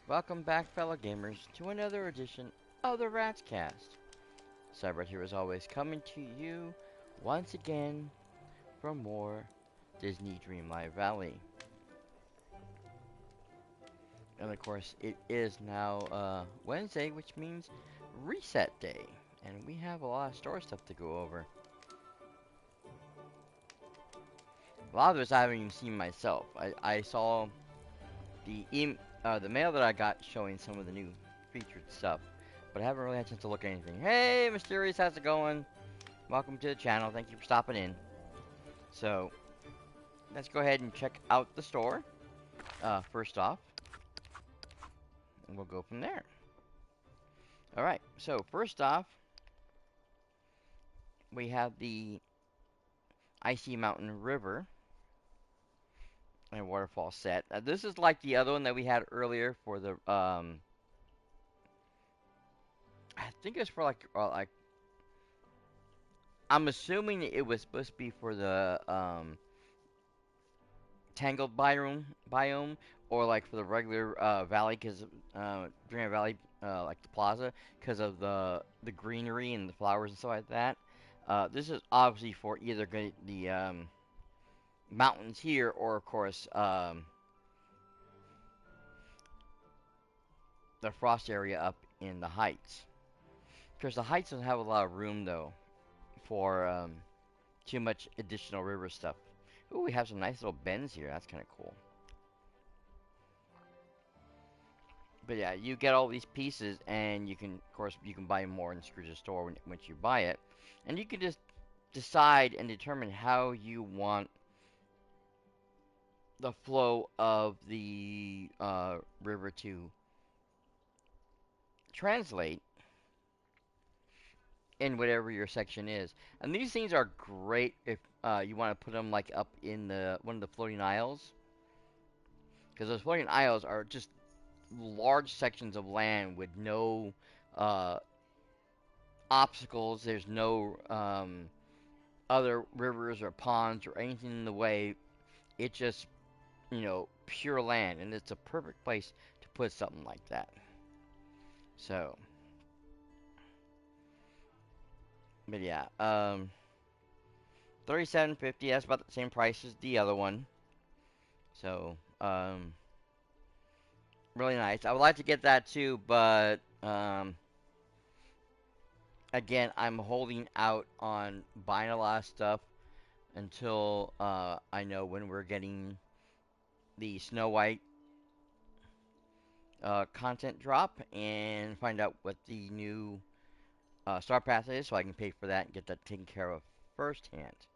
Welcome back, fellow gamers, to another edition of the Ratscast. Cyberrat here, as always, coming to you once again for more Disney Dreamlight Valley. And of course, it is now Wednesday, which means reset day, and we have a lot of store stuff to go over. A lot of this I haven't even seen myself. I saw the mail that I got showing some of the new featured stuff, but I haven't really had a chance to look at anything. Hey, Mysterious, how's it going? Welcome to the channel. Thank you for stopping in. So, let's go ahead and check out the store, first off, and we'll go from there. Alright, so first off, we have the Icy Mountain River and waterfall set. This is like the other one that we had earlier for the, I think it's for like, I'm assuming it was supposed to be for the, Tangled biome, or like for the regular valley, because Dreamlight Valley, like the plaza, because of the greenery and the flowers and stuff like that. This is obviously for either the mountains here, or of course the frost area up in the heights. Because the heights don't have a lot of room though for too much additional river stuff. Ooh, we have some nice little bends here. That's kind of cool. But yeah, you get all these pieces, and you can, of course, you can buy more in Scrooge's store once you buy it, and you can just decide and determine how you want the flow of the river to translate in whatever your section is. And these things are great if you want to put them like up in the one of the floating aisles, because those floating aisles are just large sections of land with no uh, obstacles. There's no other rivers or ponds or anything in the way. It's just, pure land, and it's a perfect place to put something like that. So, but yeah, 37.50. That's about the same price as the other one. So, really nice. I would like to get that too, but again, I'm holding out on buying a lot of stuff until I know when we're getting the Snow White content drop, and find out what the new Star Pass is, so I can pay for that and get that taken care of firsthand.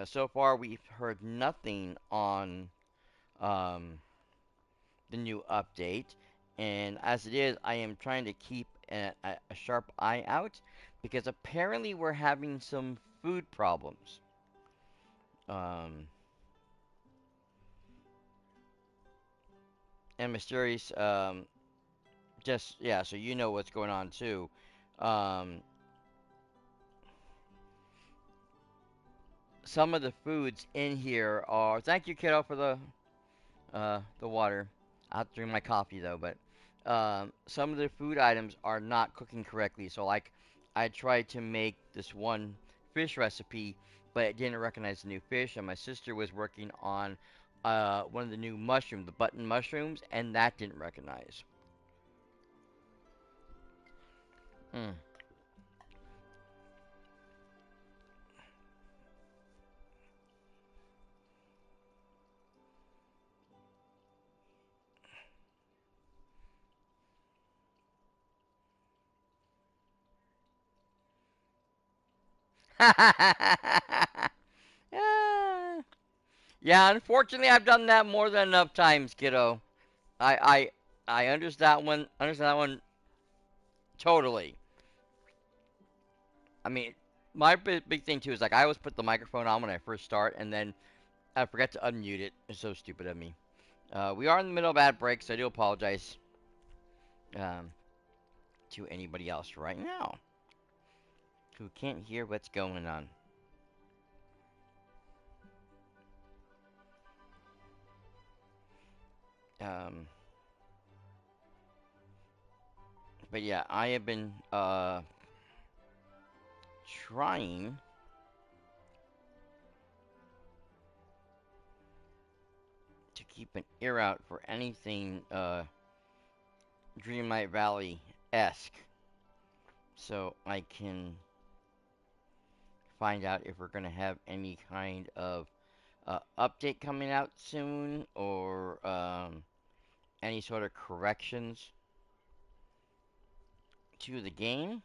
So far, we've heard nothing on um, the new update, and as it is, I am trying to keep a sharp eye out, because apparently we're having some food problems. Um, and Mysterious, just, yeah, so you know what's going on too. Um, some of the foods in here are. Thank you, kiddo, for the water. I have to drink my coffee though, but some of the food items are not cooking correctly. So like, I tried to make this one fish recipe, but it didn't recognize the new fish, and my sister was working on one of the new mushrooms, the button mushrooms, and that didn't recognize. Mm. Ah. Yeah, unfortunately, I've done that more than enough times, kiddo. I I understand that one totally. I mean, my big thing too is like I always put the microphone on when I first start, and then I forget to unmute it. It's so stupid of me. We are in the middle of ad break, so I do apologize um, to anybody else right now who can't hear what's going on. Um, But yeah, I have been trying to keep an ear out for anything Dreamlight Valley esque, so I can find out if we're gonna have any kind of update coming out soon, or any sort of corrections to the game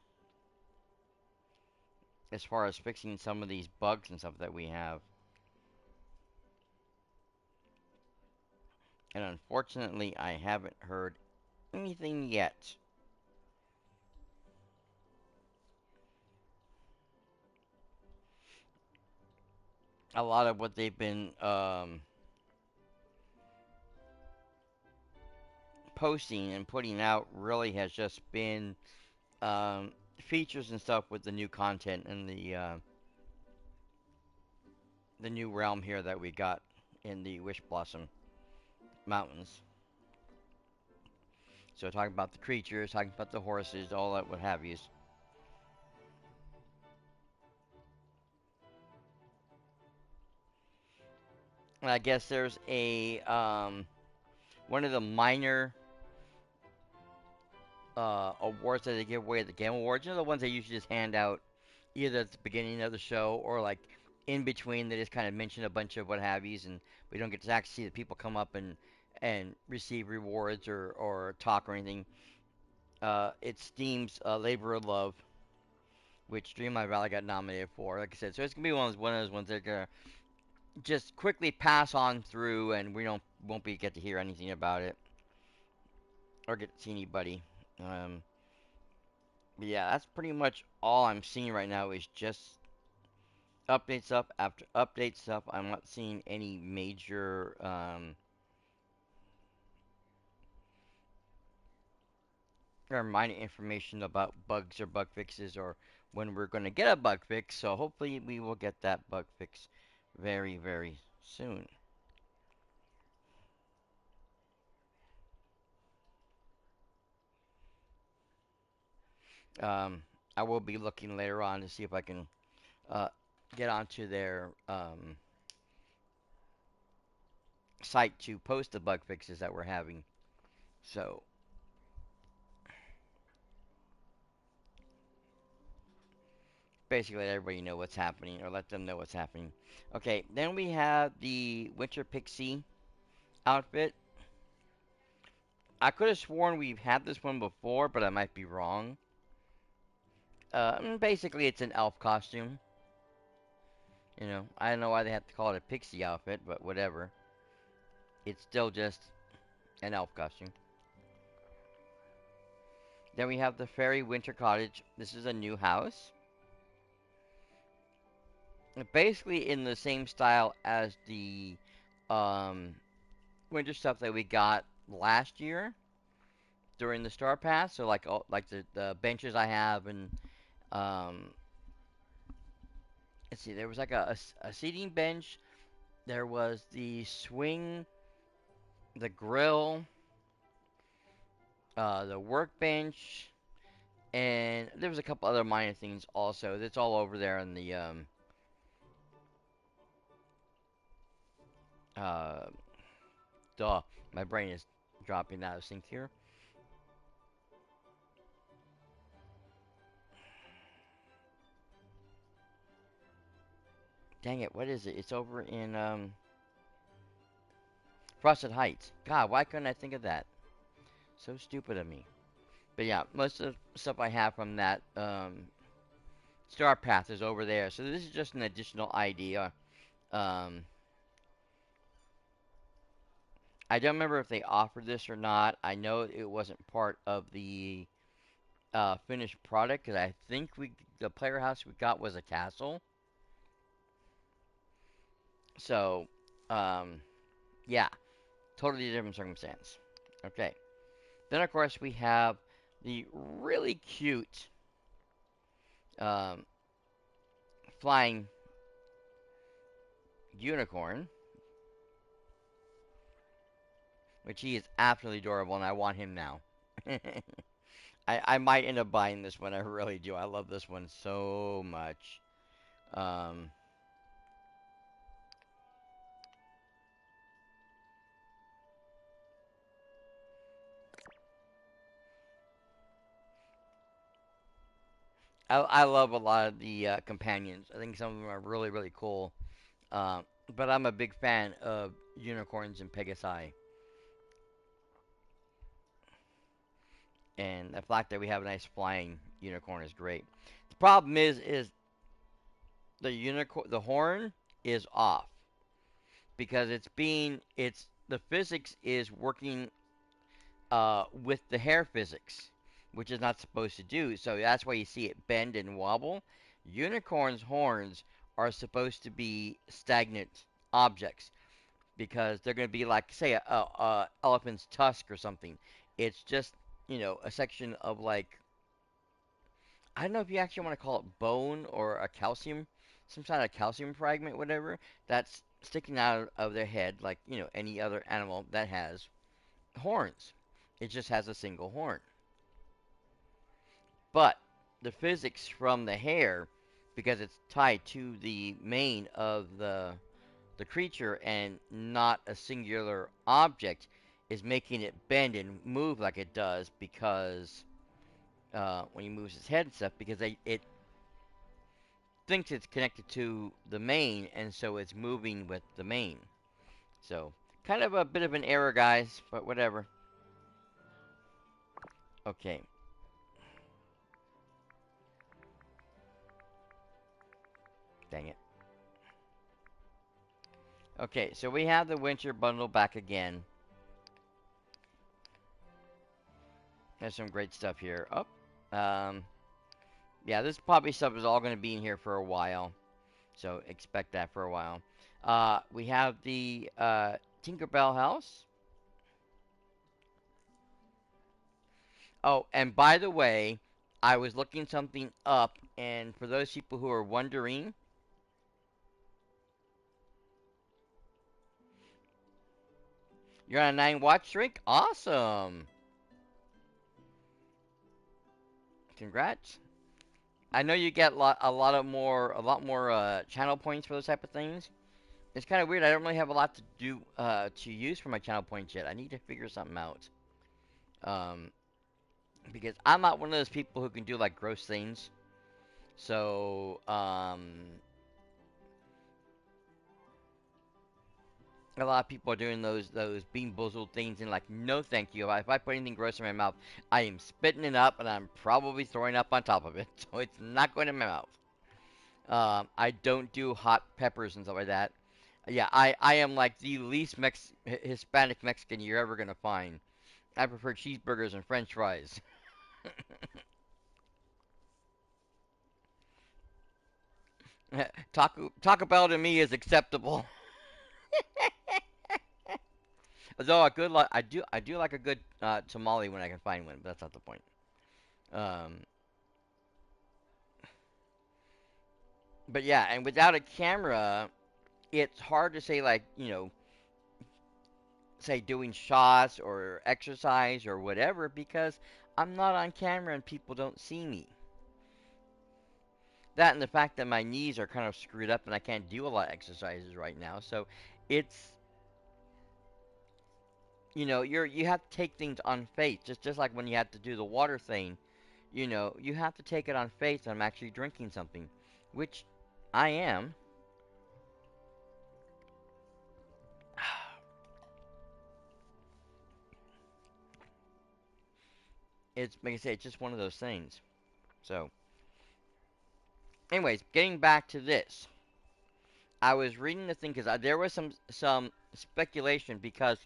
as far as fixing some of these bugs and stuff that we have. And unfortunately, I haven't heard anything yet. A lot of what they've been posting and putting out really has just been features and stuff with the new content and the new realm here that we got in the Wishblossom Mountains. So talking about the creatures, talking about the horses, all that, what have yous. And I guess there's a one of the minor awards that they give away at the Game Awards. You know, the ones they usually just hand out either at the beginning of the show or like in between. They just kind of mention a bunch of what have yous, and we don't get to actually see the people come up and receive rewards or talk or anything. It's Steam's Labor of Love, which Dreamlight Valley got nominated for. Like I said, so it's gonna be one of those ones that are gonna just quickly pass on through, and we don't won't be get to hear anything about it or get to see anybody. Um, but yeah, that's pretty much all I'm seeing right now is just updates up after updates up. I'm not seeing any major or minor information about bugs or bug fixes or when we're going to get a bug fix. So hopefully we will get that bug fix very, very soon. Um, I will be looking later on to see if I can uh, get onto their site to post the bug fixes that we're having. So basically, let everybody know what's happening or let them know what's happening. Okay, then we have the Winter Pixie outfit. I could have sworn we've had this one before, but I might be wrong. Basically, it's an elf costume. You know, I don't know why they have to call it a pixie outfit, but whatever. It's still just an elf costume. Then we have the Fairy Winter Cottage. This is a new house. Basically in the same style as the um, winter stuff that we got last year during the Star Pass. So like the benches I have and um, let's see, there was like a seating bench. There was the swing, the grill, the workbench, and there was a couple other minor things also. That's all over there in the uh duh. My brain is dropping out of sync here. Dang it, what is it? It's over in Frosted Heights. God, why couldn't I think of that? So stupid of me. But yeah, most of the stuff I have from that Star Path is over there. So this is just an additional idea. Um, I don't remember if they offered this or not. I know it wasn't part of the finished product because I think the player house we got was a castle. So um, yeah, totally different circumstance. Okay. Then of course we have the really cute um, flying unicorn, which he is absolutely adorable, and I want him now. I might end up buying this one. I really do. I love this one so much. Um, I love a lot of the companions. I think some of them are really really cool. Um, but I'm a big fan of unicorns and pegasi, and the fact that we have a nice flying unicorn is great. The problem is the horn is off because it's the physics is working with the hair physics, which is not supposed to do. So that's why you see it bend and wobble. Unicorns' horns are supposed to be stagnant objects because they're going to be like, say, a elephant's tusk or something. It's just a section of like I don't know if you actually want to call it bone or a calcium, some kind of calcium fragment, whatever, that's sticking out of their head, like any other animal that has horns. It just has a single horn. But the physics from the hair, because it's tied to the mane of the creature and not a singular object, is making it bend and move like it does because when he moves his head and stuff, because it thinks it's connected to the mane, and so it's moving with the mane. So kind of a bit of an error, guys, but whatever. Okay, dang it. Okay, so we have the winter bundle back again. There's some great stuff here. Oh, yeah, this probably stuff is all going to be in here for a while, so expect that for a while. We have the Tinkerbell house. Oh, and by the way, I was looking something up, and for those people who are wondering, you're on a 9 watch streak. Awesome! Congrats. I know you get a lot more channel points for those type of things. It's kind of weird. I don't really have a lot to do to use for my channel points yet. I need to figure something out. Um, because I'm not one of those people who can do like gross things. So a lot of people are doing those bean boozled things and like, no, thank you. If I put anything gross in my mouth, I am spitting it up and I'm probably throwing up on top of it. So it's not going in my mouth. I don't do hot peppers and stuff like that. Yeah, I am like the least Hispanic Mexican you're ever gonna find. I prefer cheeseburgers and French fries. Taco Bell to me is acceptable. Though a good I do like a good tamale when I can find one, but that's not the point. Um, but yeah, and without a camera, it's hard to say like say doing shots or exercise or whatever because I'm not on camera and people don't see me. That and the fact that my knees are kind of screwed up and I can't do a lot of exercises right now. So it's you have to take things on faith. Just like when you had to do the water thing, you have to take it on faith that I'm actually drinking something, which I am. It's like I say, it's just one of those things. So, anyways, getting back to this, I was reading the thing because there was some speculation because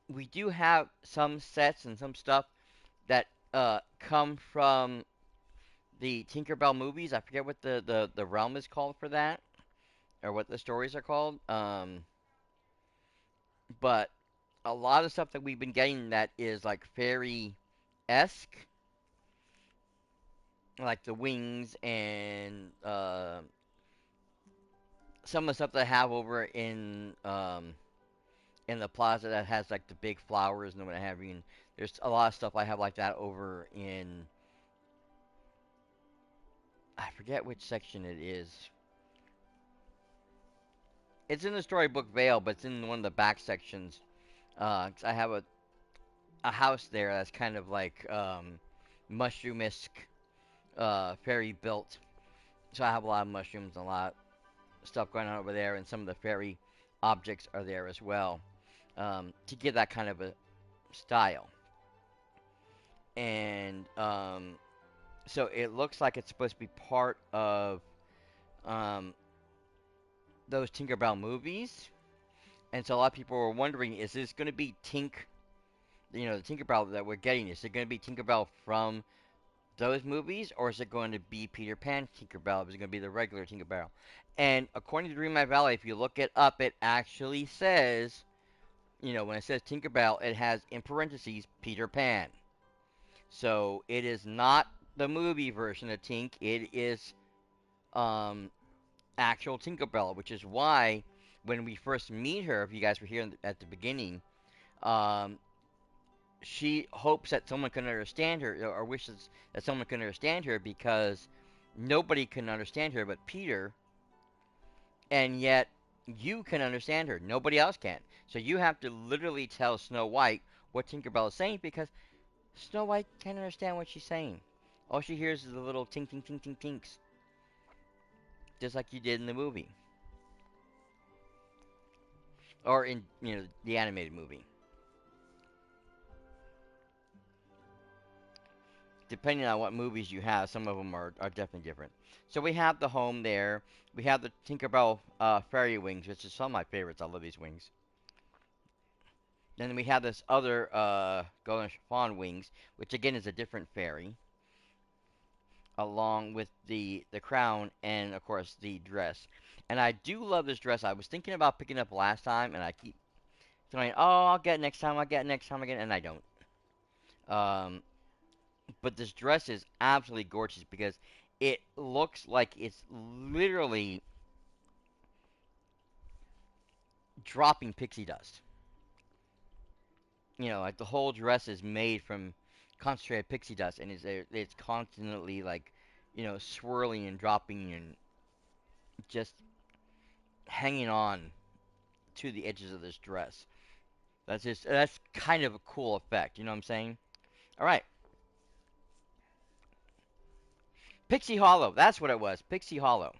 we do have some sets and some stuff that come from the Tinkerbell movies. I forget what the realm is called for that, or what the stories are called. But a lot of stuff that we've been getting that is like fairy esque, like the wings and some of the stuff that I have over in in the plaza that has like the big flowers and what have you. And there's a lot of stuff I have like that over in, I forget which section it is. It's in the Storybook Vale, but it's in one of the back sections. 'Cause I have a house there that's kind of like mushroom-esque, fairy built. So I have a lot of mushrooms and a lot of stuff going on over there, and some of the fairy objects are there as well, to give that kind of a style. And so it looks like it's supposed to be part of um, those Tinkerbell movies. And so a lot of people were wondering, is this going to be the Tinkerbell that we're getting? Is it going to be Tinkerbell from those movies, or is it going to be Peter Pan Tinkerbell? Is it going to be the regular Tinkerbell? And according to Dreamlight Valley, if you look it up, it actually says, when it says Tinkerbell, it has in parentheses Peter Pan. So it is not the movie version of Tink. It is um, actual Tinkerbell, which is why when we first meet her, if you guys were here at the beginning, um, she hopes that someone can understand her, or wishes that someone can understand her, because nobody can understand her but Peter, and yet you can understand her. Nobody else can. So you have to literally tell Snow White what Tinkerbell is saying, because Snow White can't understand what she's saying. All she hears is the little tink tink tink tink tinks, just like you did in the movie, or in the animated movie. Depending on what movies you have, some of them are definitely different. So we have the home there. We have the Tinkerbell fairy wings, which is some of my favorites. I love these wings. Then we have this other golden chiffon wings, which again is a different fairy, along with the crown and of course the dress. And I do love this dress. I was thinking about picking up last time, and I keep saying, "Oh, I'll get it next time. I'll get it next time again," and I don't. Um, but this dress is absolutely gorgeous because it looks like it's literally dropping pixie dust. Like the whole dress is made from concentrated pixie dust, and it's constantly like, swirling and dropping and just hanging on to the edges of this dress. That's kind of a cool effect. You know what I'm saying? All right, Pixie Hollow. That's what it was. Pixie Hollow.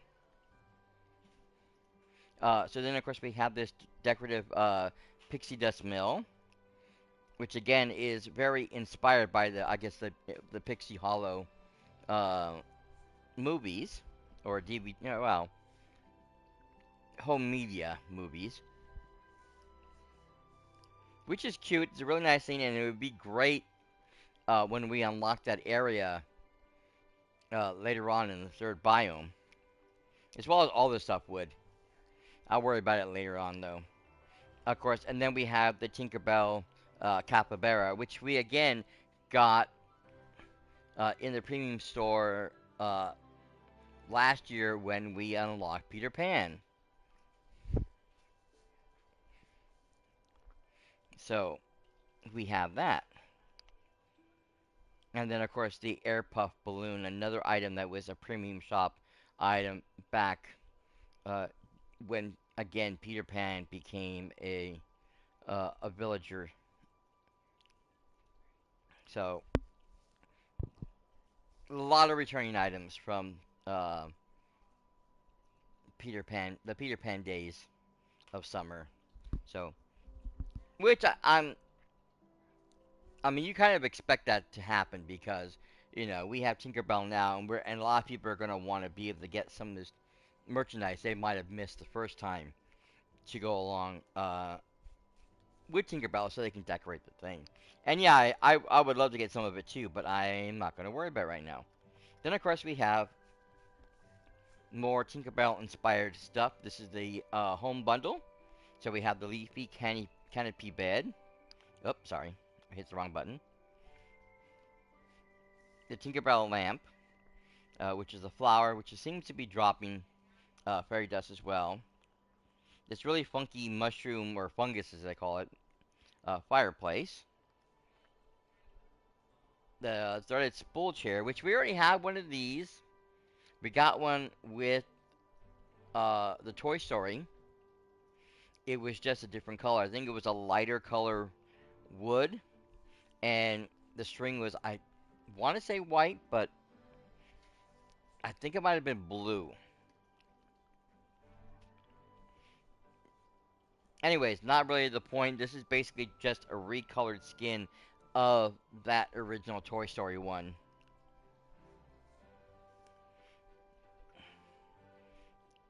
So then, of course, we have this decorative pixie dust mill, which again is very inspired by I guess the Pixie Hollow uh, movies, or DVD, well, home media movies, which is cute. It's a really nice thing, and it would be great when we unlock that area later on in the third biome, as well as all this stuff would. I'll worry about it later on, though. Of course, and then we have the Tinkerbell Capybara, which we again got in the premium store last year when we unlocked Peter Pan. So we have that. And then, of course, the Air Puff Balloon, another item that was a premium shop item back uh, when, again, Peter Pan became a villager. So, a lot of returning items from uh, the Peter Pan days of summer. So, which I mean, you kind of expect that to happen because we have Tinkerbell now, and a lot of people are gonna want to be able to get some of this merchandise they might have missed the first time to go along with Tinkerbell, so they can decorate the thing. And yeah, I would love to get some of it too, but I'm not gonna worry about it right now. Then of course we have more Tinkerbell inspired stuff. This is the home bundle. So we have the leafy canopy bed. Oops, sorry, I hit the wrong button. The Tinkerbell lamp, which is a flower, which seems to be dropping fairy dust as well. this really funky mushroom or fungus, as they call it, fireplace. The threaded spool chair, which we already have one of these. We got one with the Toy Story. It was just a different color. I think it was a lighter color wood, and the string was, I want to say white, but I think it might have been blue. Anyways, not really the point. This is basically just a recolored skin of that original Toy Story one.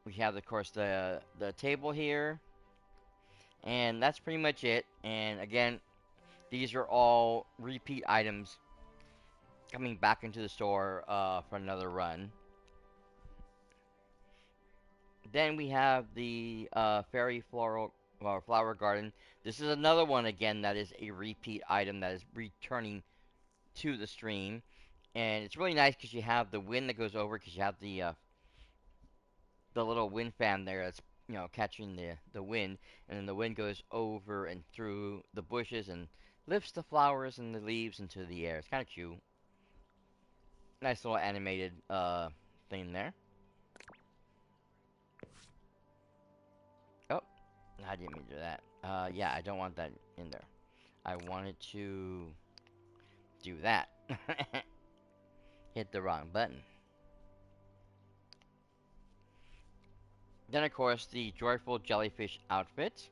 We have, of course, the table here, and that's pretty much it. And again, these are all repeat items coming back into the store for another run. Then we have the fairy floral flower garden. This is another one again that is a repeat item that is returning to the stream, and it's really nice because you have the wind that goes over because you have the little wind fan there that's catching the wind, and then the wind goes over and through the bushes and lifts the flowers and the leaves into the air. It's kind of cute. Nice little animated thing there. Oh, I didn't mean to do that. Yeah, I don't want that in there. I wanted to do that. Hit the wrong button. Then, of course, the joyful jellyfish outfit.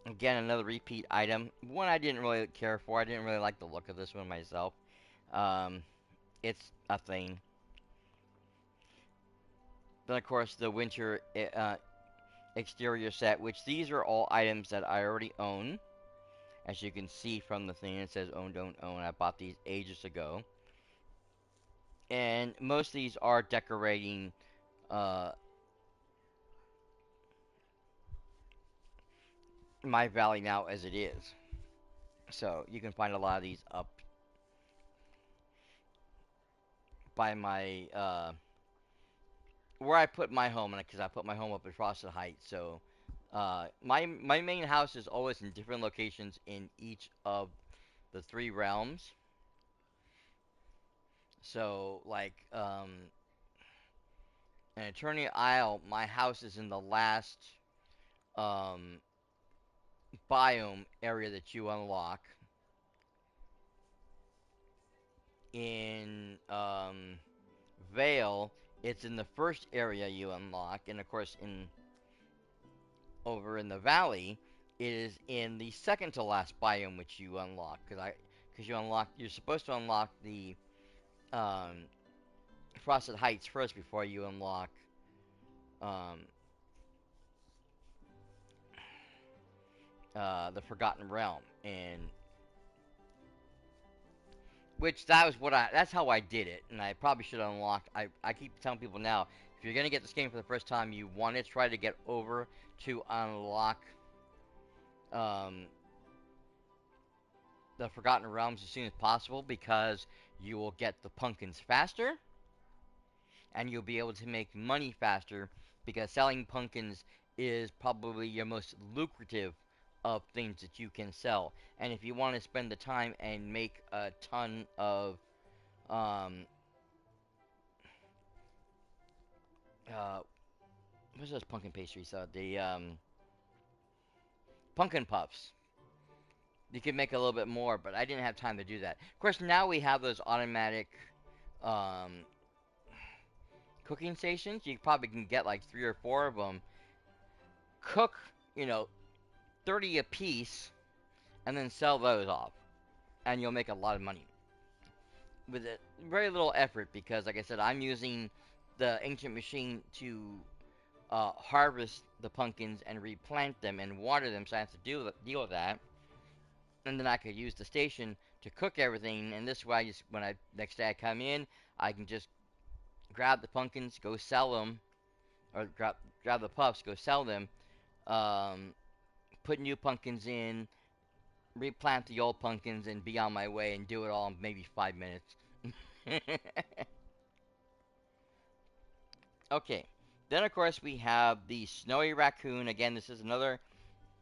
Again, another repeat item. One I didn't really care for. I didn't really like the look of this one myself. Um, it's a thing. Then, of course, the winter exterior set, which these are all items that I already own. As you can see from the thing, it says own, don't own. I bought these ages ago. And most of these are decorating uh, my valley now as it is. So you can find a lot of these up by my where I put my home, and because I put my home up at Frosted Heights. So my main house is always in different locations in each of the three realms. So like in Eternity Isle, my house is in the last um biome area that you unlock. In Vale, it's in the first area you unlock, and of course in over in the valley, it is in the second to last biome which you unlock. Because you're supposed to unlock the um, Frosted Heights first before you unlock um, the Forgotten Realm, and which that was that's how I did it, and I probably should have unlocked. I keep telling people now, if you're gonna get this game for the first time, you want to try to get over to unlock um, the Forgotten Realms as soon as possible because you will get the pumpkins faster and you'll be able to make money faster because selling pumpkins is probably your most lucrative of things that you can sell. And if you want to spend the time and make a ton of um uh what's those pumpkin pastries? The pumpkin puffs. You can make a little bit more, but I didn't have time to do that. Of course, now we have those automatic um cooking stations. You probably can get like 3 or 4 of them. Cook, you know, 30 a piece, and then sell those off, and you'll make a lot of money with it. Very little effort because, like I said, I'm using the ancient machine to harvest the pumpkins and replant them and water them, so I have to deal with that. And then I could use the station to cook everything, and this way, when I next day I come in, I can just grab the pumpkins, go sell them, or grab the puffs, go sell them, um, put new pumpkins in, replant the old pumpkins, and be on my way and do it all in maybe 5 minutes. Okay. Then of course we have the snowy raccoon. Again, this is another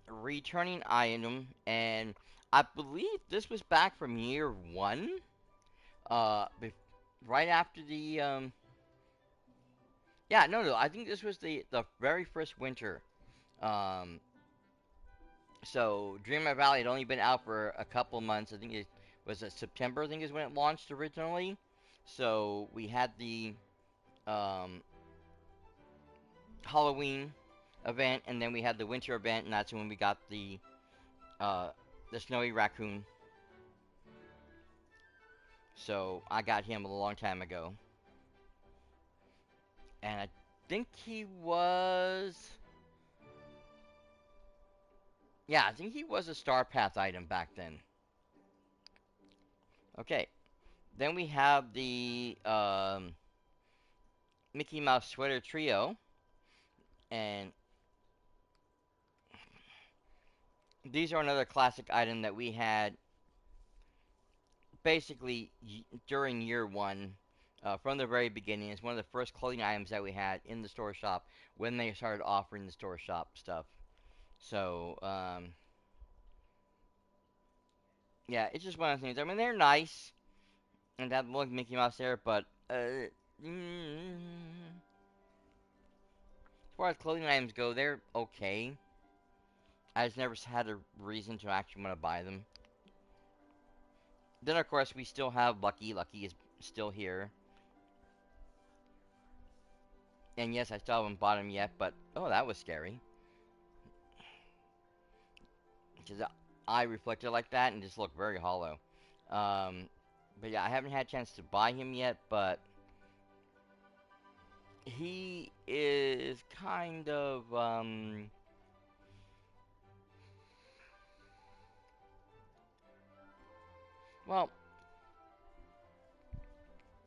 returning item, and I believe this was back from year one. Uh, bef- right after the yeah, no, I think this was the very first winter. Um, so Dreamlight Valley had only been out for a couple months. I think it was September. I think is when it launched originally. So we had the um, Halloween event, and then we had the winter event, and that's when we got uh, the snowy raccoon. So I got him a long time ago, and I think he was, yeah, I think he was a Star Path item back then. Okay, then we have the Mickey Mouse sweater trio, and these are another classic item that we had basically during year one. From the very beginning, it's one of the first clothing items that we had in the store shop when they started offering the store shop stuff. So, yeah, it's just one of the things. I mean, they're nice, and that look Mickey Mouse there, but mm, as far as clothing items go, they're okay. I just never had a reason to actually want to buy them. Then, of course, we still have Lucky. Lucky is still here. And yes, I still haven't bought him yet, but oh, that was scary. His eye reflected like that and just looked very hollow. Um, but yeah, I haven't had a chance to buy him yet, but he is kind of, well,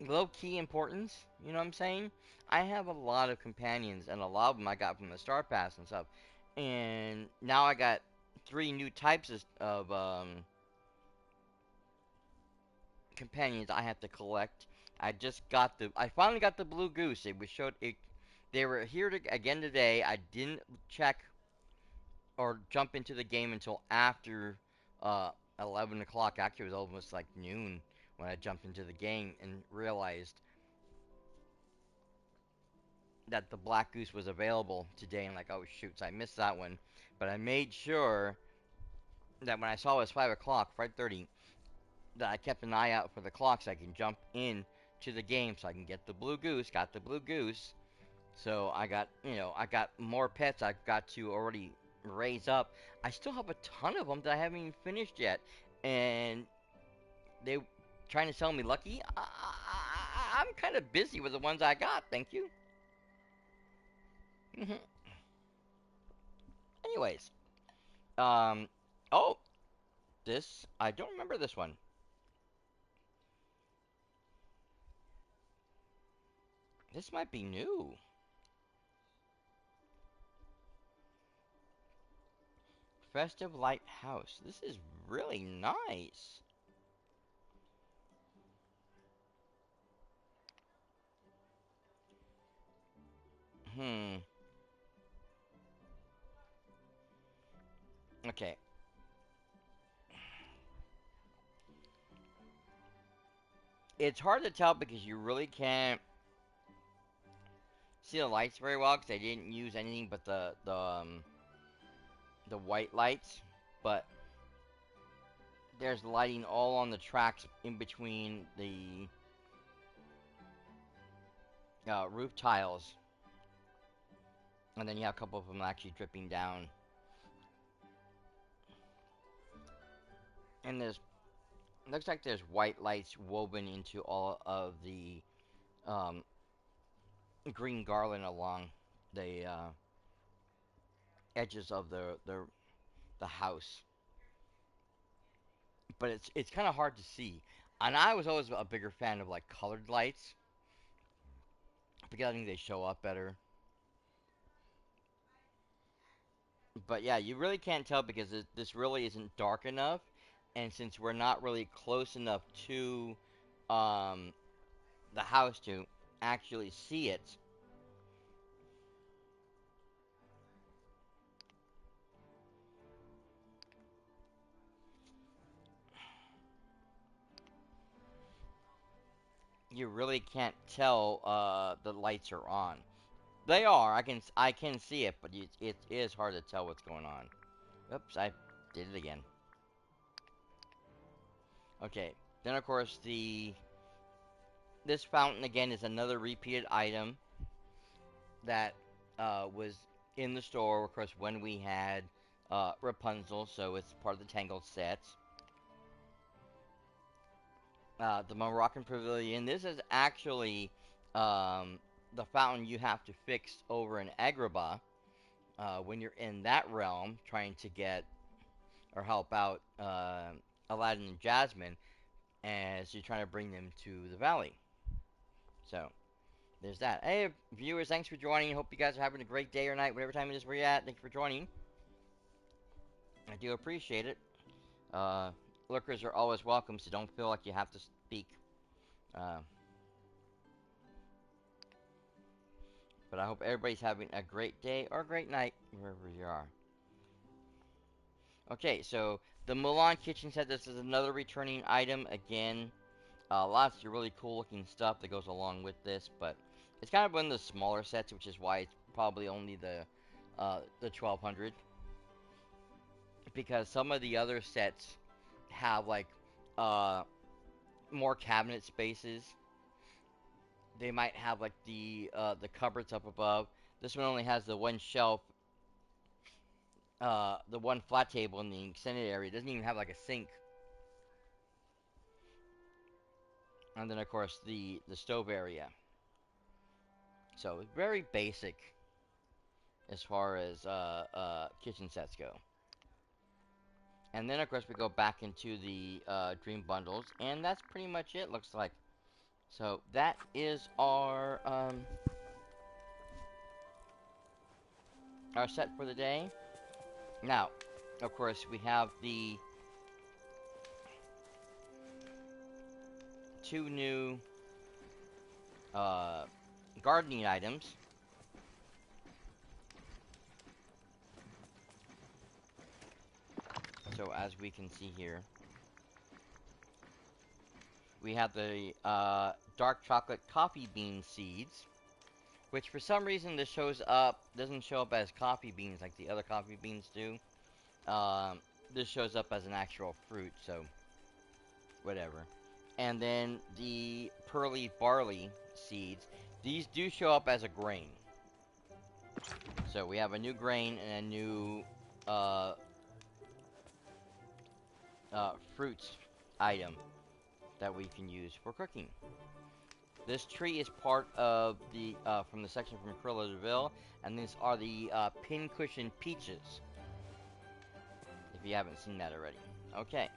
low key importance. You know what I'm saying? I have a lot of companions, and a lot of them I got from the Star Pass and stuff. And now I got three new types of companions I have to collect. I finally got the blue goose. It was showed it. They were here again today. I didn't check or jump into the game until after uh 11 o'clock. Actually, it was almost like noon when I jumped into the game and realized that the black goose was available today. And like, oh shoot, so I missed that one. But I made sure that when I saw it was 5 o'clock, 5:30, that I kept an eye out for the clock so I can jump in to the game so I can get the blue goose. Got the blue goose. So I got more pets I've got to already raise up. I still have a ton of them that I haven't even finished yet, and they trying to sell me lucky. I'm kind of busy with the ones I got. Thank you. Hmm. Anyways, um, oh, this I don't remember this one. This might be new. Festive Light House. This is really nice. Hmm. Okay. It's hard to tell because you really can't see the lights very well because they didn't use anything but the white lights. But there's lighting all on the tracks in between the roof tiles, and then you have a couple of them actually dripping down. And there's looks like there's white lights woven into all of the um, green garland along the edges of the house. But it's kind of hard to see. And I was always a bigger fan of like colored lights because I think they show up better. But yeah, you really can't tell because this really isn't dark enough, and since we're not really close enough to um, the house to actually see it, you really can't tell the lights are on. They are. I can see it, but it is hard to tell what's going on. Oops, I did it again. Okay. Then of course this fountain again is another repeated item that was in the store, of course, when we had Rapunzel, so it's part of the Tangled sets. The Moroccan Pavilion. This is actually the fountain you have to fix over in Agrabah when you're in that realm trying to get or help out Aladdin and Jasmine as you're trying to bring them to the valley. So, there's that. Hey, viewers, thanks for joining. Hope you guys are having a great day or night, whatever time it is where you're at. Thank you for joining. I do appreciate it. Lurkers are always welcome, so don't feel like you have to speak. Uh, but I hope everybody's having a great day or a great night, wherever you are. Okay, so the Mulan kitchen set. This is another returning item. Again, lots of really cool looking stuff that goes along with this, but it's kind of one of the smaller sets, which is why it's probably only the 1200. Because some of the other sets have like uh more cabinet spaces. They might have like the cupboards up above. This one only has the one shelf, the one flat table in the extended area. It doesn't even have like a sink. And then of course the stove area. So very basic as far as kitchen sets go. And then of course we go back into the dream bundles, and that's pretty much it. Looks like. So that is our set for the day. Now, of course, we have the two new gardening items. So as we can see here, we have the dark chocolate coffee bean seeds, which for some reason this doesn't show up as coffee beans like the other coffee beans do. This shows up as an actual fruit, so whatever. And then the pearly barley seeds. These do show up as a grain. So we have a new grain and a new fruits item that we can use for cooking. This tree is part of the from the section from Cruella de Vil, and these are the pincushion peaches. If you haven't seen that already, okay.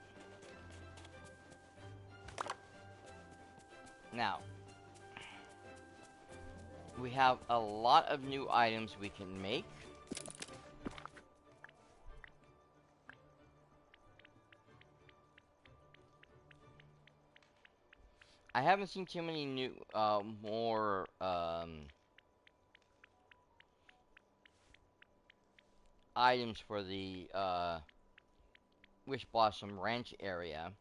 Now we have a lot of new items we can make. I haven't seen too many new, more, items for the, Wishblossom Ranch area.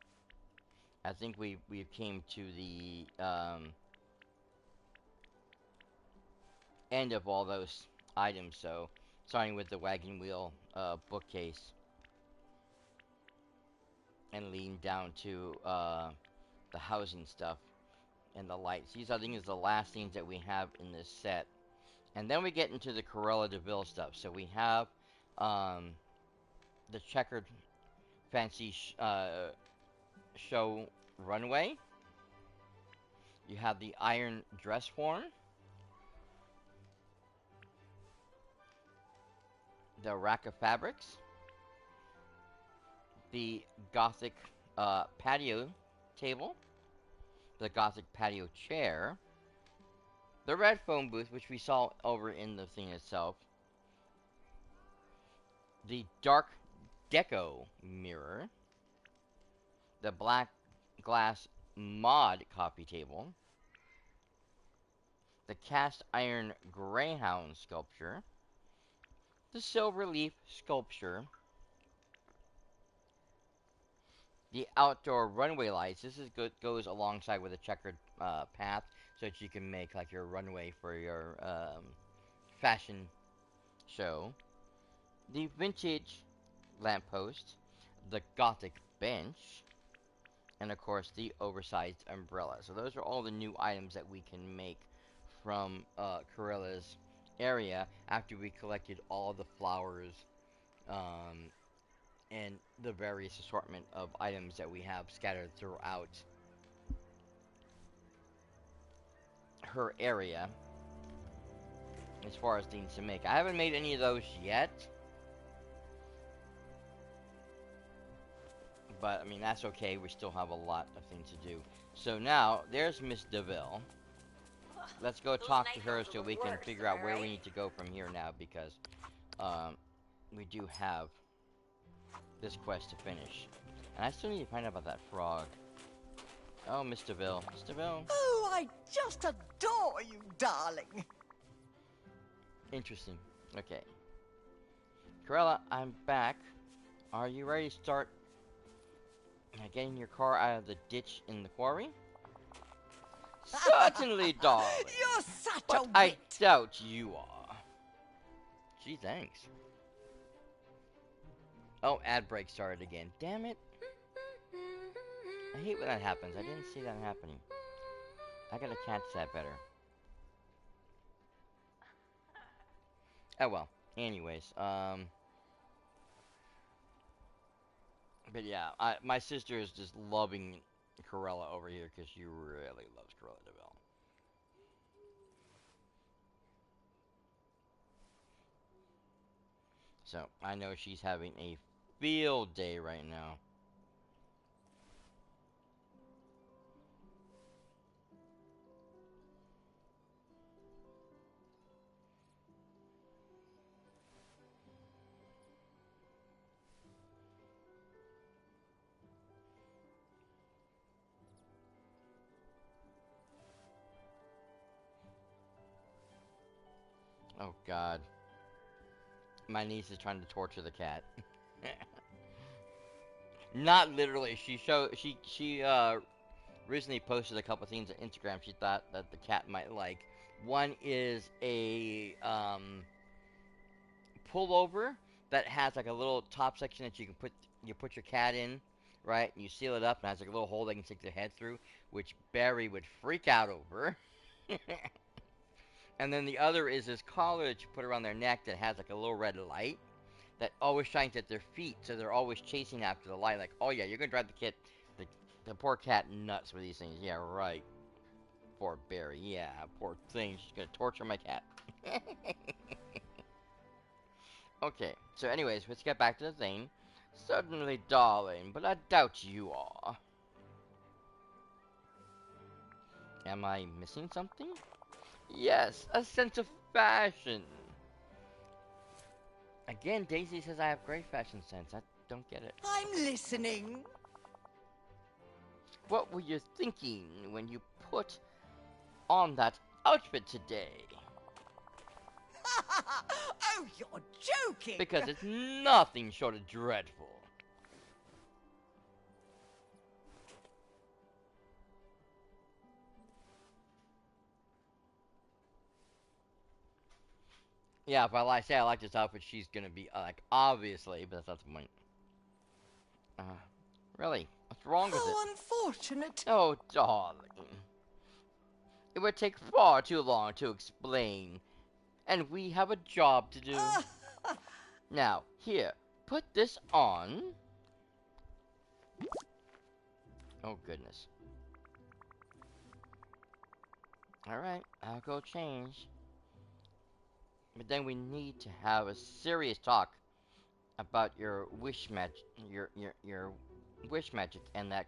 I think we came to the, end of all those items, so, starting with the wagon wheel, bookcase. And leading down to, the housing stuff. And the lights. These, I think, is the last things that we have in this set. And then we get into the Cruella de Vil stuff. So we have the checkered fancy show runway. You have the iron dress form. The rack of fabrics. The gothic patio table. The gothic patio chair. The red phone booth, which we saw over in the thing itself. The dark deco mirror. The black glass mod coffee table. The cast iron greyhound sculpture. The silver leaf sculpture. The outdoor runway lights. This is goes alongside with the checkered path so that you can make like your runway for your fashion show. The vintage lamppost, the gothic bench, and of course the oversized umbrella. So those are all the new items that we can make from Corilla's area after we collected all the flowers um, and the various assortment of items that we have scattered throughout her area as far as things to make. I haven't made any of those yet, but I mean that's okay. We still have a lot of things to do. So now there's Miss DeVille. Let's go talk to her so we can figure out where we need to go from here now because um, we do have this quest to finish. And I still need to find out about that frog. Oh, Miss DeVille. Miss DeVille. Oh, I just adore you, darling. Interesting. Okay. Corella, I'm back. Are you ready to start getting your car out of the ditch in the quarry? Certainly, darling. You're such But a wit. I doubt you are. Gee, thanks. Oh, ad break started again. Damn it. I hate when that happens. I didn't see that happening. I gotta catch that better. Oh well. Anyways, but yeah, my sister is just loving Corella over here because she really loves Corella DeVille. So I know she's having a field day right now. Oh God. My niece is trying to torture the cat. Not literally. She recently posted a couple things on Instagram she thought that the cat might like. One is a pullover that has like a little top section that you put your cat in, right? And you seal it up and has like a little hole they can stick their head through, which Barry would freak out over. And then the other is this collar that you put around their neck that has like a little red light that always shines at their feet, so they're always chasing after the light. Like, oh yeah, you're gonna drive the poor cat nuts with these things. Yeah, right. Poor Barry. Yeah, poor thing. She's gonna torture my cat. Okay. So, anyways, let's get back to the thing. Certainly, darling, but I doubt you are. Am I missing something? Yes, a sense of fashion. Again, Daisy says I have great fashion sense. I don't get it. I'm listening. What were you thinking when you put on that outfit today? Oh, you're joking. Because it's nothing short of dreadful. Yeah, if I say I like this outfit, she's gonna be like, obviously, but that's not the point. Uh, really? What's wrong with it? How unfortunate. Oh, darling. It would take far too long to explain, and we have a job to do. Now, here, put this on. Oh, goodness. Alright, I'll go change. But then we need to have a serious talk about your wish magic, your wish magic, and that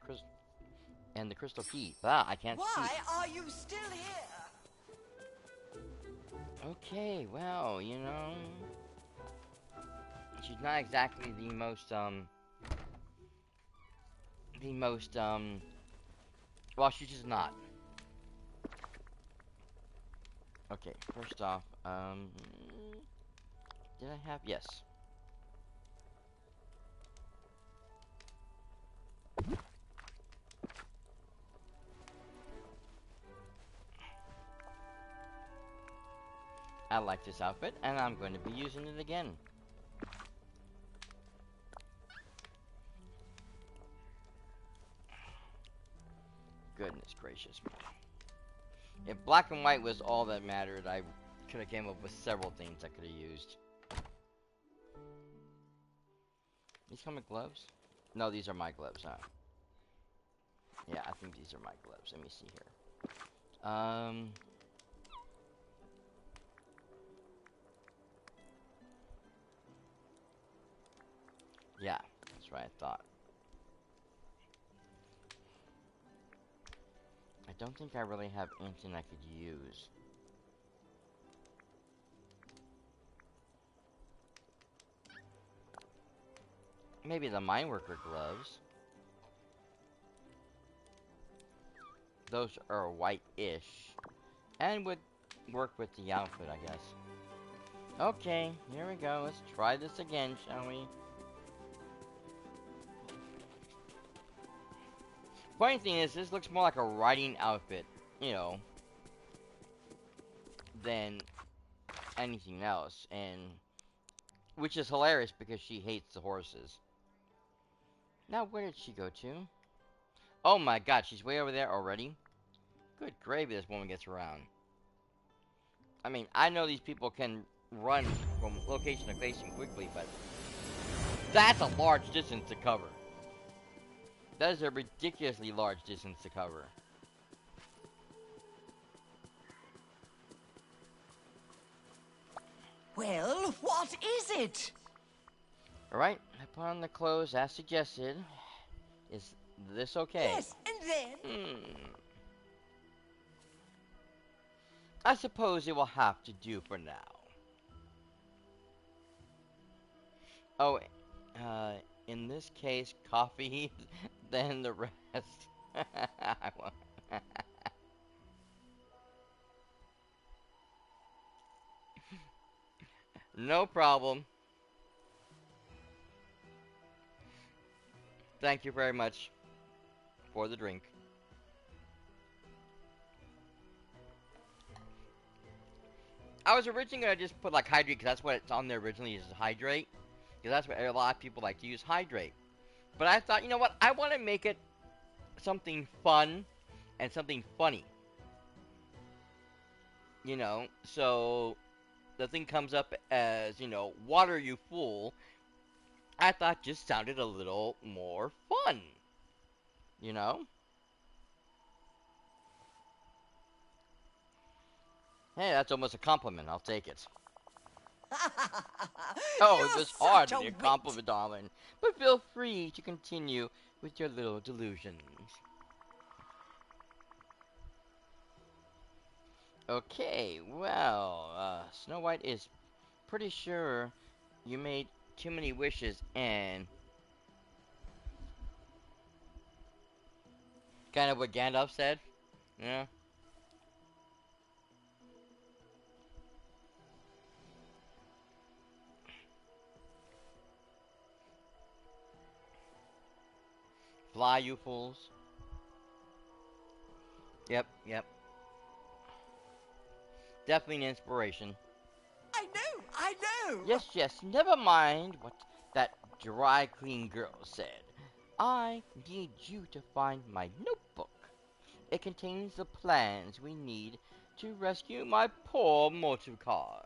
and the crystal key. Ah, I can't Why speak. are you still here? Okay, well, you know, she's not exactly the most well, she's just not. Okay, first off, did I have, yes. I like this outfit, and I'm going to be using it again. Goodness gracious me. If black and white was all that mattered, I could have came up with several things I could have used. These come with gloves? No, these are my gloves, huh? Yeah, I think these are my gloves. Let me see here. Yeah, that's what I thought. I don't think I really have anything I could use. Maybe the mine worker gloves. Those are white-ish. And would work with the outfit, I guess. Okay, here we go. Let's try this again, shall we? Funny thing is, this looks more like a riding outfit, you know, than anything else. And which is hilarious because she hates the horses. Now, where did she go to? Oh my god, she's way over there already? Good gravy, this woman gets around. I mean, I know these people can run from location to location quickly, but that's a large distance to cover. That is a ridiculously large distance to cover. Well, what is it? Alright, I put on the clothes as suggested. Is this okay? Yes, and then? I suppose it will have to do for now. Oh, in this case, coffee, then the rest. No problem. Thank you very much for the drink. I was originally going to just put like hydrate, because that's what it's on there originally, is hydrate. Because that's what a lot of people like to use, hydrate. But I thought, you know what, I want to make it something fun and something funny. You know, so the thing comes up as, you know, water you fool. I thought just sounded a little more fun. You know? Hey, that's almost a compliment. I'll take it. Oh, it You're was hard such to a be a wit. compliment, darling. But feel free to continue with your little delusions. Okay, well, Snow White is pretty sure you made too many wishes and kind of what Gandalf said. Yeah. Fly, you fools. Yep, yep. Definitely an inspiration. I know. Yes, yes, never mind what that dry clean girl said. I need you to find my notebook. It contains the plans we need to rescue my poor motor car.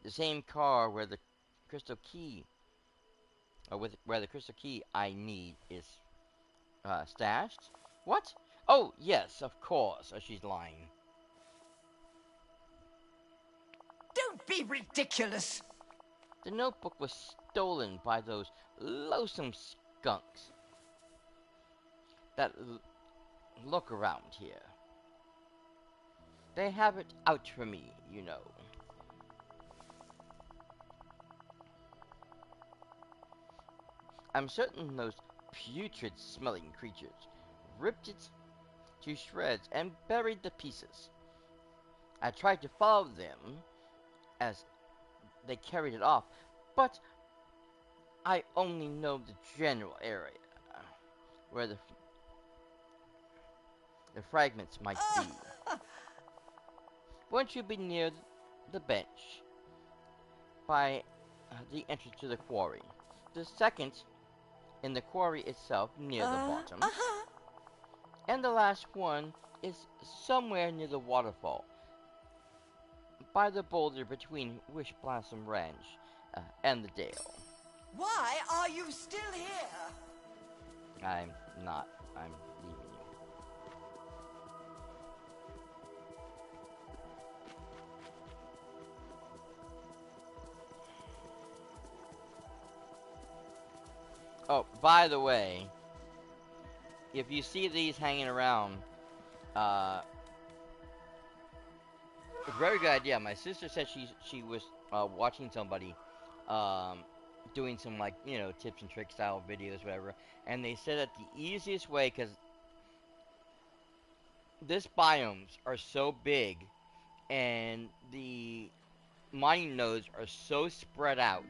The same car where the crystal key, where the crystal key I need is stashed. What? Oh, yes, of course. Oh, she's lying. Don't be ridiculous. The notebook was stolen by those loathsome skunks that look around here. They have it out for me, you know. I'm certain those putrid-smelling creatures ripped it to shreds and buried the pieces. I tried to follow them as they carried it off, but I only know the general area where the the fragments might be. Once you be near the bench by the entrance to the quarry. The second in the quarry itself near the bottom. And the last one is somewhere near the waterfall by the boulder between Wishblossom Ranch and the dale. Why are you still here? I'm not. I'm leaving you. Oh, by the way, if you see these hanging around, very good idea. My sister said she was watching somebody doing some, like, you know, tips and tricks style videos, whatever, and they said that the easiest way, because this biomes are so big and the mining nodes are so spread out,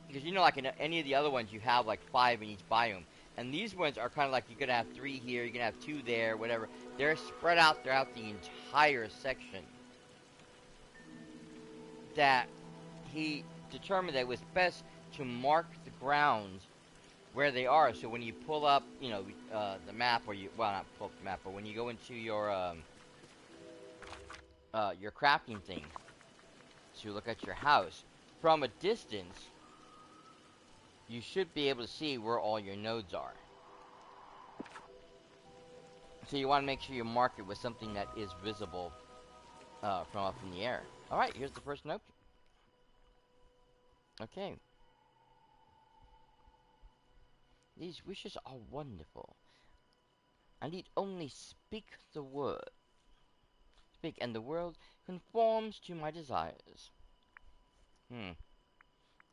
because, you know, like in any of the other ones you have like 5 in each biome, and these ones are kind of like you're gonna have 3 here, you're gonna have 2 there, whatever. They're spread out throughout the entire section, that he determined that it was best to mark the ground where they are, so when you pull up, you know, the map, or you, well, not pull up the map, but when you go into your crafting thing to look at your house, from a distance, you should be able to see where all your nodes are. So you want to make sure you mark it with something that is visible from up in the air. Alright, here's the first node. Okay. These wishes are wonderful. I need only speak the word. Speak, and the world conforms to my desires.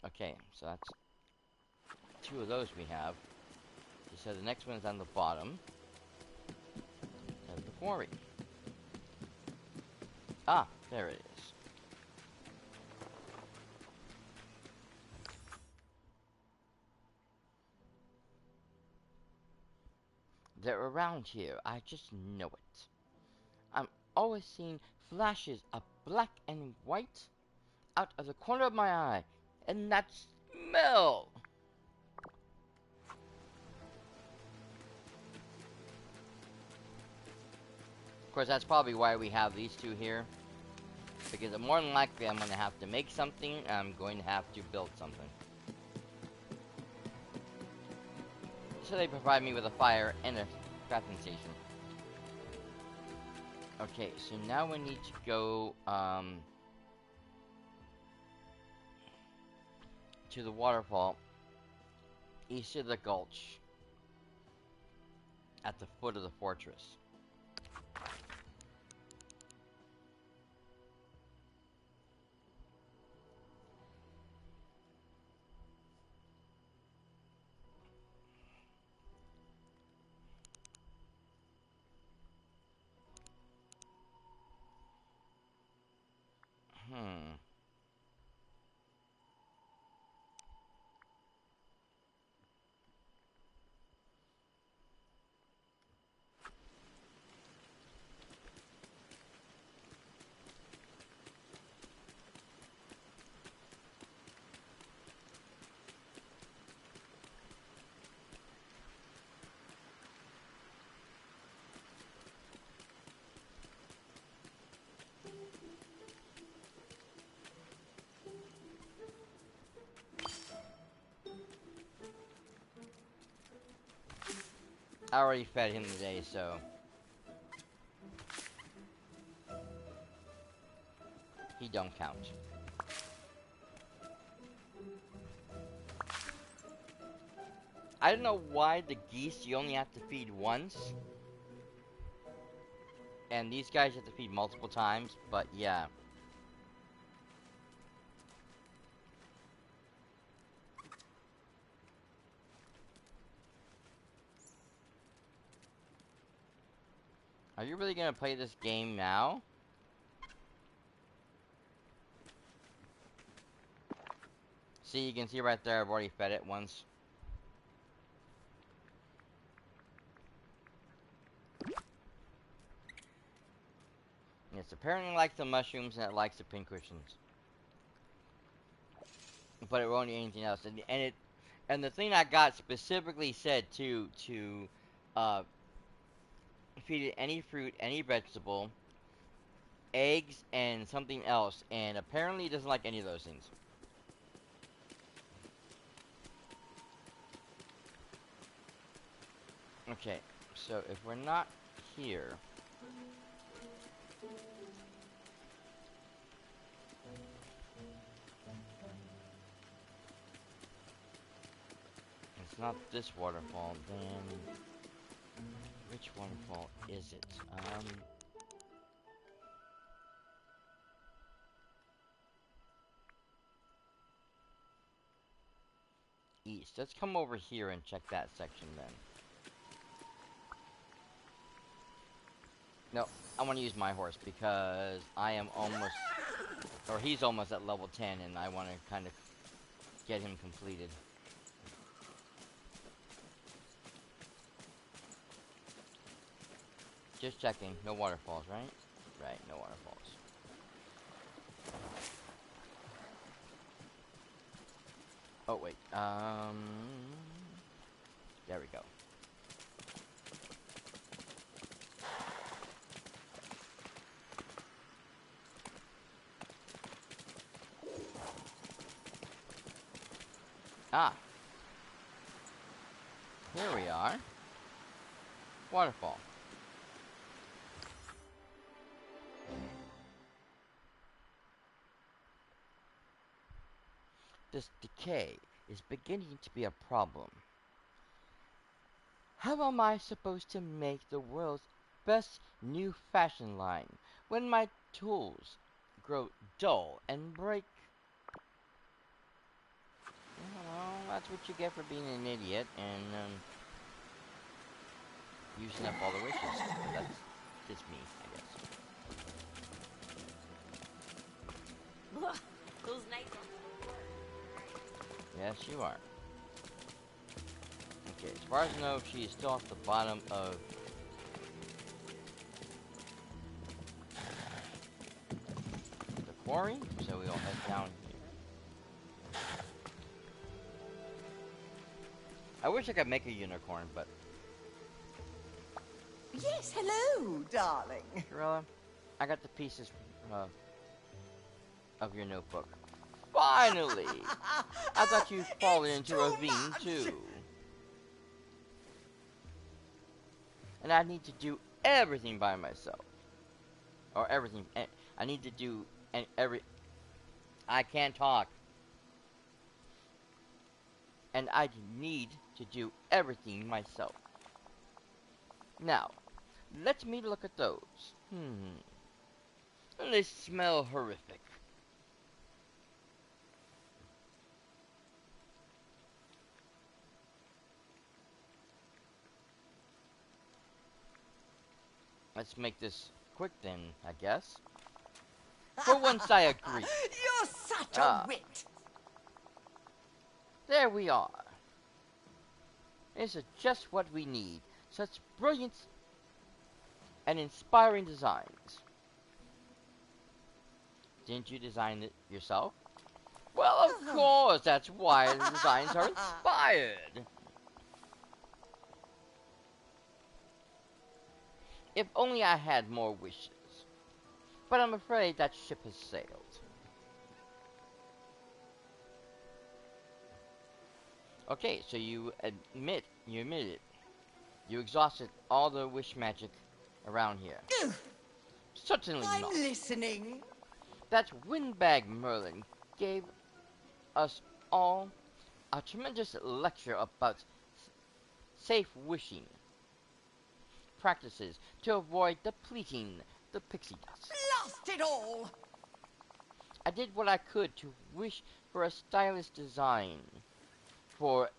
Okay, so that's 2 of those we have. So the next one is on the bottom of the quarry. Ah, there it is. They're around here. I just know it. I'm always seeing flashes of black and white out of the corner of my eye. And that smell! Of course, that's probably why we have these 2 here. Because more than likely I'm going to have to make something, and I'm going to have to build something. So they provide me with a fire and a crafting station. Okay, so now we need to go to the waterfall east of the gulch at the foot of the fortress. Hmm. I already fed him today, so he don't count. I don't know why the geese you only have to feed once, and these guys have to feed multiple times, but yeah. Are you really gonna play this game now? See, you can see right there, I've already fed it once. It's apparently likes the mushrooms and it likes the pincushions. But it won't eat anything else. And the thing I got specifically said to uh, feed it any fruit, any vegetable, eggs, and something else. And apparently it doesn't like any of those things. Okay, so if we're not here, it's not this waterfall, then which waterfall is it? East. Let's come over here and check that section then. No, I want to use my horse because I am almost, or he's almost at level 10, and I want to kind of get him completed. Just checking. No waterfalls, right? Right, no waterfalls. Oh, wait. There we go. Ah. Here we are. Waterfall. This decay is beginning to be a problem. How am I supposed to make the world's best new fashion line when my tools grow dull and break? Well, that's what you get for being an idiot and using up all the wishes. But that's just me, I guess. Look, those nights on Yes, you are. Okay, as far as I know, she is still off the bottom of the quarry, so we'll head down here. I wish I could make a unicorn, but... Yes, hello, darling. Gorilla, I got the pieces of your notebook. Finally! I thought you'd fallen into a ravine, too. And I need to do everything by myself. Or everything. I need to do I can't talk. And I need to do everything myself. Now, let me look at those. They smell horrific. Let's make this quick then, I guess. For once I agree. You're such a wit. There we are. This is just what we need. Such brilliant and inspiring designs. Didn't you design it yourself? Well, of course, that's why the designs are inspired. If only I had more wishes. But I'm afraid that ship has sailed. Okay, so you admit it. You exhausted all the wish magic around here. Certainly I'm not. listening. That windbag Merlin gave us all a tremendous lecture about safe wishing practices to avoid depleting the pixie dust. Blast it all! I did what I could to wish for a stylish design for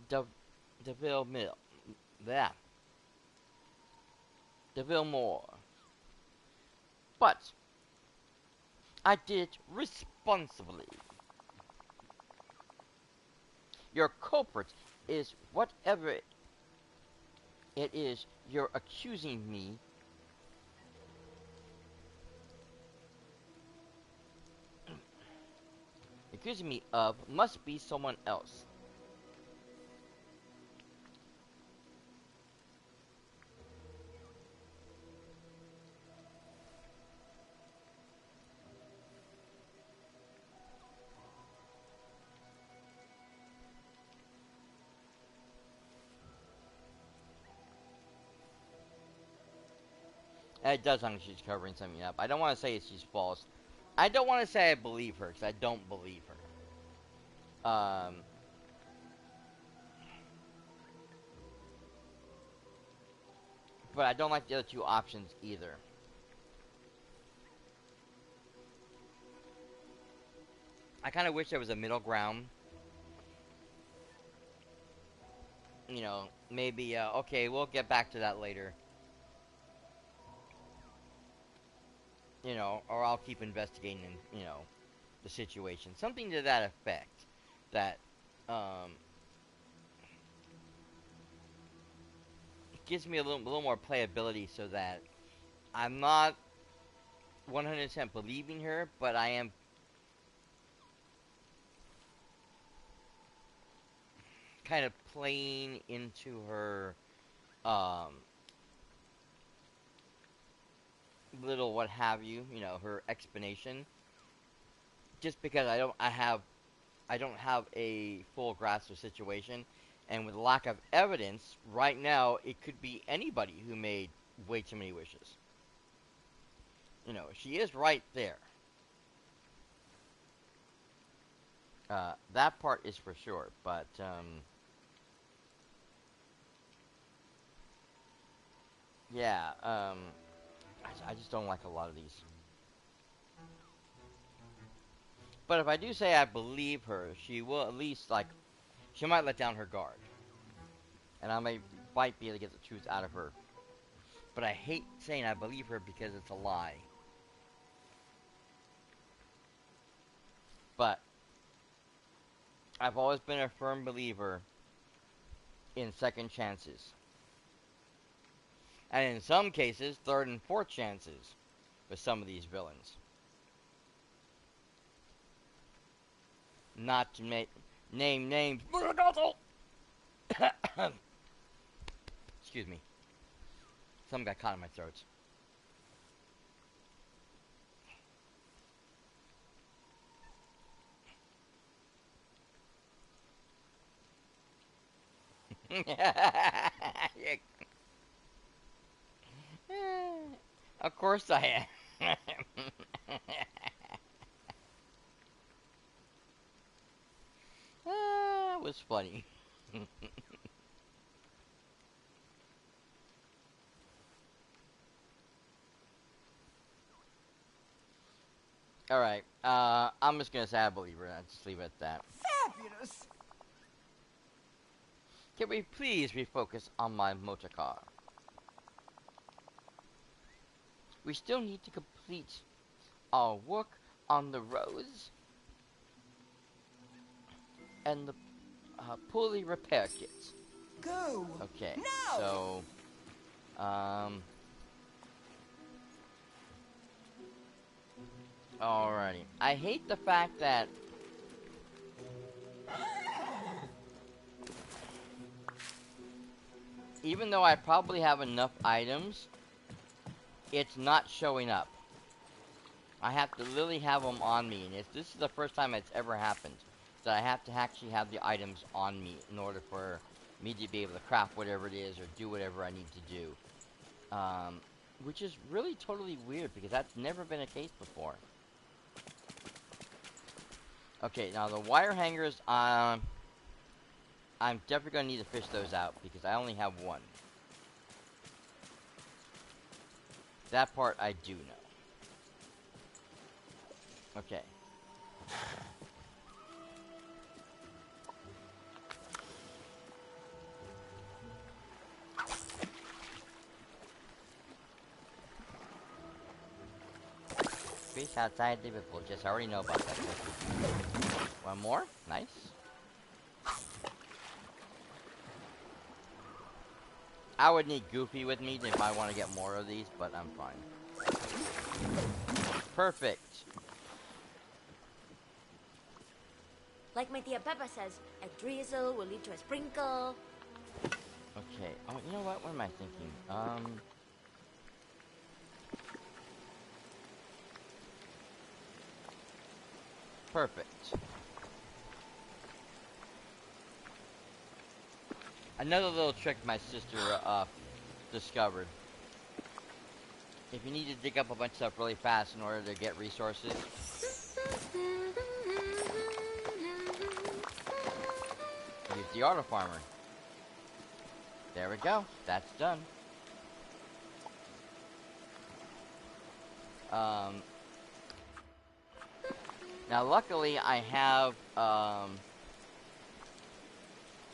DeVille Mill. That. DeVille Moore. But I did it responsibly. Your culprit is whatever it is you're accusing me accusing me of must be someone else. It does sound like she's covering something up. I don't want to say she's false. I don't want to say I believe her, because I don't believe her. But I don't like the other two options either. I kind of wish there was a middle ground. You know, maybe, okay, we'll get back to that later. You know, or I'll keep investigating, you know, the situation. Something to that effect. That, gives me a little more playability so that I'm not 100% believing her, but I am kind of playing into her, little what have you, you know, her explanation. Just because I don't have a full grasp of the situation, and with lack of evidence, right now it could be anybody who made way too many wishes. You know, she is right there. That part is for sure, but yeah, I just don't like a lot of these. But if I do say I believe her, she will at least, like, she might let down her guard. And I might be able to get the truth out of her. But I hate saying I believe her because it's a lie. But I've always been a firm believer in second chances. And in some cases, third and fourth chances with some of these villains. Not to name names. Excuse me. Something got caught in my throat. Of course I am. It was funny. Alright, I'm just gonna say I believe her. I'll just leave it at that. Fabulous! Can we please refocus on my motor car? We still need to complete our work on the roads and the pulley repair kits. Go! Okay, Now! so, alrighty. I hate the fact that even though I probably have enough items, it's not showing up. I have to literally have them on me, and this is the first time it's ever happened, that I have to actually have the items on me in order for me to be able to craft whatever it is or do whatever I need to do. Which is really totally weird, because that's never been a case before. Okay, now the wire hangers, I'm definitely going to need to fish those out, because I only have one. That part I do know. Okay. Fish outside the bubble. Just I already know about that. One more. Nice. I would need Goofy with me if I want to get more of these, but I'm fine. Perfect. Like my tia Peppa says, a drizzle will lead to a sprinkle. Okay. Oh, you know what? What am I thinking? Perfect. Another little trick my sister discovered. If you need to dig up a bunch of stuff really fast in order to get resources, use the auto farmer. There we go. That's done. Now luckily I have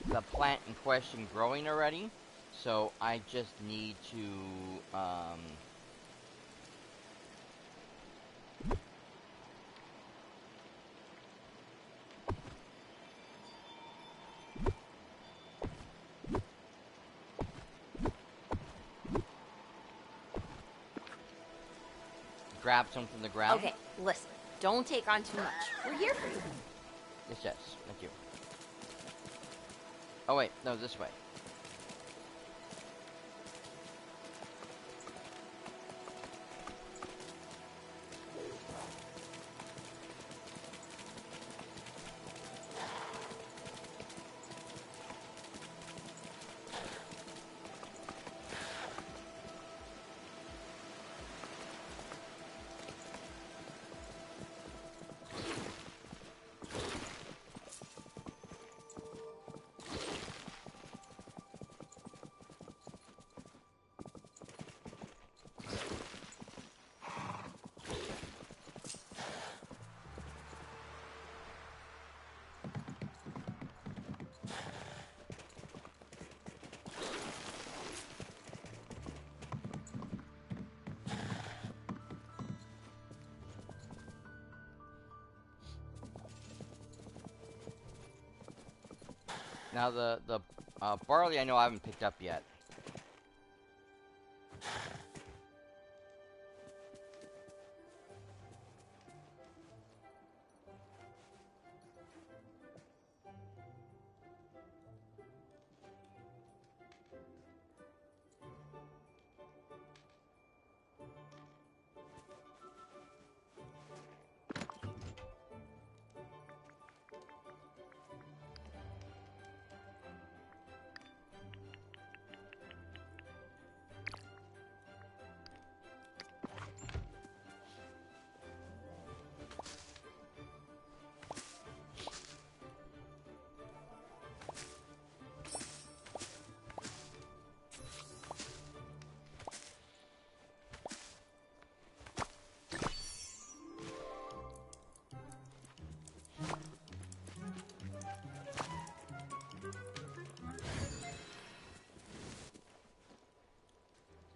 the plant in question growing already, so I just need to grab some from the ground. Okay, listen. Don't take on too much. We're here for you. Yes, yes. Thank you. Oh wait, no, this way. Now the barley I know I haven't picked up yet.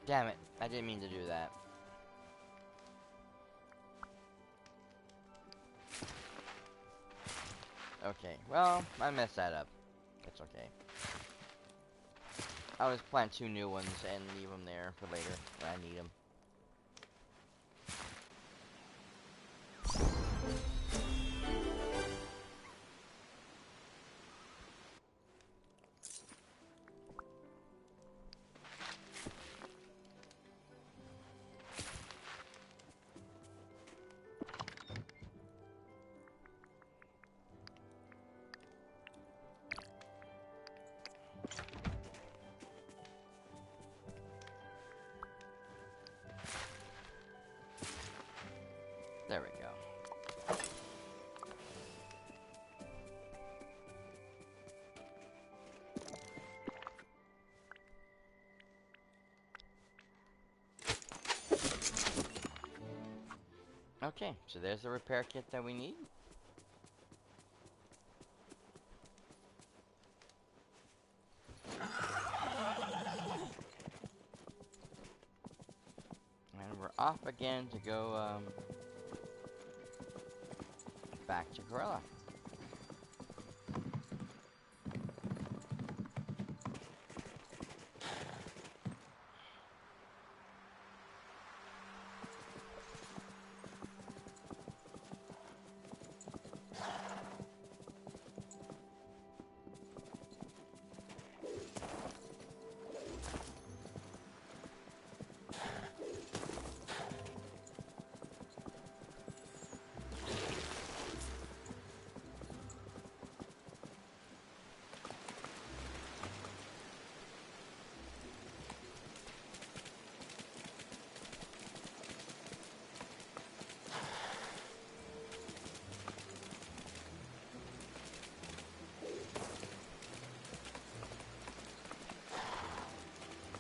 Damn it, I didn't mean to do that. Okay, well, I messed that up. It's okay. I'll just plant 2 new ones and leave them there for later when I need them. There we go. Okay, so there's the repair kit that we need. And we're off again to go, back to Gorilla.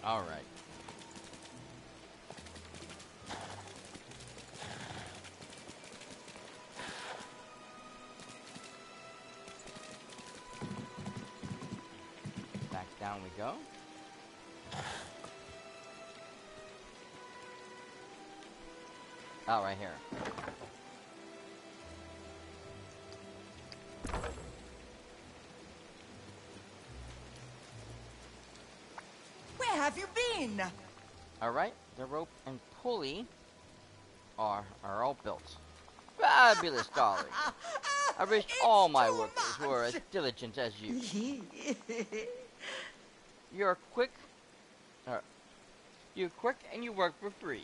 Alright. Back down we go. Oh, right here. Where have you been? Alright, the rope and pulley are all built. Fabulous, darling. I wish all my workers were as diligent as you. You're quick. You're quick and you work for free.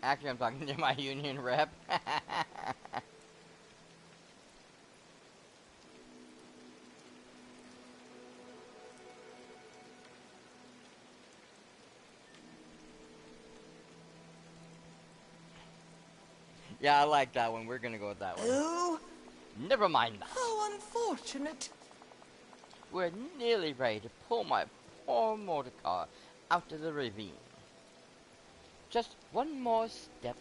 Actually, I'm talking to my union rep. Yeah, I like that one. We're gonna go with that one. Oh, Never mind that. how unfortunate. We're nearly ready to pull my poor motor car out of the ravine. Just one more step.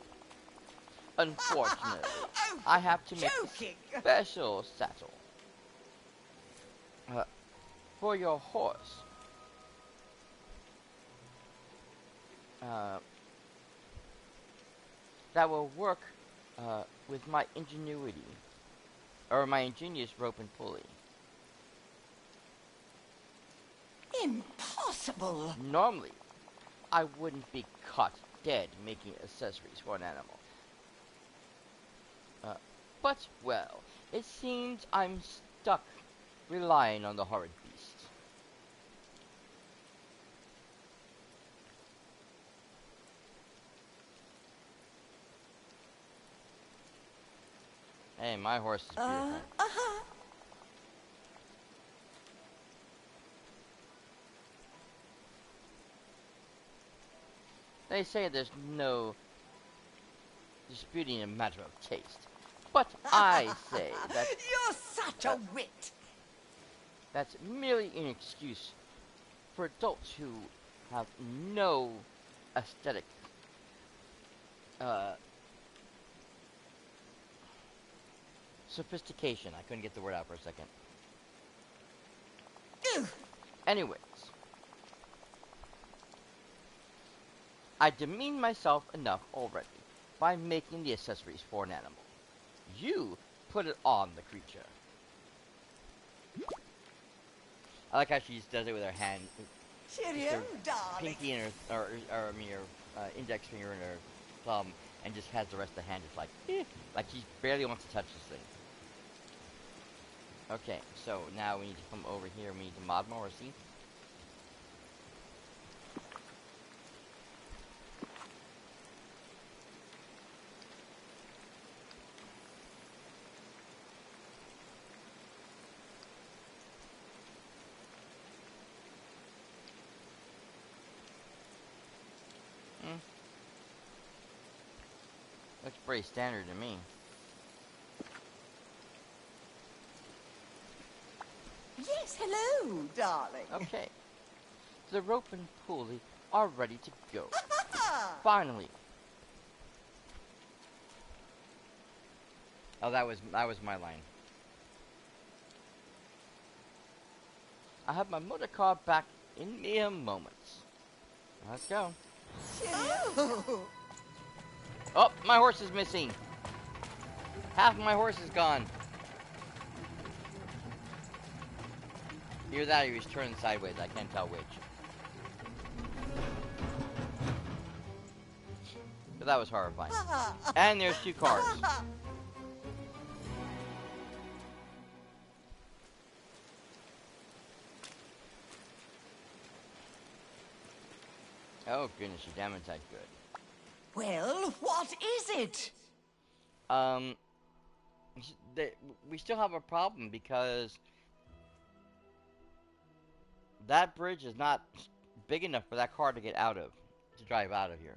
Unfortunately, Oh, I have to make joking. a special saddle for your horse. That will work with my ingenuity, or my ingenious rope and pulley. Impossible. Normally, I wouldn't be caught dead making accessories for an animal. But, well, it seems I'm stuck relying on the horrid beast. Hey, my horse is beautiful. They say there's no disputing a matter of taste. But I say that You're such a wit. that's merely an excuse for adults who have no aesthetic sophistication. I couldn't get the word out for a second. Anyways, I demean myself enough already by making the accessories for an animal. You put it on the creature. I like how she just does it with her hand. Cheerio, darling. Pinky in her, or I mean her index finger in her thumb, and just has the rest of the hand just like, like she barely wants to touch this thing. Okay, so now we need to come over here. We need to mod more. See? Looks pretty standard to me. Yes, hello, darling. Okay. The rope and pulley are ready to go. Finally. Oh, that was my line. I have my motor car back in mere moments. Let's go. Cheerio. Oh, my horse is missing. Half of my horse is gone. Either that or he was turning sideways. I can't tell which. But that was horrifying. And there's two cars. Oh goodness, you damaged that good. Well, what is it? We still have a problem because that bridge is not big enough for that car to get out of, to drive out of here.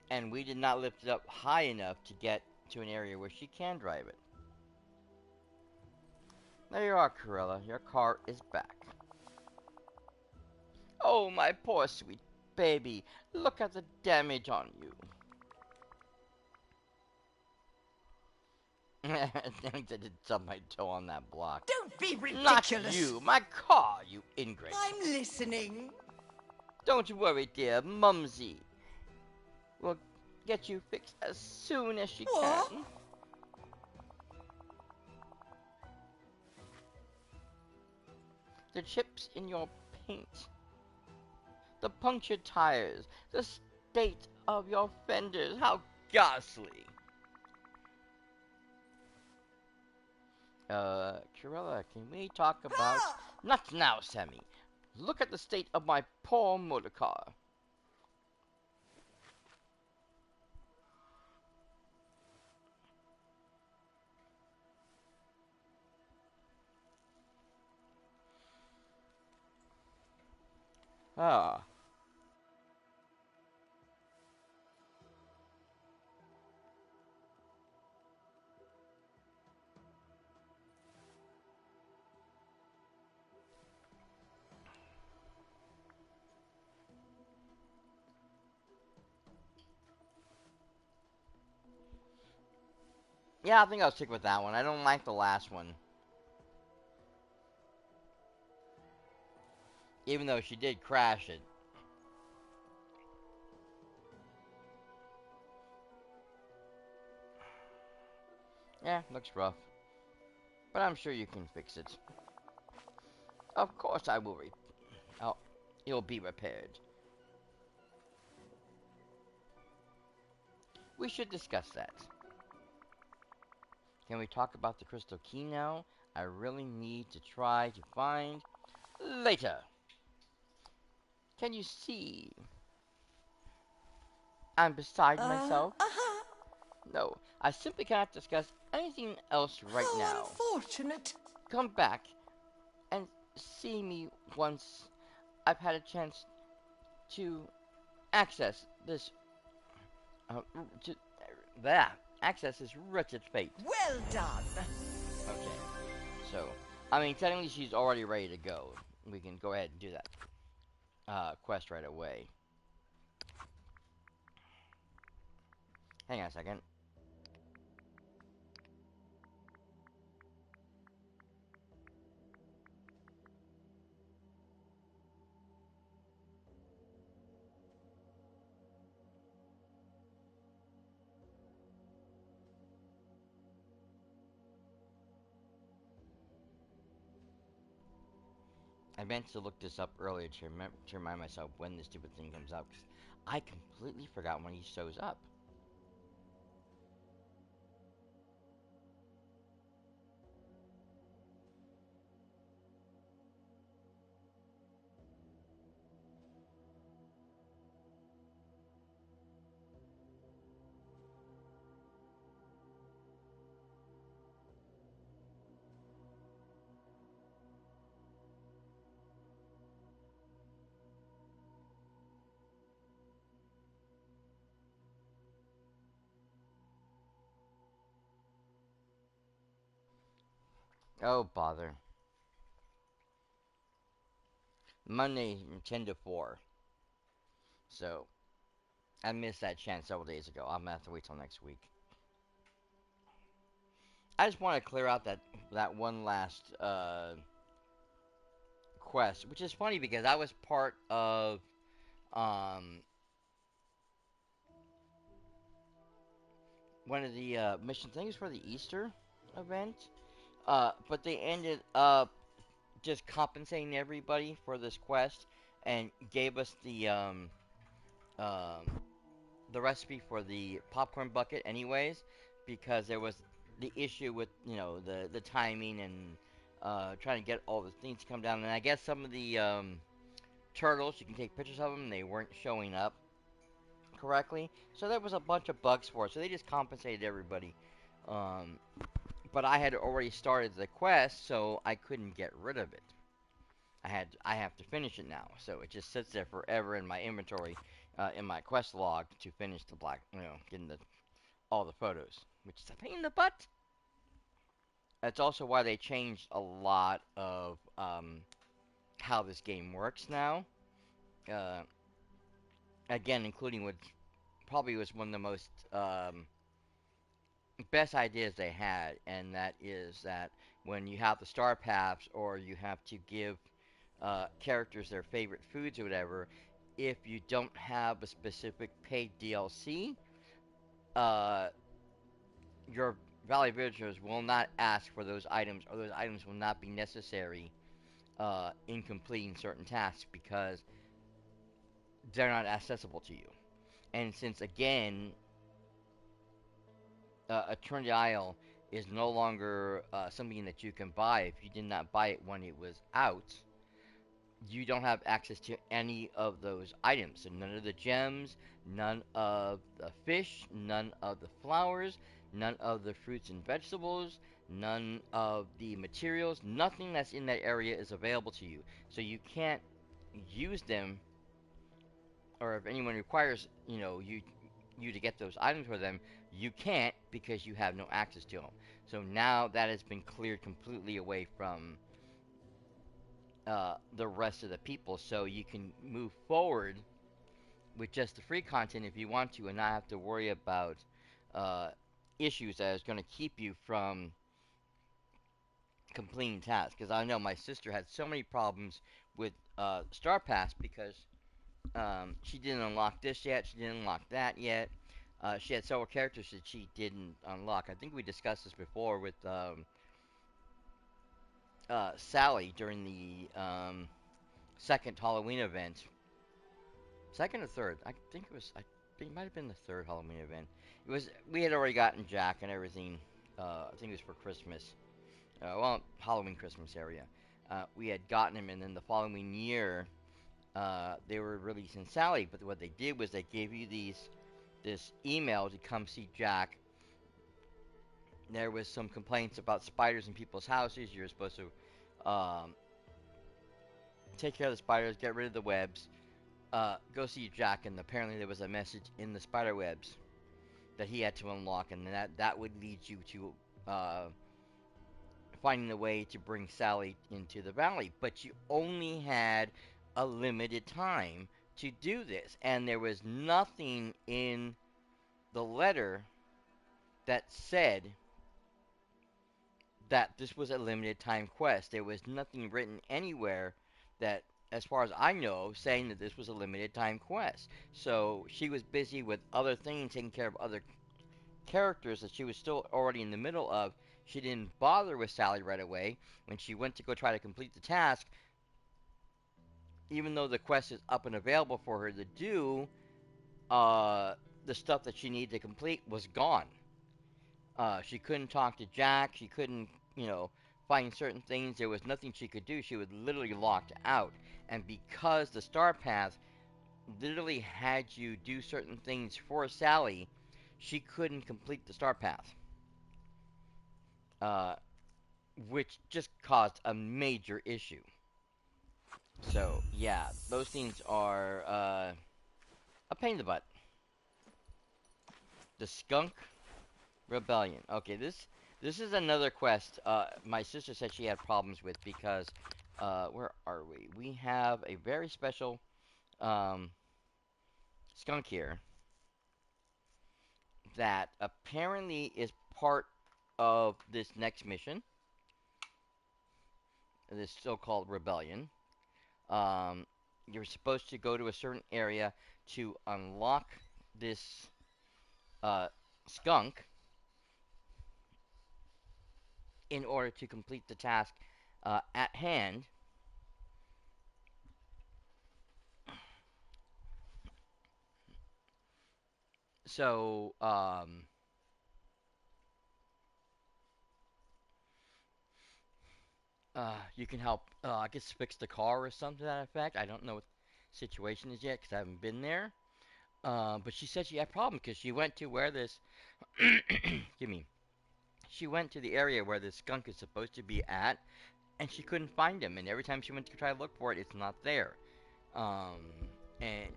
And we did not lift it up high enough to get to an area where she can drive it. There you are, Corella. Your car is back. Oh, my poor sweet baby. Look at the damage on you. I did stub my toe on that block. Don't be Not ridiculous. you, my car, you ingrate. I'm listening. Don't worry, dear. Mumsy will get you fixed as soon as she What? can. The chips in your paint, the punctured tires, the state of your fenders, how ghastly. Corella, can we talk about... Ah! Not now, Sammy. Look at the state of my poor motor car. Ah. Yeah, I think I'll stick with that one. I don't like the last one. Even though she did crash it. Yeah, looks rough. But I'm sure you can fix it. Of course I will oh, it'll be repaired. We should discuss that. Can we talk about the crystal key now? I really need to try to find... Later! Can you see? I'm beside myself. Uh-huh. No, I simply cannot discuss anything else right How now. unfortunate. Come back and see me once I've had a chance to access this... to... that. Access this wretched fate. Well done. Okay, so... I mean, technically she's already ready to go. We can go ahead and do that quest right away. Hang on a second. I meant to look this up earlier to remind myself when this stupid thing comes out, because I completely forgot when he shows up. Oh, bother. Monday, 10 to 4. So, I missed that chance several days ago. I'm gonna have to wait till next week. I just want to clear out that one last quest, which is funny because I was part of um one of the mission things for the Easter event. But they ended up just compensating everybody for this quest and gave us um the recipe for the popcorn bucket anyways, because there was the issue with the timing and trying to get all the things to come down. And I guess some of the turtles, you can take pictures of them, they weren't showing up correctly, so there was a bunch of bugs for it. So they just compensated everybody. Um, but I had already started the quest, so I couldn't get rid of it. I have to finish it now, so it just sits there forever in my inventory, in my quest log to finish the getting all the photos, which is a pain in the butt. That's also why they changed a lot of how this game works now. Uh, Again, including what probably was one of the most best ideas they had, and that is that when you have the star paths or you have to give characters their favorite foods or whatever, if you don't have a specific paid DLC, uh, your Valley Villagers will not ask for those items, or those items will not be necessary in completing certain tasks because they're not accessible to you. And since again, Eternity Isle is no longer something that you can buy if you did not buy it when it was out, you don't have access to any of those items. So none of the gems, none of the fish, none of the flowers, none of the fruits and vegetables, none of the materials, nothing that's in that area is available to you. So you can't use them, or if anyone requires, you to get those items for them, you can't because you have no access to them. So now that has been cleared completely away from the rest of the people, so you can move forward with just the free content if you want to, and not have to worry about uh, issues that is going to keep you from completing tasks. Because I know my sister had so many problems with Star Pass because she didn't unlock this yet, she didn't unlock that yet. She had several characters that she didn't unlock. I think we discussed this before with Sally during the second Halloween event. Second or third? I think it was. I think it might have been the third Halloween event. It was. We had already gotten Jack and everything. I think it was for Christmas. Well, Halloween Christmas area. We had gotten him, and then the following year, they were releasing Sally. But what they did was they gave you this email to come see Jack. There was some complaints about spiders in people's houses. You're supposed to take care of the spiders, get rid of the webs, go see Jack, and apparently there was a message in the spider webs that he had to unlock, and that would lead you to finding a way to bring Sally into the valley. But you only had a limited time to do this, and there was nothing in the letter that said that this was a limited time quest. There was nothing written anywhere that, as far as I know, saying that this was a limited time quest. So she was busy with other things, taking care of other characters that she was still already in the middle of. She didn't bother with Sally right away. When she went to go try to complete the task, even though the quest is up and available for her to do, the stuff that she needed to complete was gone. She couldn't talk to Jack. She couldn't, you know, find certain things. There was nothing she could do. She was literally locked out. And because the Star Path literally had you do certain things for Sally, she couldn't complete the Star Path. Uh, which just caused a major issue. So, yeah, those things are a pain in the butt. The Skunk Rebellion. Okay, this is another quest my sister said she had problems with because where are we? We have a very special um, skunk here that apparently is part of this next mission, this so-called rebellion. Um, you're supposed to go to a certain area to unlock this uh, skunk in order to complete the task at hand. So, you can help, I guess, fix the car or something to that effect. I don't know what the situation is yet because I haven't been there. But she said she had a problem because she went to where this, give me, she went to the area where this skunk is supposed to be at, and she couldn't find him. And every time she went to try to look for it, it's not there. Um, and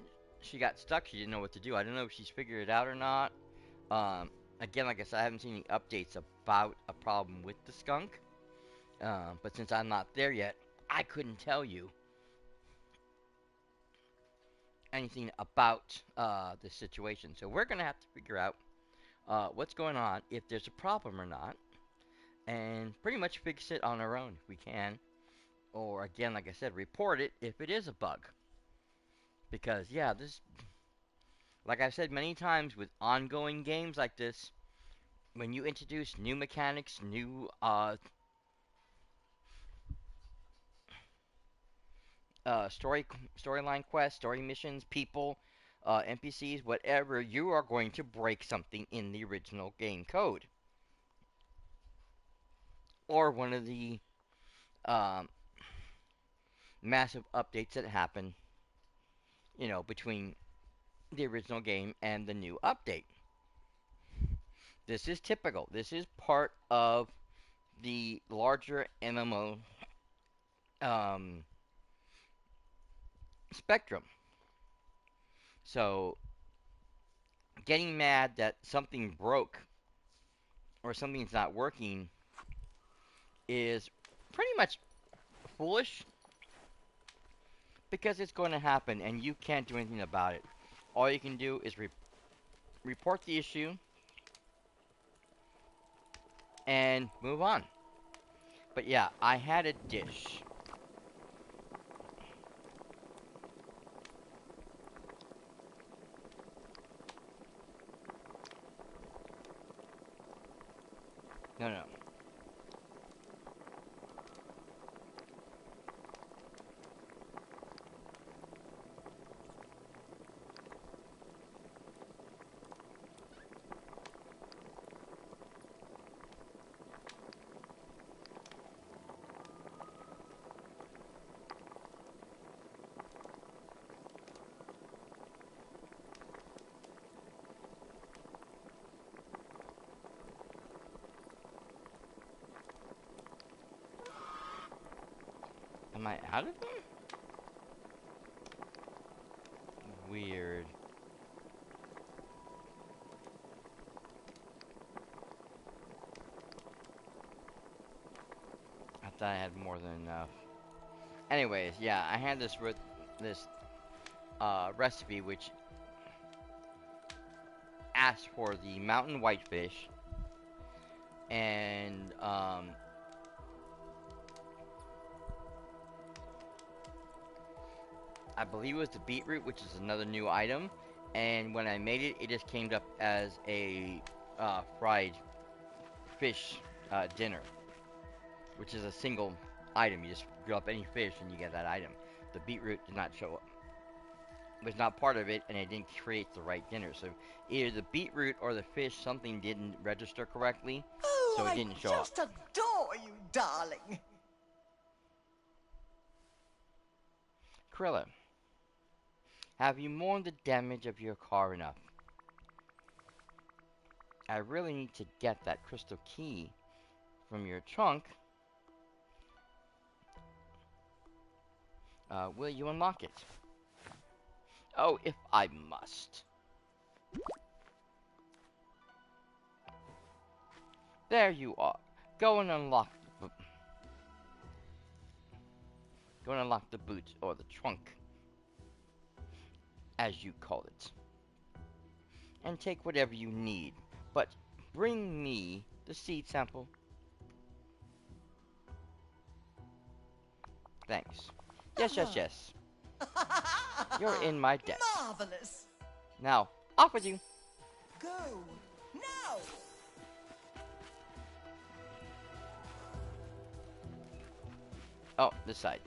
she got stuck. She didn't know what to do. I don't know if she's figured it out or not. Um, Again, like I said, I haven't seen any updates about a problem with the skunk. But since I'm not there yet, I couldn't tell you anything about the situation. So we're gonna have to figure out what's going on, if there's a problem or not, and pretty much fix it on our own if we can. Or again, like I said, report it if it is a bug. Because yeah, this, like I've said many times with ongoing games like this, when you introduce new mechanics, new storyline quests, story missions, people, NPCs, whatever, you are going to break something in the original game code, or one of the um, massive updates that happen, between the original game and the new update. This is typical. This is part of the larger MMO um, spectrum. So, getting mad that something broke or something's not working is pretty much foolish because it's going to happen and you can't do anything about it. All you can do is report the issue and move on. But yeah, I had a dish. No, no. Am I out of them? Weird. I thought I had more than enough. Anyways, yeah, I had this recipe which asked for the mountain whitefish and I believe it was the beetroot, which is another new item. And when I made it, it just came up as a fried fish dinner, which is a single item. You just grill up any fish and you get that item. The beetroot did not show up. It was not part of it, and it didn't create the right dinner. So either the beetroot or the fish, something didn't register correctly, Oh, so it I didn't show up. just adore you, darling. Krilla, have you mourned the damage of your car enough? I really need to get that crystal key from your trunk. Will you unlock it? Oh, if I must. There you are. Go and unlock go and unlock the boot or the trunk, as you call it, and take whatever you need. But bring me the seed sample. Thanks. Yes, yes, yes. You're in my debt. Marvelous. Now, off with you. Go now. Oh, this side.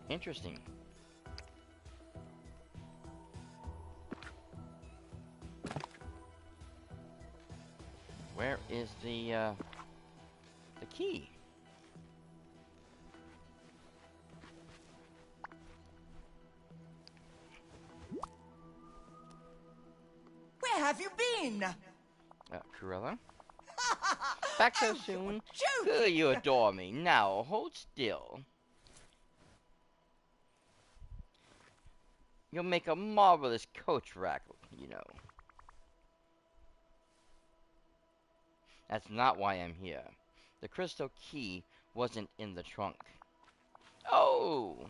Interesting. Where is the key? Where have you been? Cruella? Back so soon? Joking. Good, you adore me. Now, hold still. You'll make a marvelous coach rack, you know. That's not why I'm here. The crystal key wasn't in the trunk. Oh,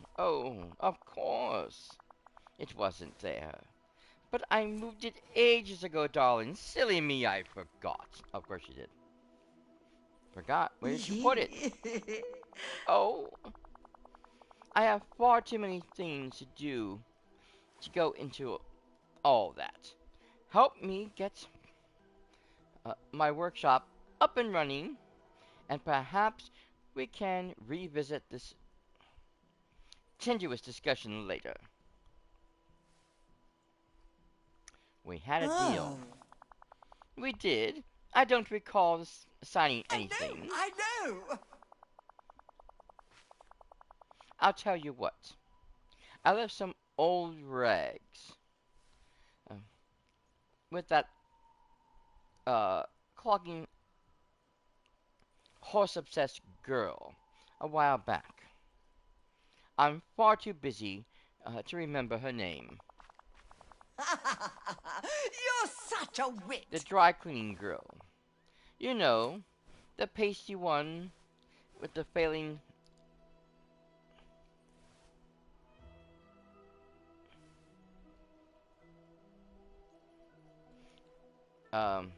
of course. It wasn't there. But I moved it ages ago, darling. Silly me, I forgot. Of course you did. Forgot? Where did you put it? Oh, I have far too many things to do to go into all that. Help me get my workshop up and running, and perhaps we can revisit this tenuous discussion later. We had a Oh. deal. We did. I don't recall signing I know, anything. I know. I'll tell you what. I left some old rags uh, with that clogging horse-obsessed girl a while back. I'm far too busy to remember her name. You're such a The wit. dry cleaning girl. You know, the pasty one with the failing. Um,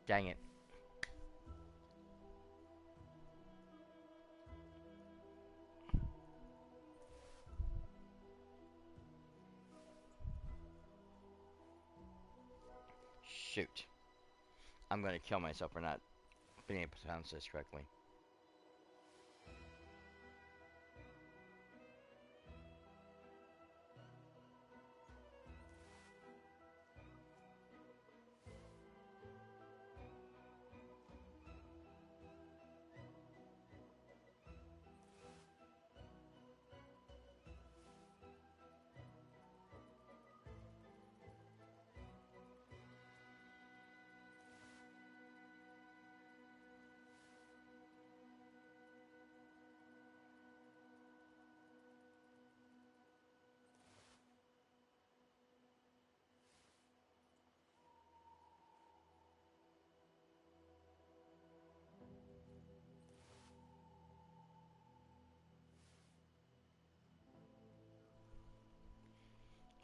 dang it. Shoot. I'm gonna kill myself for not being able to pronounce this correctly.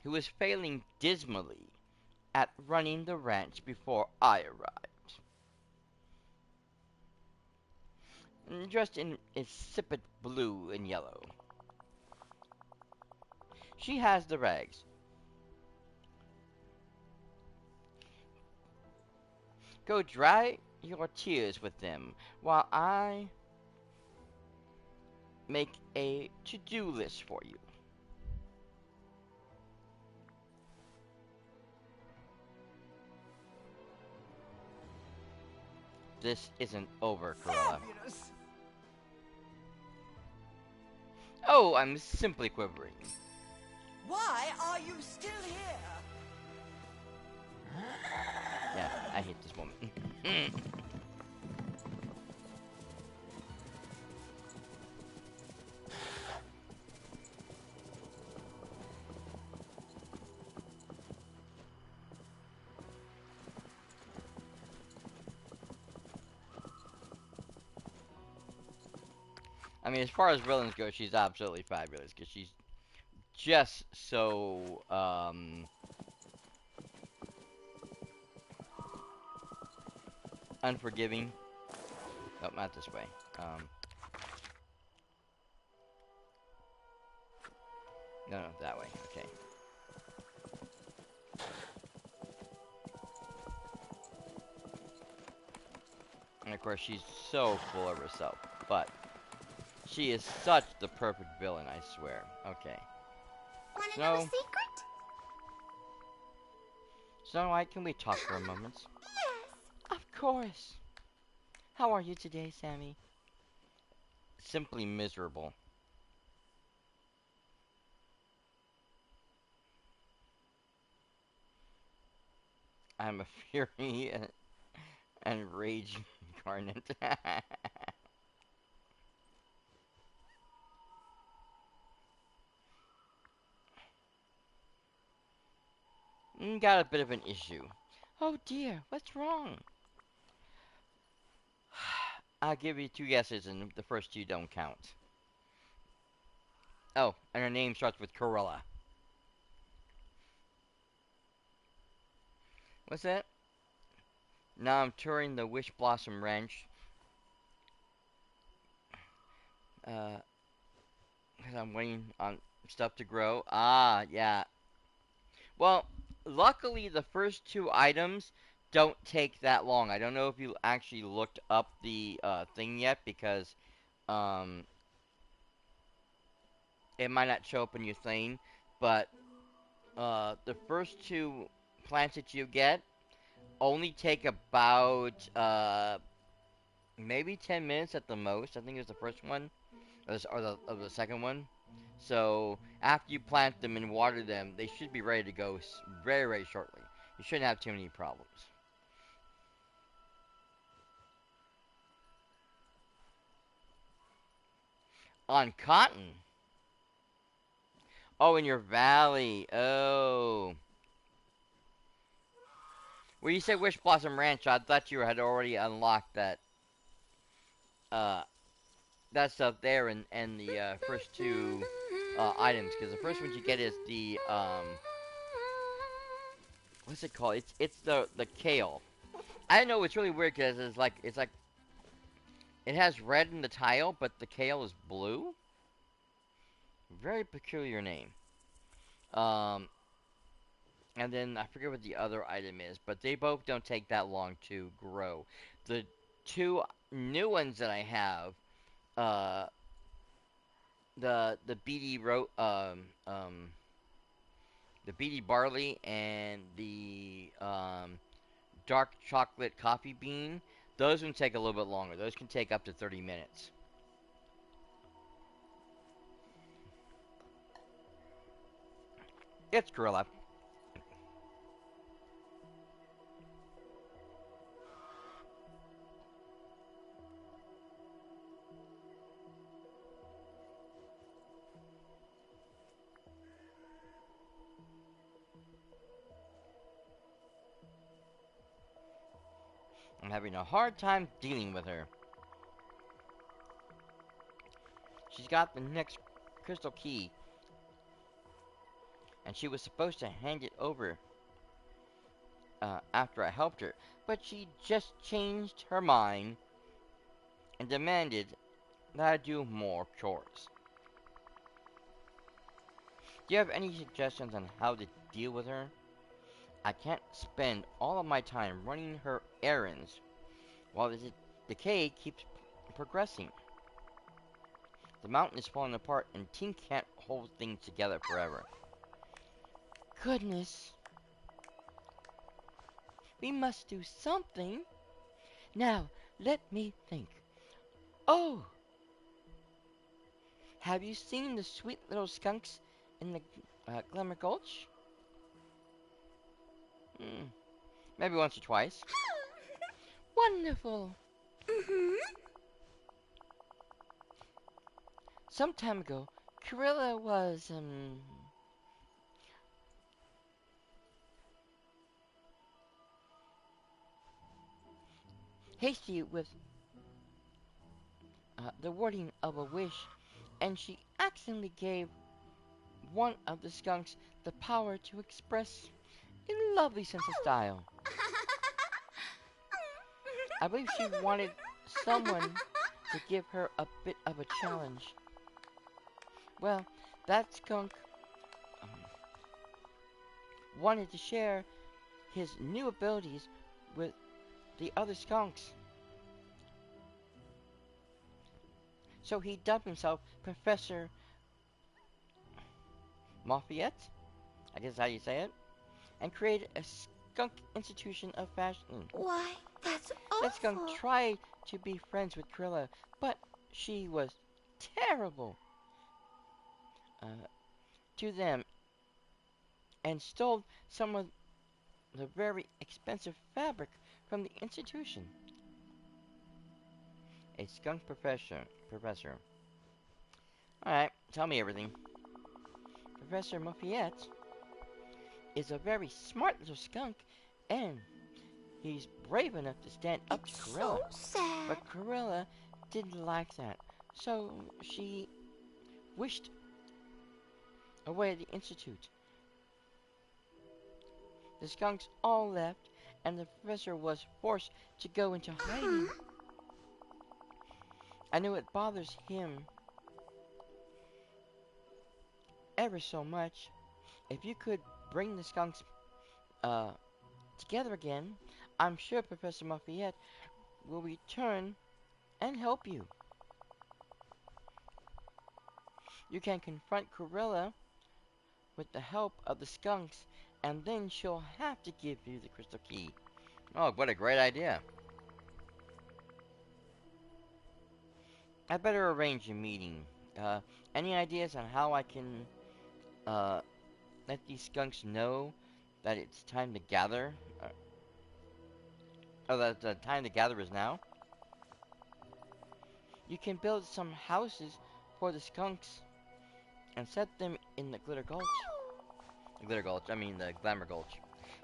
Who was failing dismally at running the ranch before I arrived. Dressed in insipid blue and yellow. She has the rags. Go dry your tears with them while I make a to-do list for you. This isn't over, Cruella. Fabulous. Oh, I'm simply quivering. Why are you still here? Yeah, I hate this woman. I mean, as far as villains go, she's absolutely fabulous because she's just so unforgiving. Oh, not this way. No, that way. Okay. And of course, she's so full of herself, but she is such the perfect villain, I swear. Okay. Wanna know a So, secret? Snow White, can we talk for a moment? Yes. Of course. How are you today, Sammy? Simply miserable. I'm a fury and rage incarnate. Got a bit of an issue. Oh dear, what's wrong? I'll give you two guesses, and the first two don't count. Oh, and her name starts with Corella. What's that? Now I'm touring the Wishblossom Ranch. Uh, because I'm waiting on stuff to grow. Ah, yeah. Well, luckily the first two items don't take that long. I don't know if you actually looked up the thing yet because um it might not show up in your thing, but the first two plants that you get only take about maybe 10 minutes at the most. I think it was the first one or the second one. So after you plant them and water them, they should be ready to go very, very shortly. You shouldn't have too many problems. On cotton? Oh, in your valley. Oh. Well, you said Wish Blossom Ranch. I thought you had already unlocked uh, that stuff there and the first two items. Because the first one you get is the, what's it called? It's the kale. I know it's really weird because it's like it has red in the tile, but the kale is blue. Very peculiar name. Um, and then I forget what the other item is, but they both don't take that long to grow. The two new ones that I have, uh, the the BD barley and the dark chocolate coffee bean. Those ones take a little bit longer. Those can take up to 30 minutes. It's Gorilla. I'm having a hard time dealing with her. She's got the next crystal key, and she was supposed to hand it over after I helped her, but she just changed her mind and demanded that I do more chores. Do you have any suggestions on how to deal with her? I can't spend all of my time running her errands while the decay keeps progressing. The mountain is falling apart and Tink can't hold things together forever. Goodness. We must do something. Now, let me think. Oh! Have you seen the sweet little skunks in the Glimmer Gulch? Hmm, maybe once or twice. Wonderful! Some time ago, Corilla was, hasty with the wording of a wish, and she accidentally gave one of the skunks the power to express a lovely sense of style. I believe she wanted someone to give her a bit of a challenge. Well, that skunk um, wanted to share his new abilities with the other skunks. So he dubbed himself Professor Moffat, I guess is how you say it, and created a skunk institution of fashion. Why, that's That skunk awful. tried to be friends with Krilla, but she was terrible uh, to them and stole some of the very expensive fabric from the institution. A skunk professor. Alright, tell me everything. Professor Moffat, is a very smart little skunk, and he's brave enough to stand up to It's Corella. so sad. But Corella didn't like that, so she wished away at the Institute. The skunks all left, and the professor was forced to go into hiding. I know it bothers him ever so much. If you could bring the skunks uh, together again, I'm sure Professor Lafayette will return and help you. You can confront Corella with the help of the skunks, and then she'll have to give you the crystal key. Oh, what a great idea. I better arrange a meeting. Uh, any ideas on how I can uh, let these skunks know that it's time to gather? Or that the time to gather is now? You can build some houses for the skunks and set them in the Glitter Gulch. The Glitter Gulch, I mean the Glamour Gulch.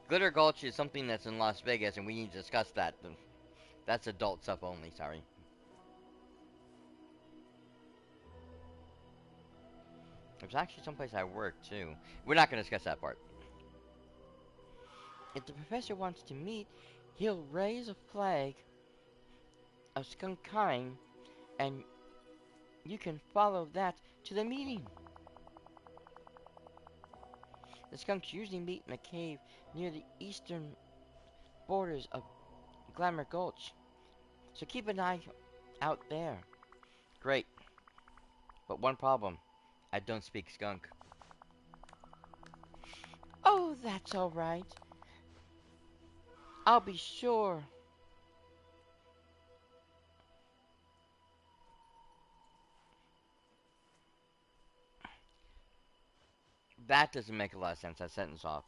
Glitter Gulch is something that's in Las Vegas, and we need to discuss that. That's adult stuff only, sorry. There's actually someplace I work, too. We're not going to discuss that part. If the professor wants to meet, he'll raise a flag of skunk kind, and you can follow that to the meeting. The skunks usually meet in a cave near the eastern borders of Glamour Gulch, so keep an eye out there. Great, but one problem. I don't speak skunk. Oh, that's all right. I'll be sure. That doesn't make a lot of sense, that sentence off.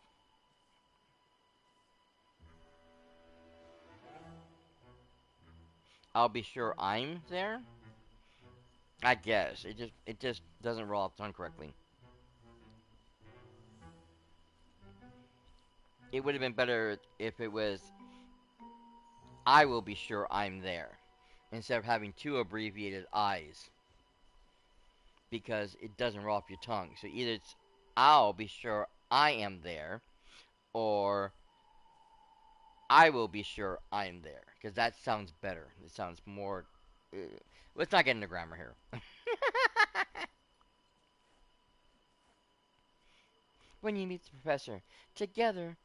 I'll be sure I'm there? I guess. It just doesn't roll off the tongue correctly. It would have been better if it was I will be sure I'm there, instead of having two abbreviated I's, because it doesn't roll off your tongue. So either it's I'll be sure I am there, or I will be sure I'm there, because that sounds better. It sounds more. Let's not get into grammar here. When you meet the professor, together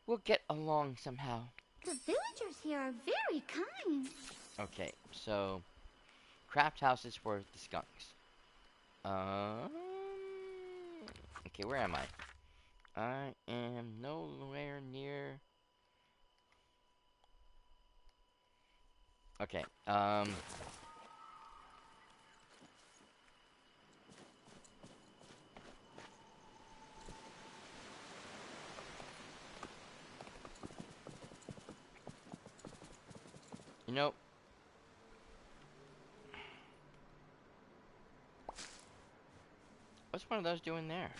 we'll get along somehow. The villagers here are very kind. Okay, so craft houses for the skunks. Um. Okay, where am I? I am nowhere near. Okay. You know. What's one of those doing there?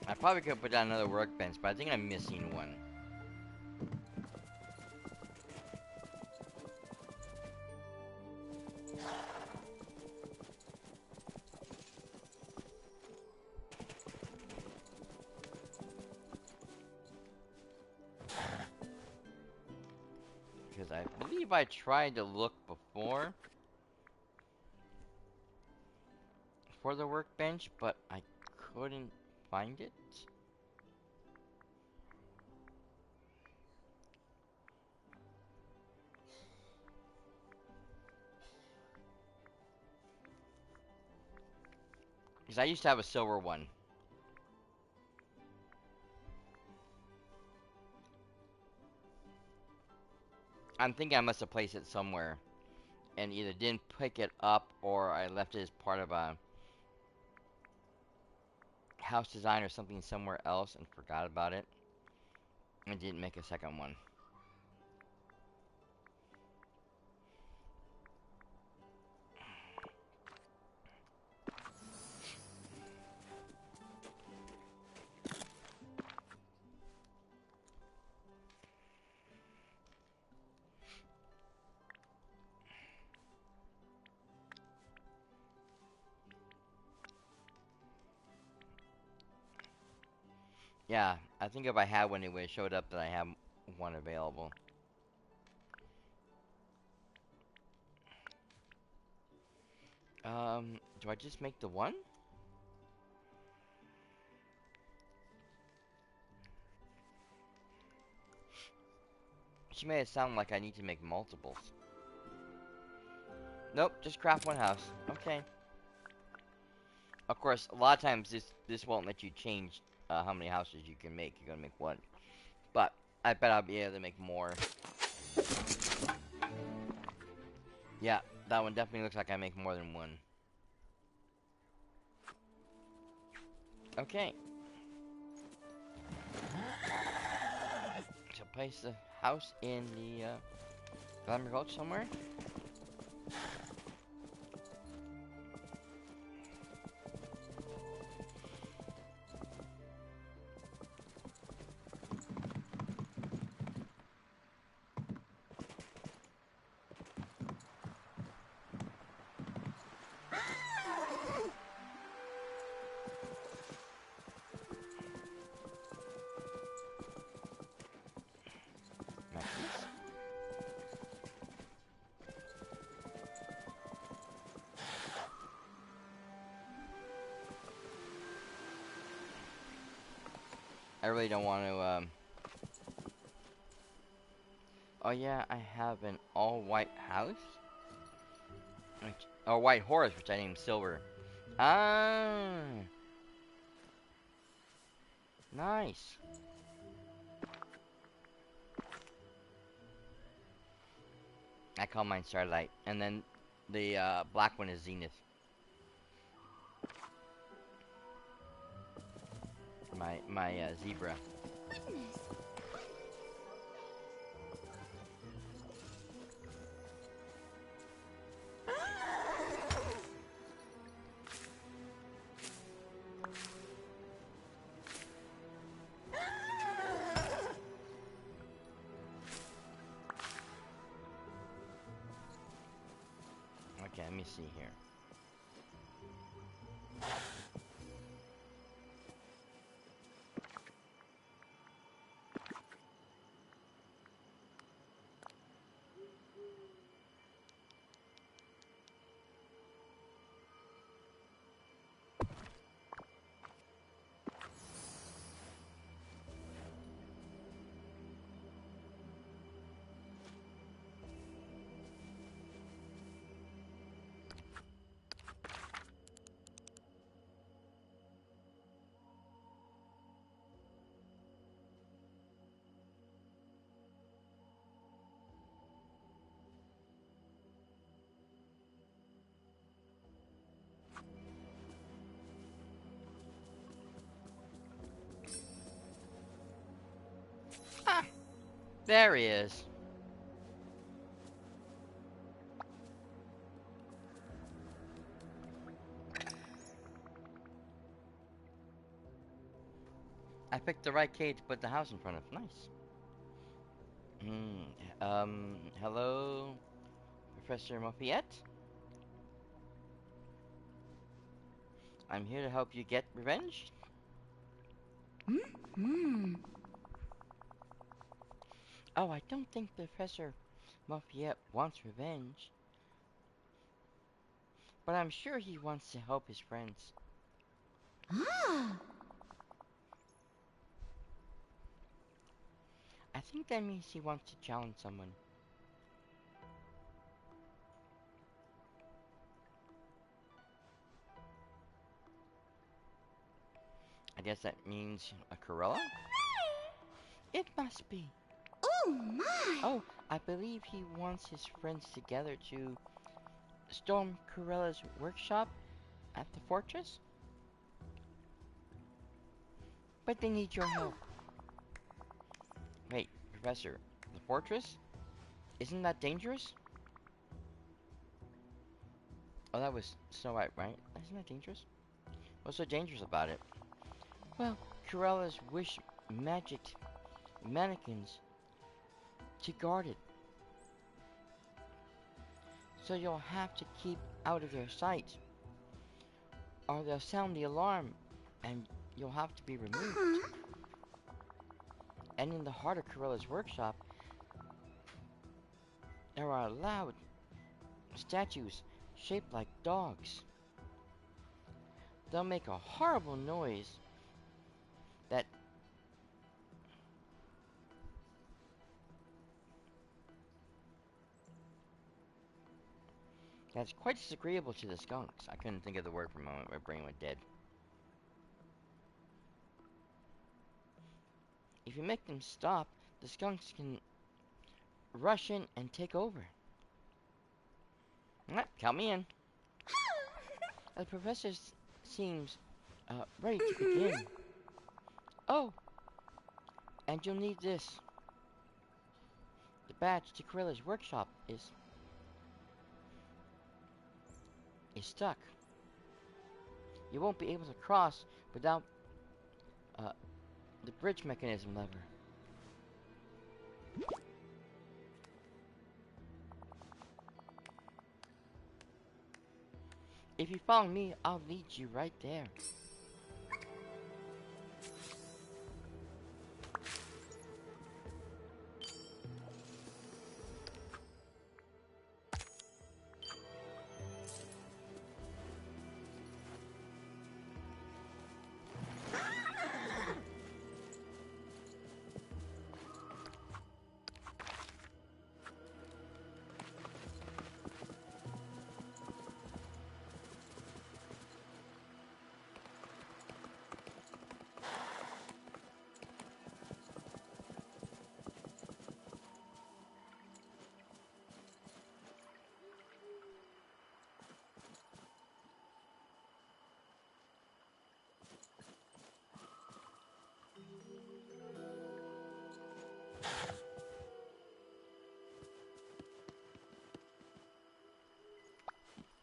I probably could put down another workbench, but I think I'm missing one. Because I believe I tried to look before for the workbench, but I couldn't find it. Because I used to have a silver one. I'm thinking I must have placed it somewhere and either didn't pick it up or I left it as part of a house design or something somewhere else and forgot about it. And didn't make a second one. Yeah, I think if I had one, it would have showed up that I have one available. Do I just make the one? She made it sound like I need to make multiples. Nope, just craft one house. Okay. Of course, a lot of times this won't let you change how many houses you can make. You're gonna make one. But I bet I'll be able to make more. Yeah, that one definitely looks like I make more than one. Okay. So place the house in the Glamour Gulch somewhere. I really don't want to, Oh yeah, I have an all-white house. Or white horse, which I named Silver. Ah! Nice. I call mine Starlight. And then the black one is Zenith. My zebra. Goodness. Okay, let me see here. Ah! There he is. I picked the right cave to put the house in front of. Nice. Hello, Professor Mopiette? I'm here to help you get revenge. Hmm. Oh, I don't think Professor Mopiette wants revenge. But I'm sure he wants to help his friends. Ah. I think that means he wants to challenge someone. I guess that means a Corella? It must be. Oh my. Oh, I believe he wants his friends together to storm Corella's workshop at the fortress? but they need your help. Wait, Professor, the fortress? Isn't that dangerous? Oh, that was Snow White, right? Isn't that dangerous? What's so dangerous about it? Well, Cruella's wish magic mannequins to guard it. So you'll have to keep out of their sight, or they'll sound the alarm, and you'll have to be removed. And in the heart of Cruella's workshop, there are loud statues shaped like dogs. They'll make a horrible noise that's quite disagreeable to the skunks. I couldn't think of the word for a moment. My brain went dead. If you make them stop, the skunks can rush in and take over. Count me in. The professor seems ready to begin. Oh, and you'll need this. The badge to Cruella's workshop is stuck. You won't be able to cross without uh, the bridge mechanism lever. If you follow me, I'll lead you right there.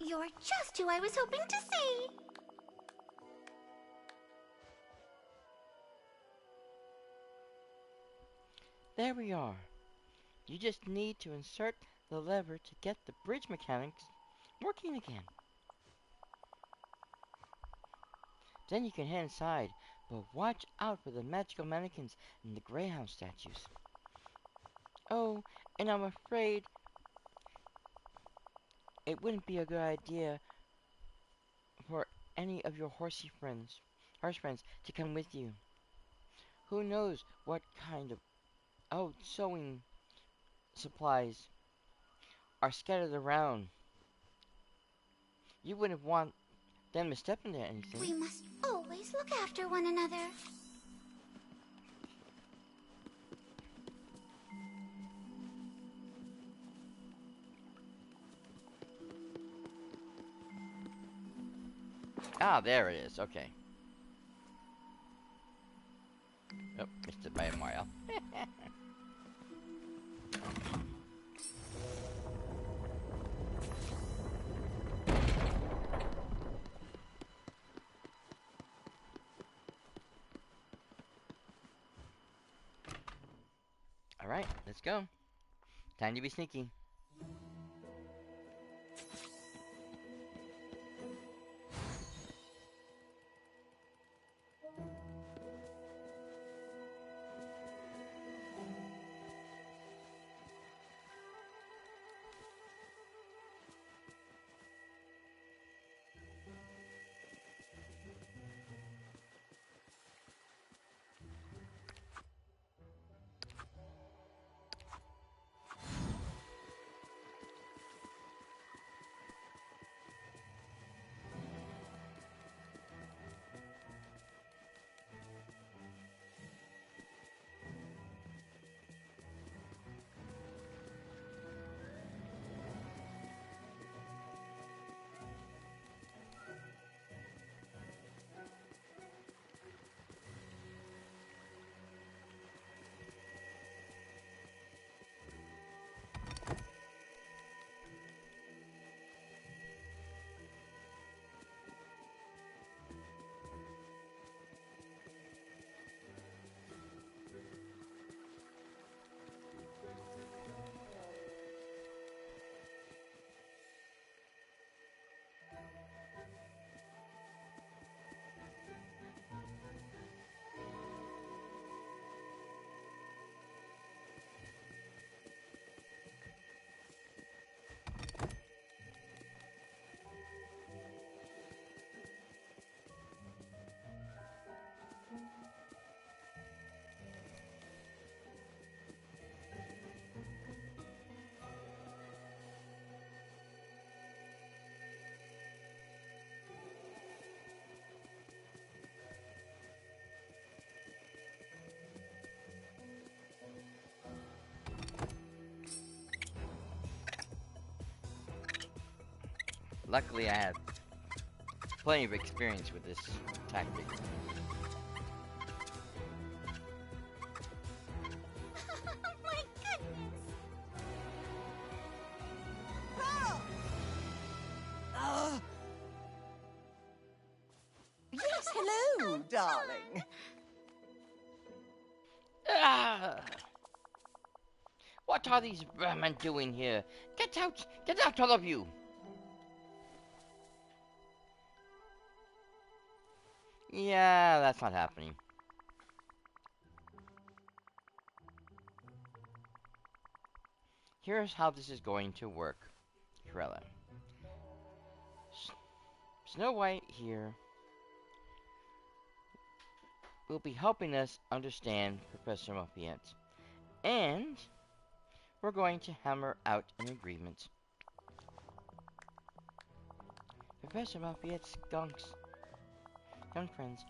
You're just who I was hoping to see. There we are. You just need to insert the lever to get the bridge mechanics working again. Then you can head inside, but watch out for the magical mannequins and the greyhound statues. Oh, and I'm afraid it wouldn't be a good idea for any of your horse friends to come with you. Who knows what kind of sewing supplies are scattered around. You wouldn't want them to step into anything. We must always look after one another. Ah, there it is. Okay. Oh, missed it by a mile. Alright, let's go. Time to be sneaky. Luckily, I have plenty of experience with this tactic. My goodness. Yes, hello, darling. Ah! What are these vermin doing here? Get out! Get out, all of you! Yeah, that's not happening. Here's how this is going to work, Corella. Snow White here will be helping us understand Professor Lafayette. And we're going to hammer out an agreement. Professor Lafayette's skunk friends,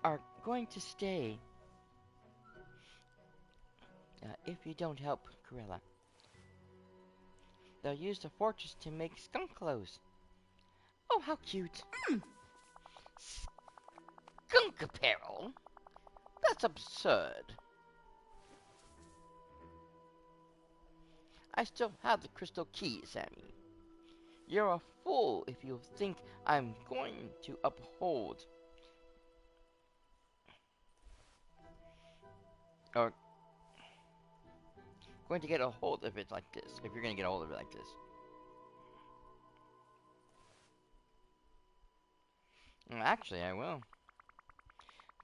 are going to stay if you don't help Corella. They'll use the fortress to make skunk clothes. Oh, how cute. Skunk apparel? That's absurd. I still have the crystal key, Sammy. You're a fool if you think I'm going to uphold or going to get a hold of it like this. If you're going to get a hold of it like this. Well, actually, I will.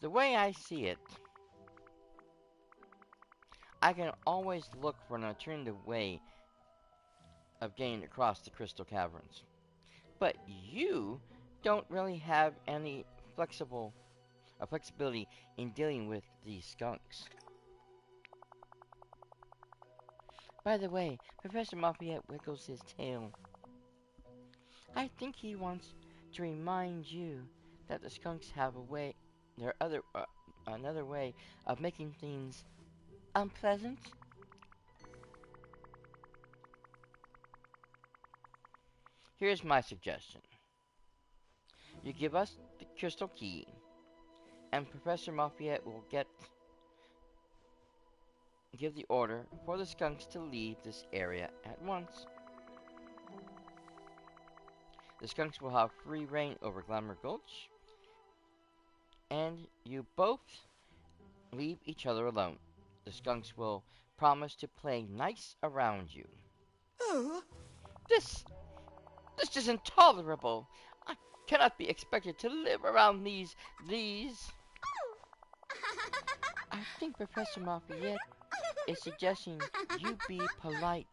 The way I see it, I can always look for an alternative way of getting across the crystal caverns. But you don't really have any flexibility in dealing with these skunks. By the way, Professor Lafayette wiggles his tail. I think he wants to remind you that the skunks have another way of making things unpleasant. Here's my suggestion. You give us the crystal key, and Professor Lafayette will give the order for the skunks to leave this area at once. The skunks will have free reign over Glamour Gulch, and you both leave each other alone. The skunks will promise to play nice around you. Oh, This is intolerable. I cannot be expected to live around these. I think Professor Lafayette is suggesting you be polite.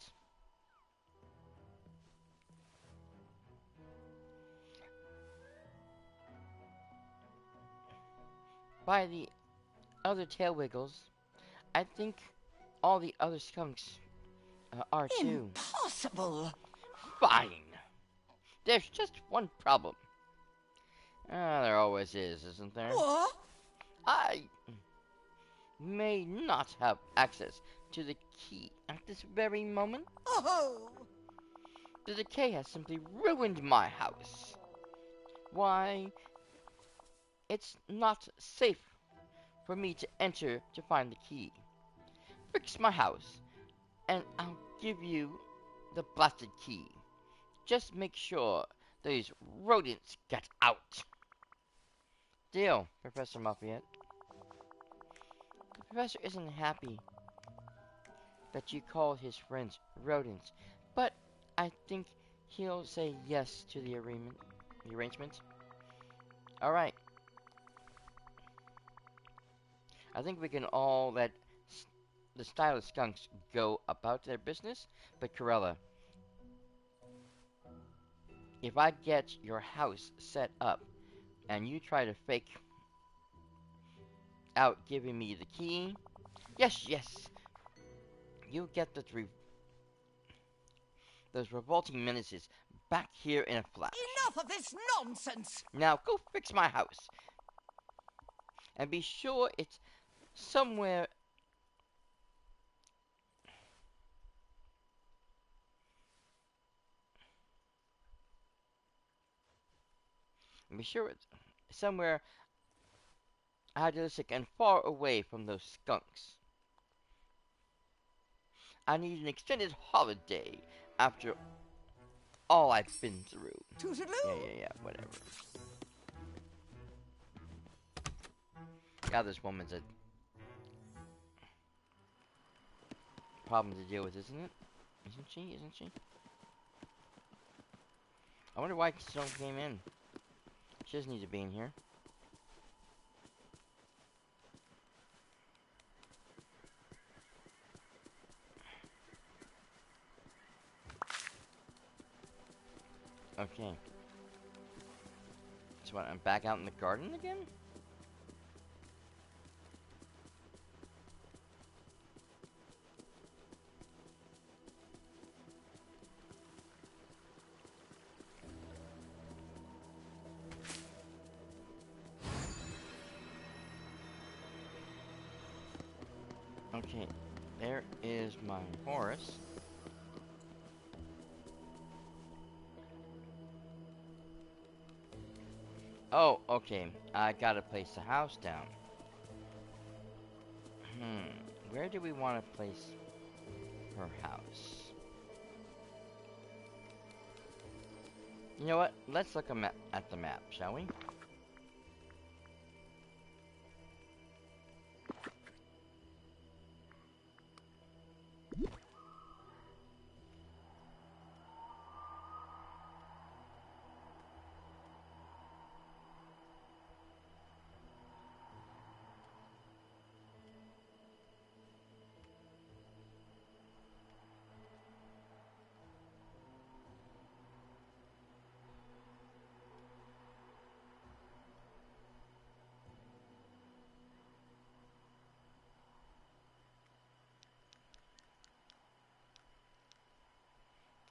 By the other tail wiggles, I think all the other skunks are too. impossible. Fine. There's just one problem. There always is, isn't there? What? I may not have access to the key at this very moment. Oh, The decay has simply ruined my house. Why, it's not safe for me to enter to find the key. Fix my house, and I'll give you the blasted key. Just make sure these rodents get out. Deal, Professor Lafayette. The professor isn't happy that you call his friends rodents, but I think he'll say yes to the arrangement. Alright. I think we can all let the stylish skunks go about their business, but Corella, if I get your house set up and you try to fake out giving me the key, yes, you get those revolting menaces back here in a flash. enough of this nonsense. Now go fix my house. And be sure it's somewhere. Be sure it's somewhere idealistic and far away from those skunks. I need an extended holiday after all I've been through. Toodaloo. Yeah, whatever. Yeah, this woman's a problem to deal with, isn't it? Isn't she? Isn't she? I wonder why Stone came in. She doesn't need to be in here. Okay. So what, I'm back out in the garden again? Okay, there is my horse. Oh, okay. I gotta place the house down. Where do we want to place her house? You know what? Let's look at the map, shall we?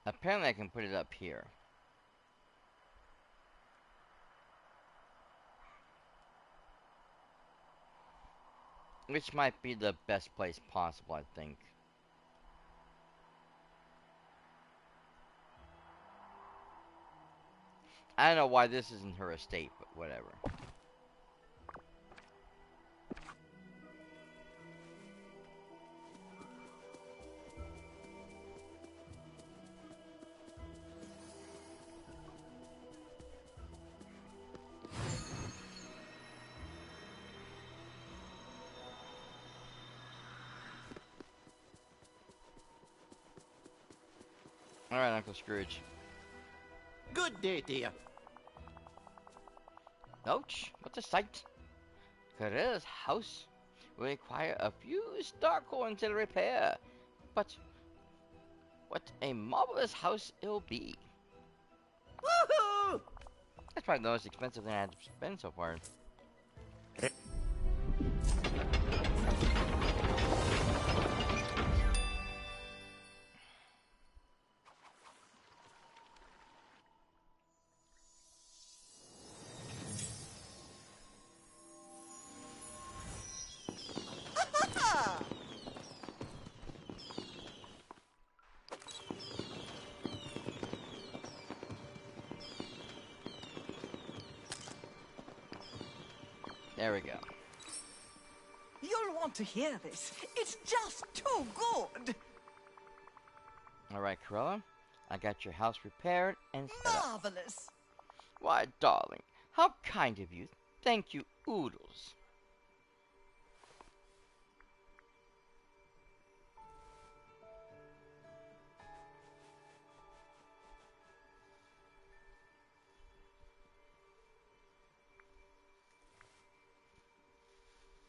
Apparently I can put it up here. Which might be the best place possible, I think. I don't know why this isn't her estate, but whatever. Alright, Uncle Scrooge. Good day to you. Ouch, what a sight. Carrella's house will require a few star coins to repair. But what a marvelous house it'll be. Woohoo! That's probably the most expensive thing I've spent so far. There we go. You'll want to hear this. It's just too good. Alright, Corella. I got your house repaired and set up. Marvelous. Why, darling, how kind of you. Thank you, Oodles.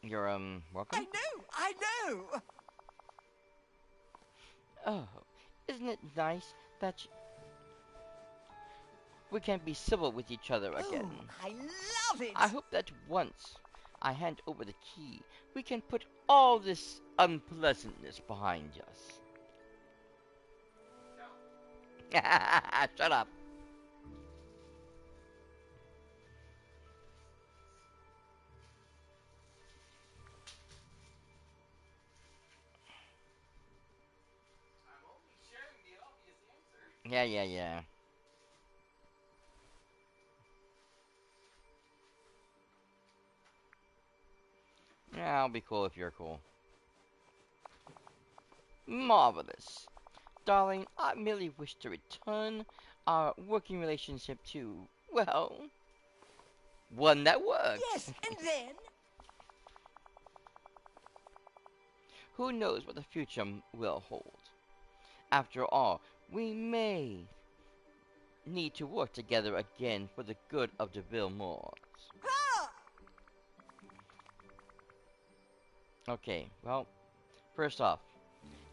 You're, welcome? I know. Oh, isn't it nice that we can be civil with each other again? Oh, I love it. I hope that once I hand over the key, we can put all this unpleasantness behind us. Shut up. obvious answer. Yeah. Yeah, I'll be cool if you're cool. Marvelous. Darling, I merely wish to return our working relationship to, well, one that works. Yes, and then? Who knows what the future will hold? After all, we may need to work together again for the good of the Villemors. Ah! Okay, well, first off,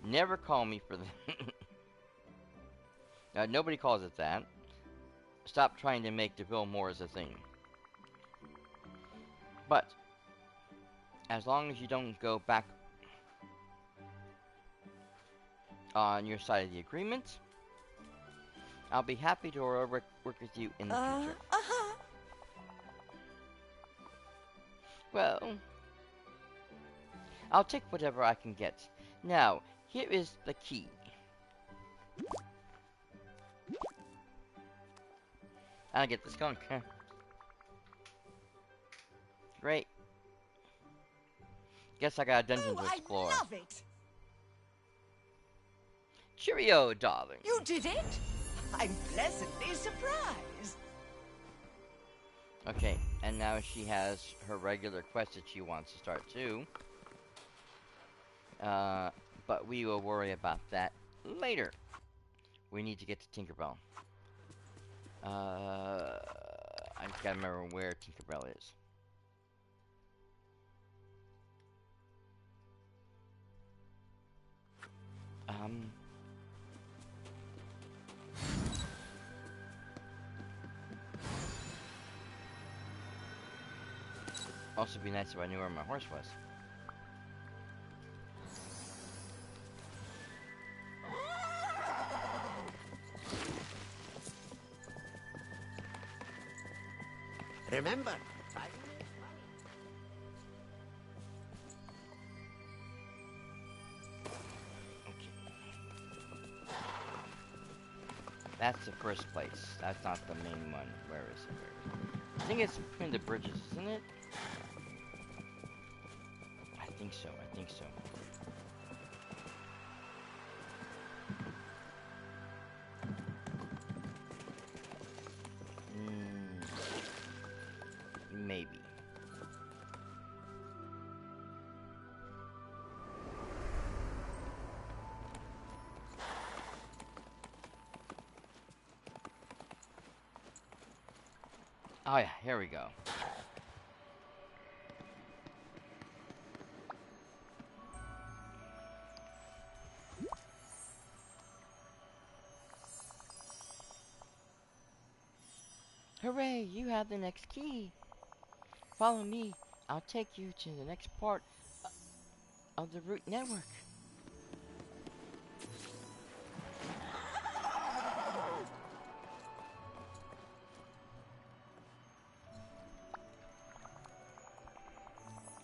never call me for that. Nobody calls it that. Stop trying to make the Villemors a thing. But, as long as you don't go back on your side of the agreement, I'll be happy to work with you in the future. Uh-huh. Well, I'll take whatever I can get. Now, here is the key. I'll get the skunk. Great. Guess I got a dungeon to explore. I love it! Cheerio, darling. You did it? I'm pleasantly surprised. Okay, and now she has her regular quest that she wants to start too. But we will worry about that later. We need to get to Tinkerbell. I just gotta remember where Tinkerbell is. Also be nice if I knew where my horse was. Remember, That's the first place. That's not the main one. Where is it? I think it's between the bridges, isn't it? I think so. Maybe. Oh yeah, here we go. Hooray, you have the next key. Follow me. I'll take you to the next part of the root network.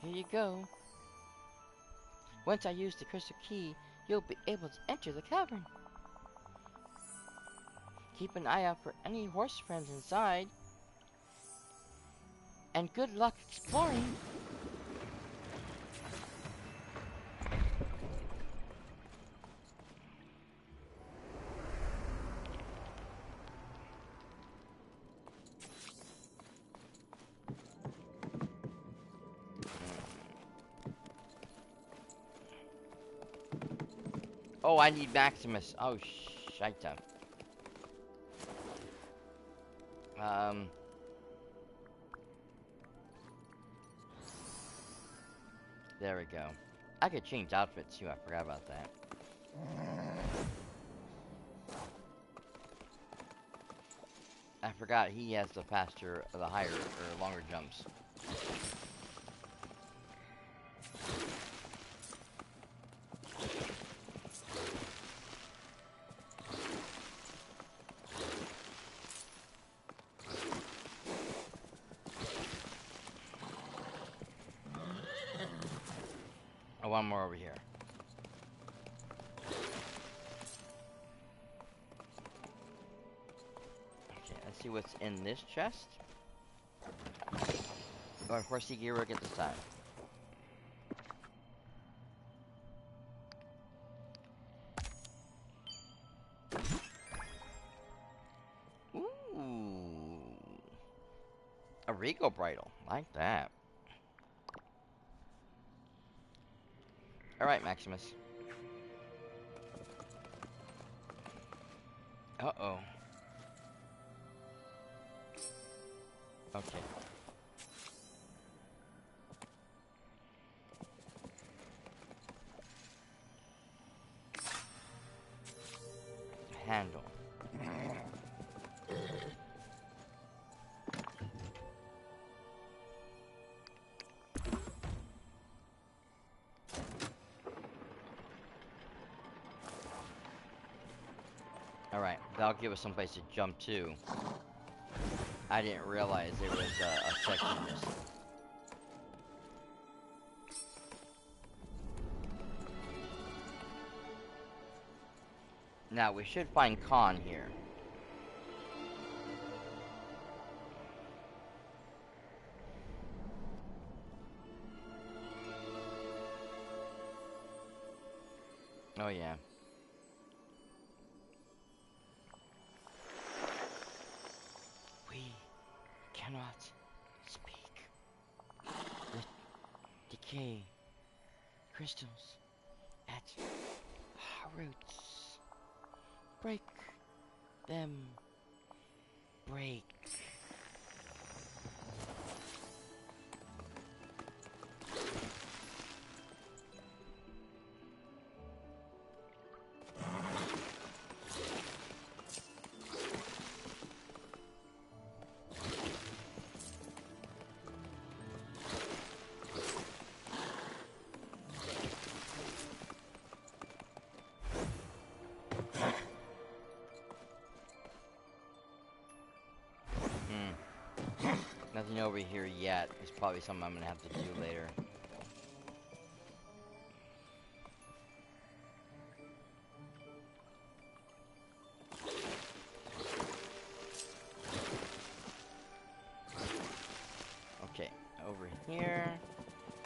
Here you go. Once I use the crystal key, you'll be able to enter the cavern. Keep an eye out for any horse friends inside. And good luck exploring. Oh, I need Maximus. Oh, shite. There we go. I could change outfits too. I forgot about that. I forgot he has the faster, the higher, or longer jumps. Oh, one more over here. Okay, let's see what's in this chest. Oh, of course, Hero get this time. regal bridle. Like that. Alright, Maximus. Uh-oh. Okay. Handle. Alright, that'll give us someplace to jump to. I didn't realize there was a section missing. Now, we should find Khan here. Oh, yeah. We cannot speak. With decay crystals at our roots. Break them. Break. Nothing over here yet. It's probably something I'm gonna have to do later. Okay, over here.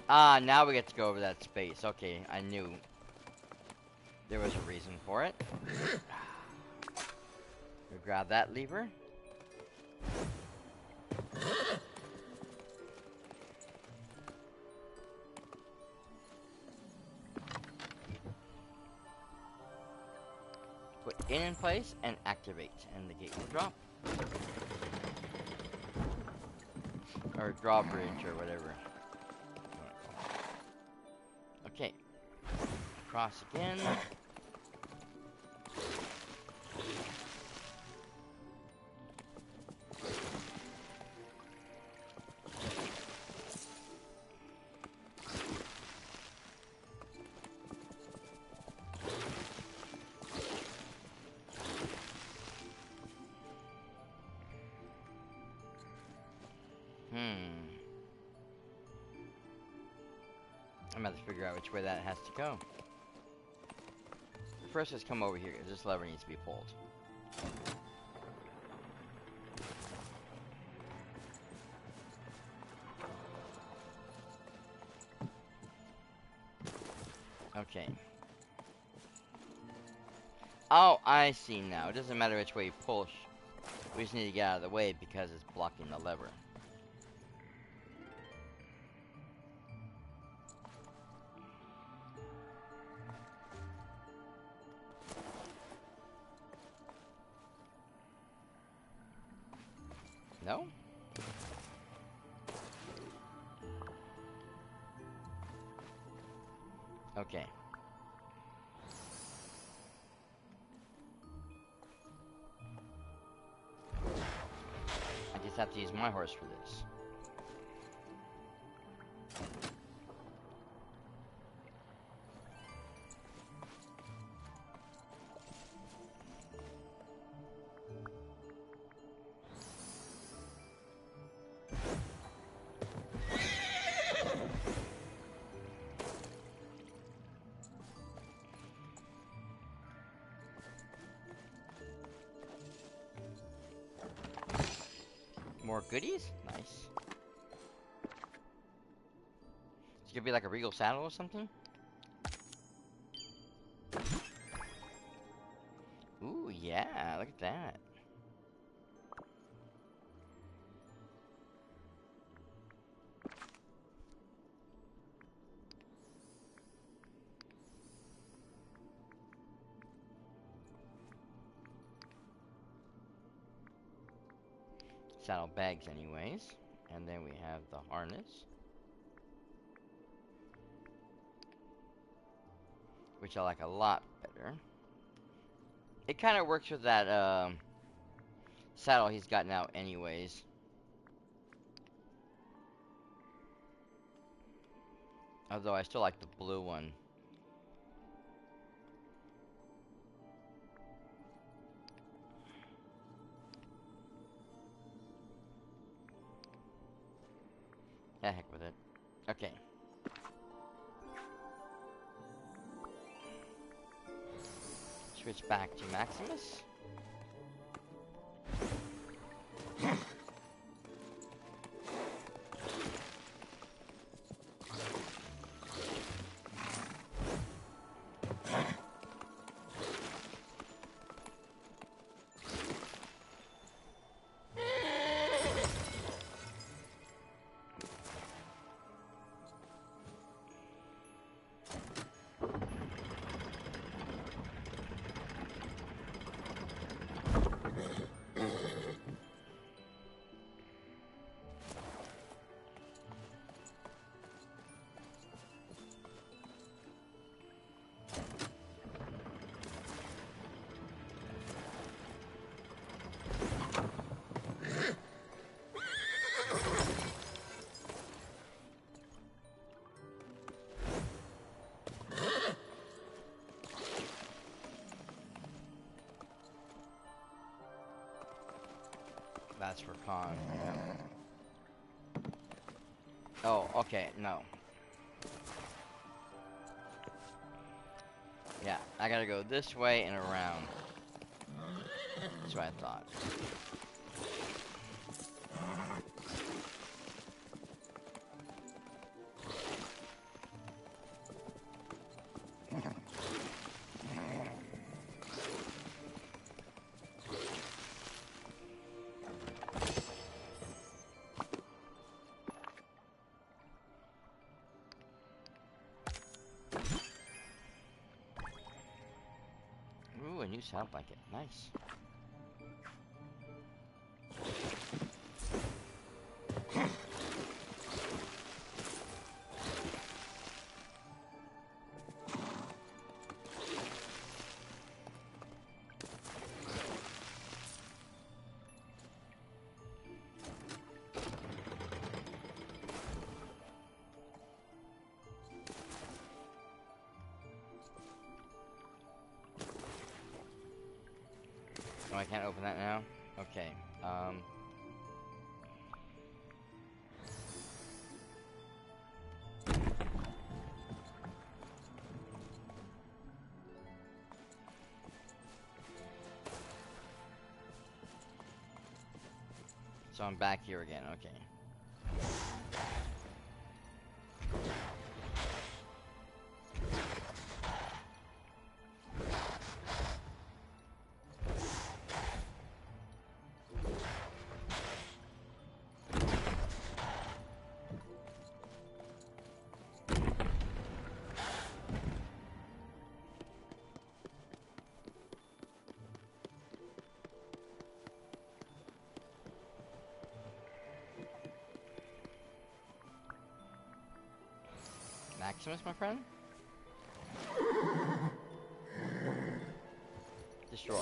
Ah, now we get to go over that space. Okay, I knew there was a reason for it. We'll grab that lever. Put in place and activate, and the gate will drop. Or drawbridge or whatever. Okay. Cross again. I'm gonna have to figure out which way that has to go. First, let's come over here, because this lever needs to be pulled. Okay. Oh, I see now. It doesn't matter which way you push. We just need to get out of the way because it's blocking the lever. No? Okay. I just have to use my horse for this. More goodies? Nice. It's gonna be like a regal saddle or something? Ooh, yeah, look at that. saddlebags anyways. And then we have the harness, which I like a lot better. It kind of works with that saddle he's got now anyways. Although I still like the blue one. The heck with it. Okay. Switch back to Maximus. That's for Khan. Yeah. Oh, okay, no. Yeah, I gotta go this way and around. That's what I thought. Ooh, a new sound blanket. Nice. Oh, I can't open that now? Okay, so I'm back here again, okay. Maximus, my friend? Destroy.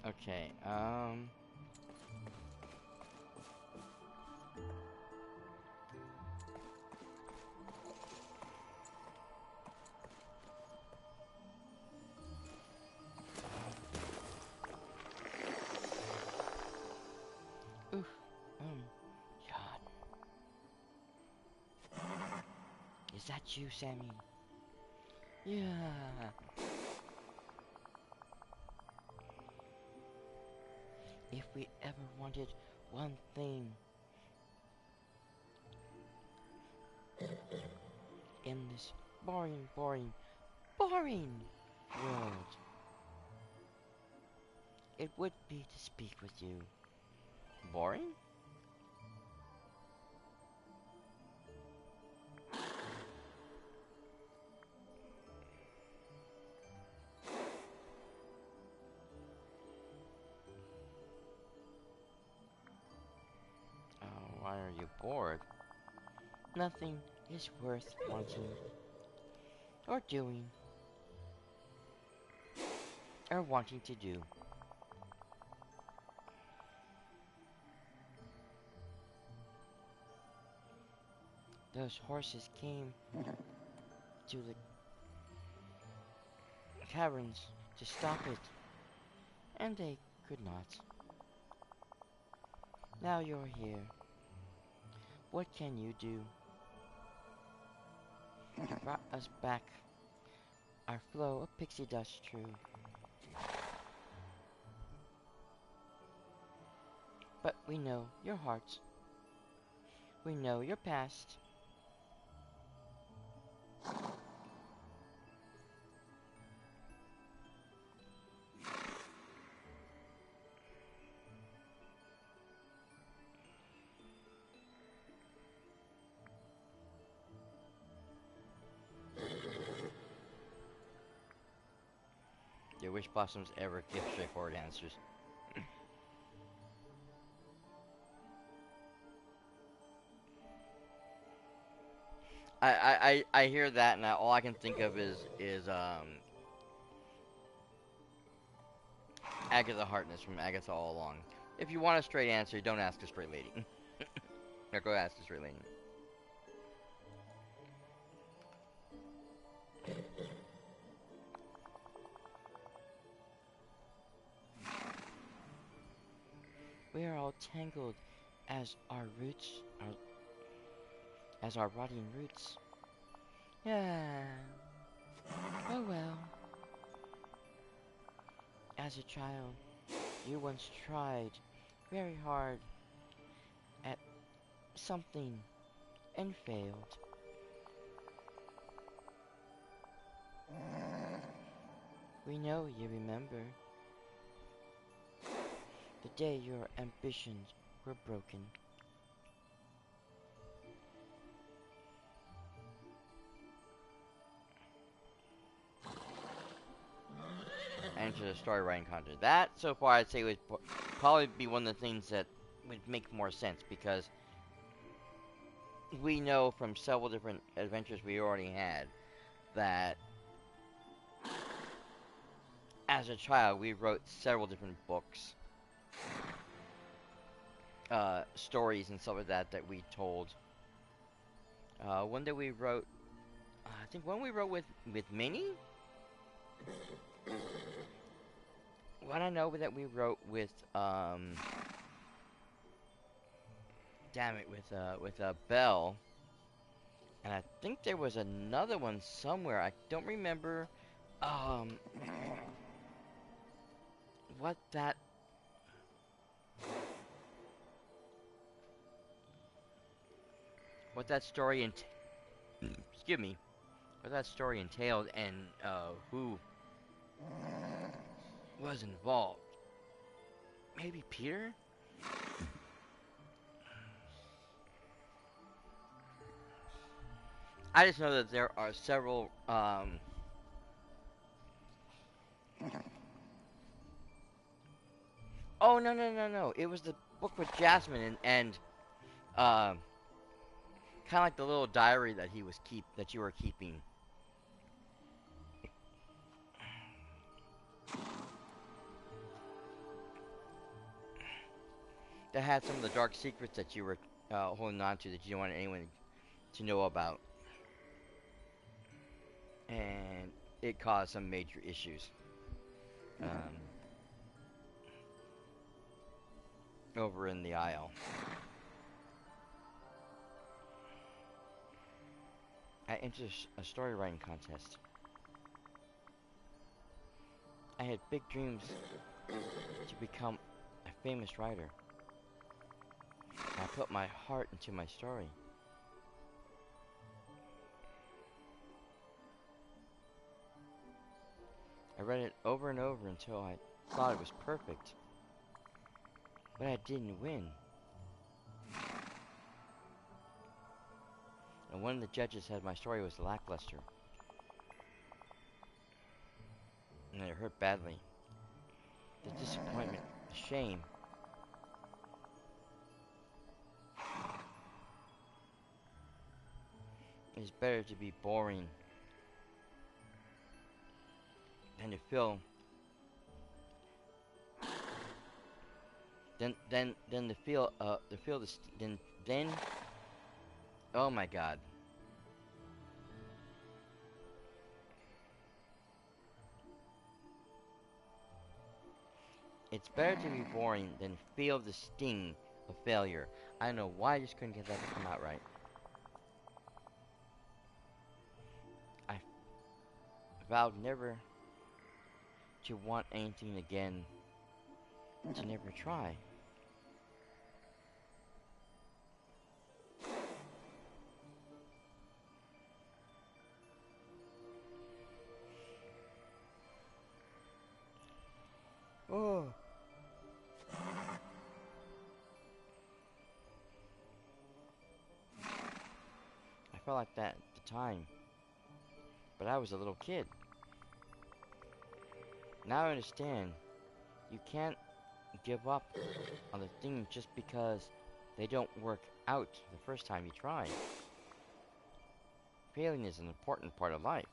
Okay, oof, God. Is that you, Sammy? Yeah. If we ever wanted one thing in this boring world, it would be to speak with you. Boring? bored. Nothing is worth wanting, or doing, or wanting to do. Those horses came to the caverns to stop it, and they could not. Now you're here. What can you do? You brought us back our flow of pixie dust, true. But we know your heart. We know your past. Your Wishblossoms ever give straightforward answers. I hear that and all I can think of is Agatha Harkness from Agatha All Along. If you want a straight answer, don't ask a straight lady. Or go ask a straight lady. We are all tangled as our roots as our rotting roots. Yeah. Oh well. As a child, you once tried very hard at something and failed. We know you remember the day your ambitions were broken. Enter the story writing content. That, so far, I'd say would probably be one of the things that would make more sense because we know from several different adventures we already had that as a child we wrote several different books, stories and stuff like that that we told. One that we wrote, I think one we wrote with Minnie. One I know that we wrote with damn it, with Belle. And I think there was another one somewhere. I don't remember what that story excuse me, what that story entailed and who was involved. Maybe Peter? I just know that there are several oh no. It was the book with Jasmine and kind of like the little diary that you were keeping. That had some of the dark secrets that you were holding on to that you don't want anyone to know about. And it caused some major issues. Over in the aisle. I entered a story writing contest. I had big dreams to become a famous writer. I put my heart into my story. I read it over and over until I thought it was perfect. But I didn't win. And one of the judges said my story was lackluster. And it hurt badly. The disappointment, the shame. It's better to be boring than to feel than to feel then oh my god. It's better to be boring than feel the sting of failure. I don't know why I just couldn't get that to come out right. I vowed never to want anything again, to never try. Oh. I felt like that at the time, but I was a little kid. Now I understand. You can't give up on the thing just because they don't work out the first time you try. Failing is an important part of life.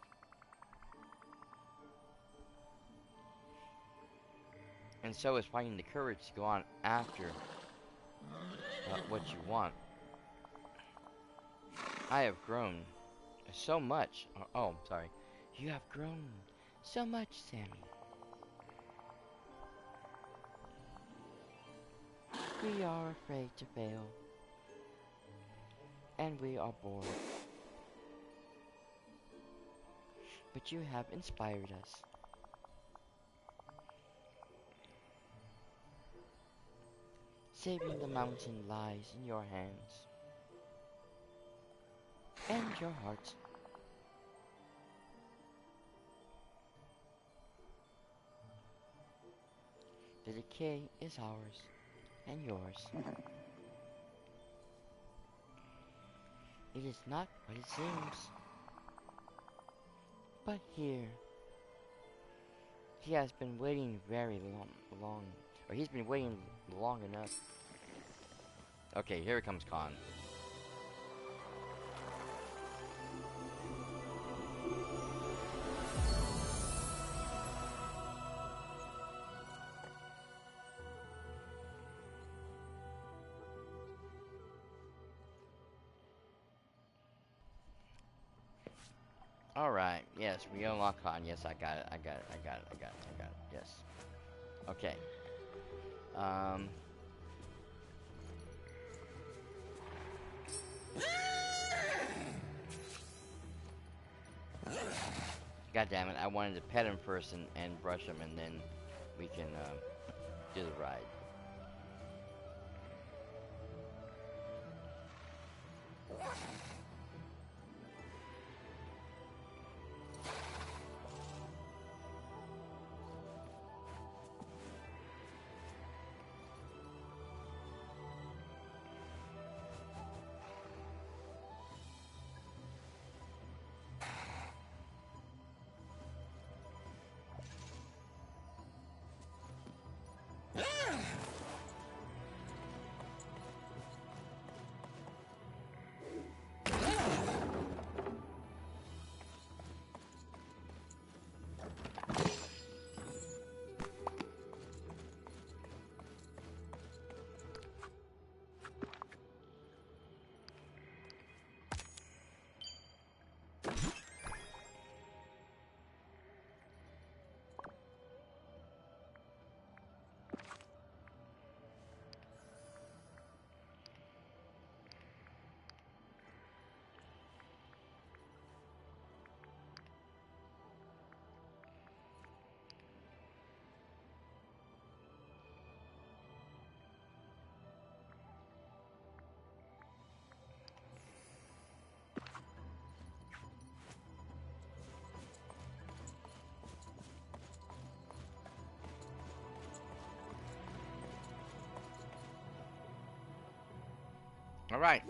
And so is finding the courage to go on after what you want. I have grown so much. Oh, sorry. You have grown so much, Sammy. We are afraid to fail. And we are bored. But you have inspired us. Saving the mountain lies in your hands. And your heart. The decay is ours and yours. It is not what it seems. But here, he has been waiting very long, or he's been waiting long enough. Okay, here comes Khan. Alright, yes, we unlock Khan. Yes, I got it, I got it, yes. Okay. God damn it, I wanted to pet him first and brush him, and then we can, do the ride. Alright,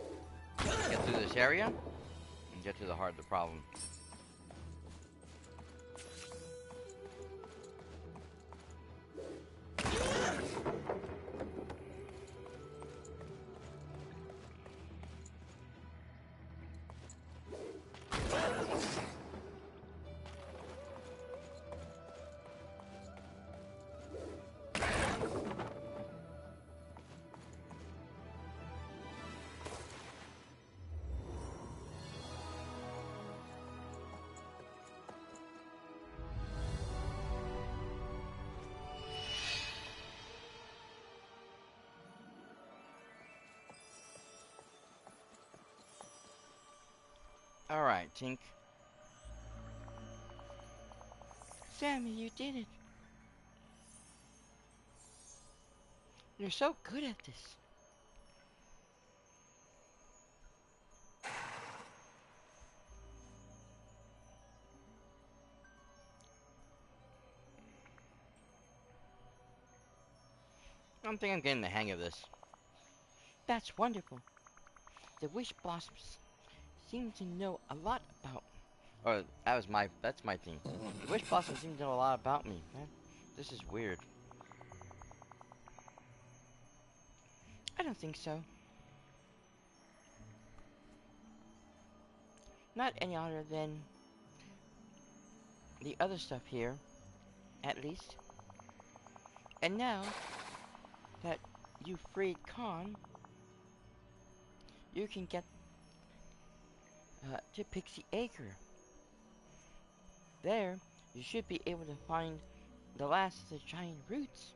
let's get through this area and get to the heart of the problem. Alright, Tink. Sammy, you did it. You're so good at this. I don't think I'm getting the hang of this. That's wonderful. The Wish Blossoms seem to know a lot about... Or, that's my thing. The Wish Blossoms seem to know a lot about me. Man, this is weird. I don't think so. Not any other than the other stuff here, at least. And now that you freed Khan, you can get to Pixie Acre. There, you should be able to find the last of the giant roots.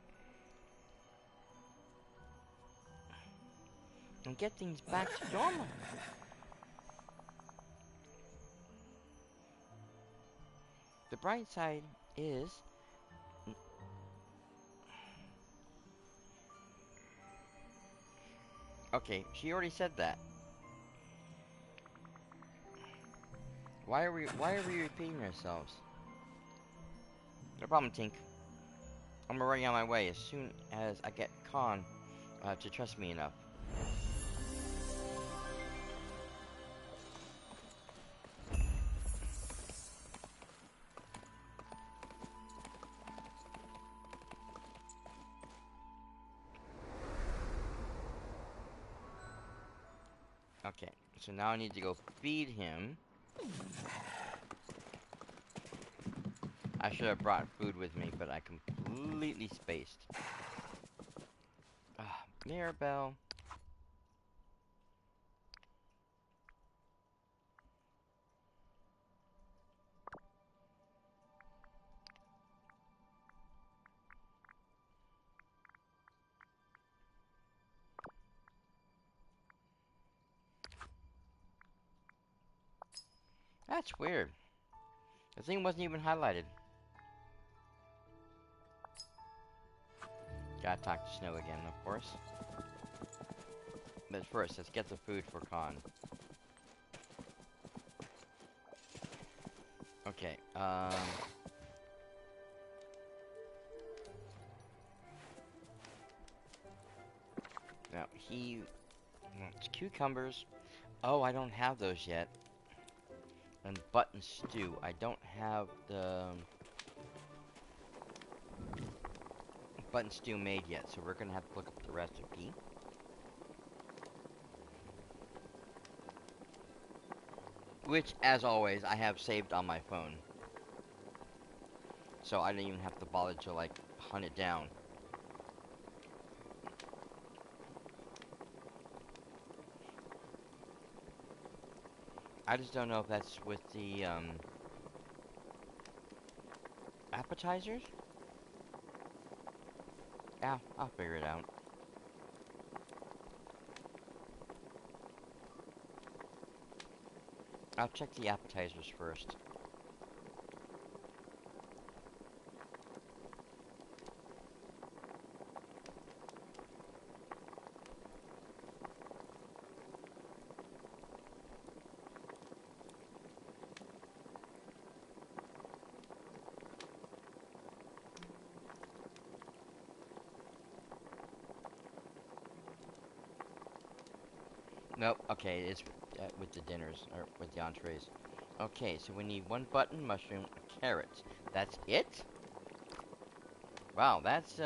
And get things back to normal. The bright side is... Okay, she already said that. Why are we repeating ourselves? No problem, Tink. I'm already on my way as soon as I get Khan to trust me enough. Okay, so now I need to go feed him. I should have brought food with me, but I completely spaced. Mirabelle. That's weird. The thing wasn't even highlighted. Gotta talk to Snow again, of course. But first, let's get the food for Khan. Okay, now, he wants cucumbers. Oh, I don't have those yet. And button stew. I don't have the button stew made yet, so we're gonna have to look up the recipe. Which, as always, I have saved on my phone. So I didn't even have to bother to, like, hunt it down. I just don't know if that's with the, appetizers? Yeah, I'll figure it out. I'll check the appetizers first. Nope, okay, it's with the dinners, or with the entrees. Okay, so we need one button, mushroom, a carrot. That's it? Wow, that's,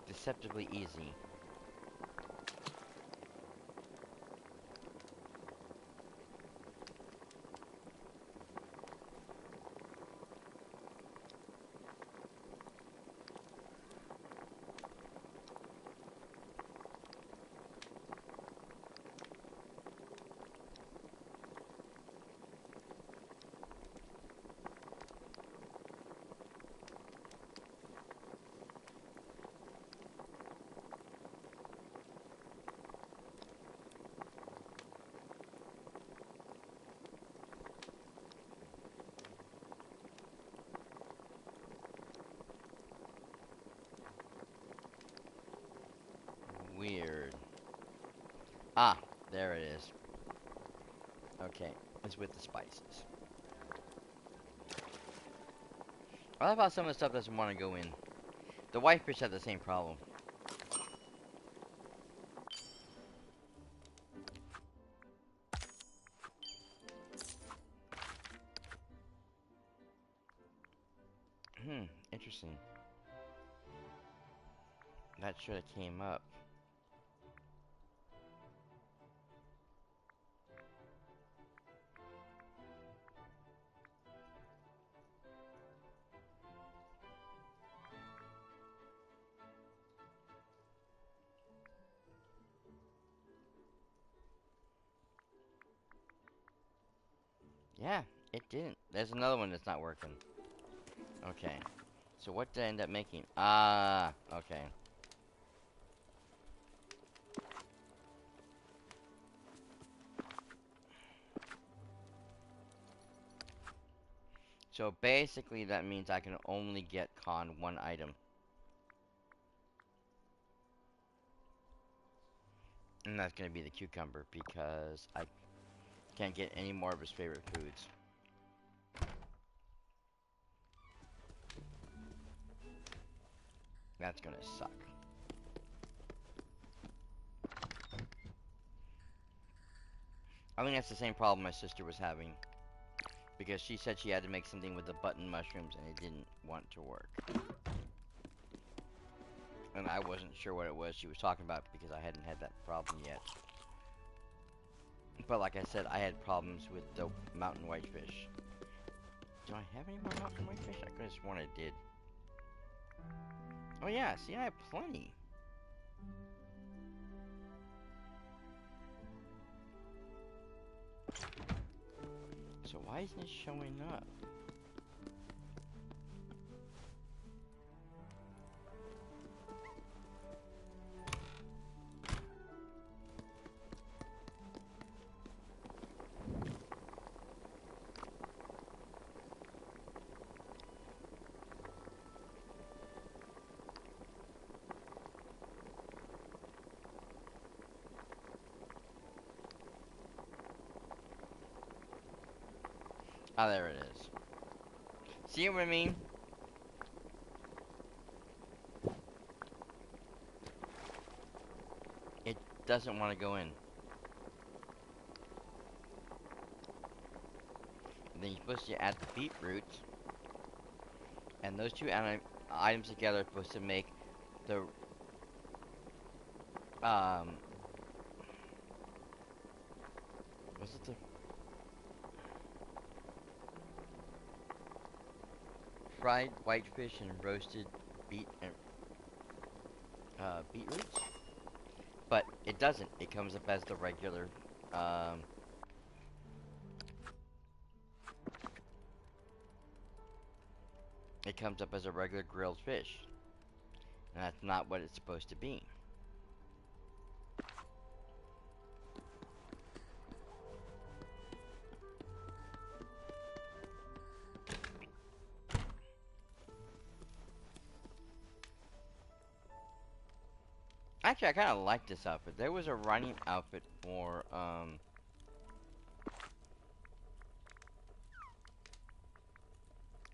deceptively easy. Ah, there it is. Okay, it's with the spices. I love how some of the stuff doesn't want to go in. The whitefish had the same problem. Interesting. That should have came up. Yeah, it didn't. There's another one that's not working. Okay. So what did I end up making? Ah, okay. So basically that means I can only get con one item. And that's going to be the cucumber because I can't get any more of his favorite foods. That's going to suck. I think that's the same problem my sister was having. Because she said she had to make something with the button mushrooms and it didn't want to work. And I wasn't sure what it was she was talking about because I hadn't had that problem yet. But like I said, I had problems with the mountain whitefish. Do I have any more mountain whitefish? I could have sworn I did. Oh yeah, see, I have plenty. So why isn't it showing up? Ah, there it is. See what I mean? It doesn't want to go in. And then you're supposed to add the beetroot. And those two items together are supposed to make the was it the fried whitefish and roasted beetroots? But it doesn't. It comes up as the regular it comes up as a regular grilled fish. And that's not what it's supposed to be. Actually, I kind of like this outfit. There was a running outfit for,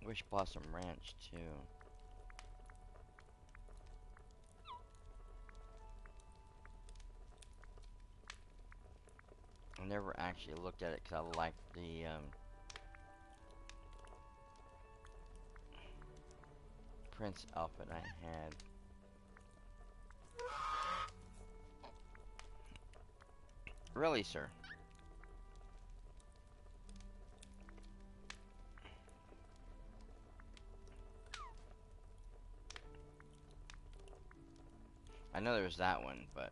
Wishblossom Ranch, too. I never actually looked at it because I liked the, Prince outfit I had. Really, sir? I know there was that one, but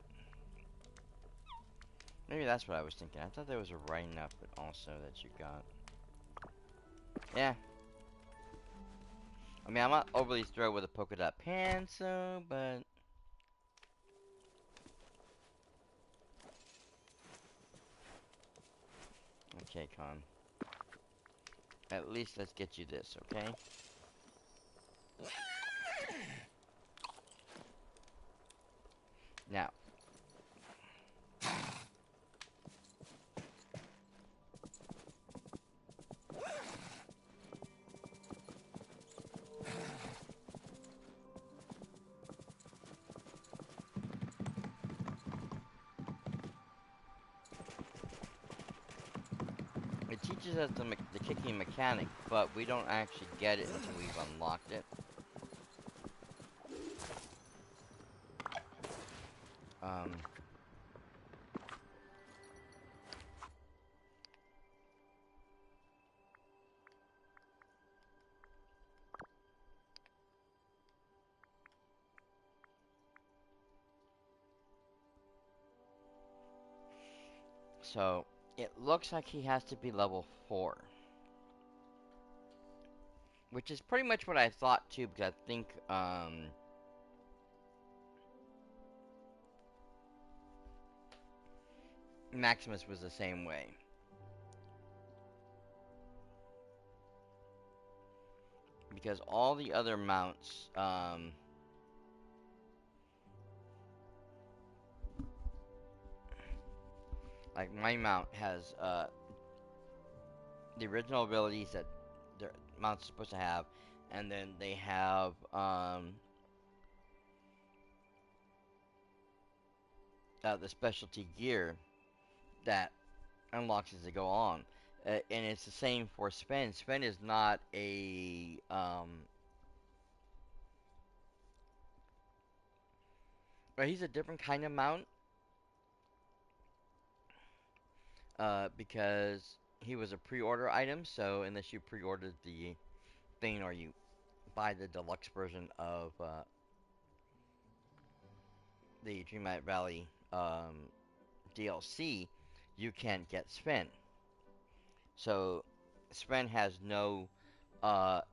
maybe that's what I was thinking. I thought there was a riding outfit also that you got. Yeah. I mean, I'm not overly thrilled with the polka dot pants, so, but okay, Con. At least let's get you this, okay? Now, teaches us the kicking mechanic, but we don't actually get it until we've unlocked it. So it looks like he has to be level 4. Which is pretty much what I thought too, because I think Maximus was the same way. Because all the other mounts, like my mount has the original abilities that their mounts are supposed to have, and then they have the specialty gear that unlocks as they go on. And it's the same for Sven. Sven is not a well, he's a different kind of mount because he was a pre-order item. So unless you pre-ordered the thing or you buy the deluxe version of the Dreamlight Valley DLC, you can't get Sven. So Sven has no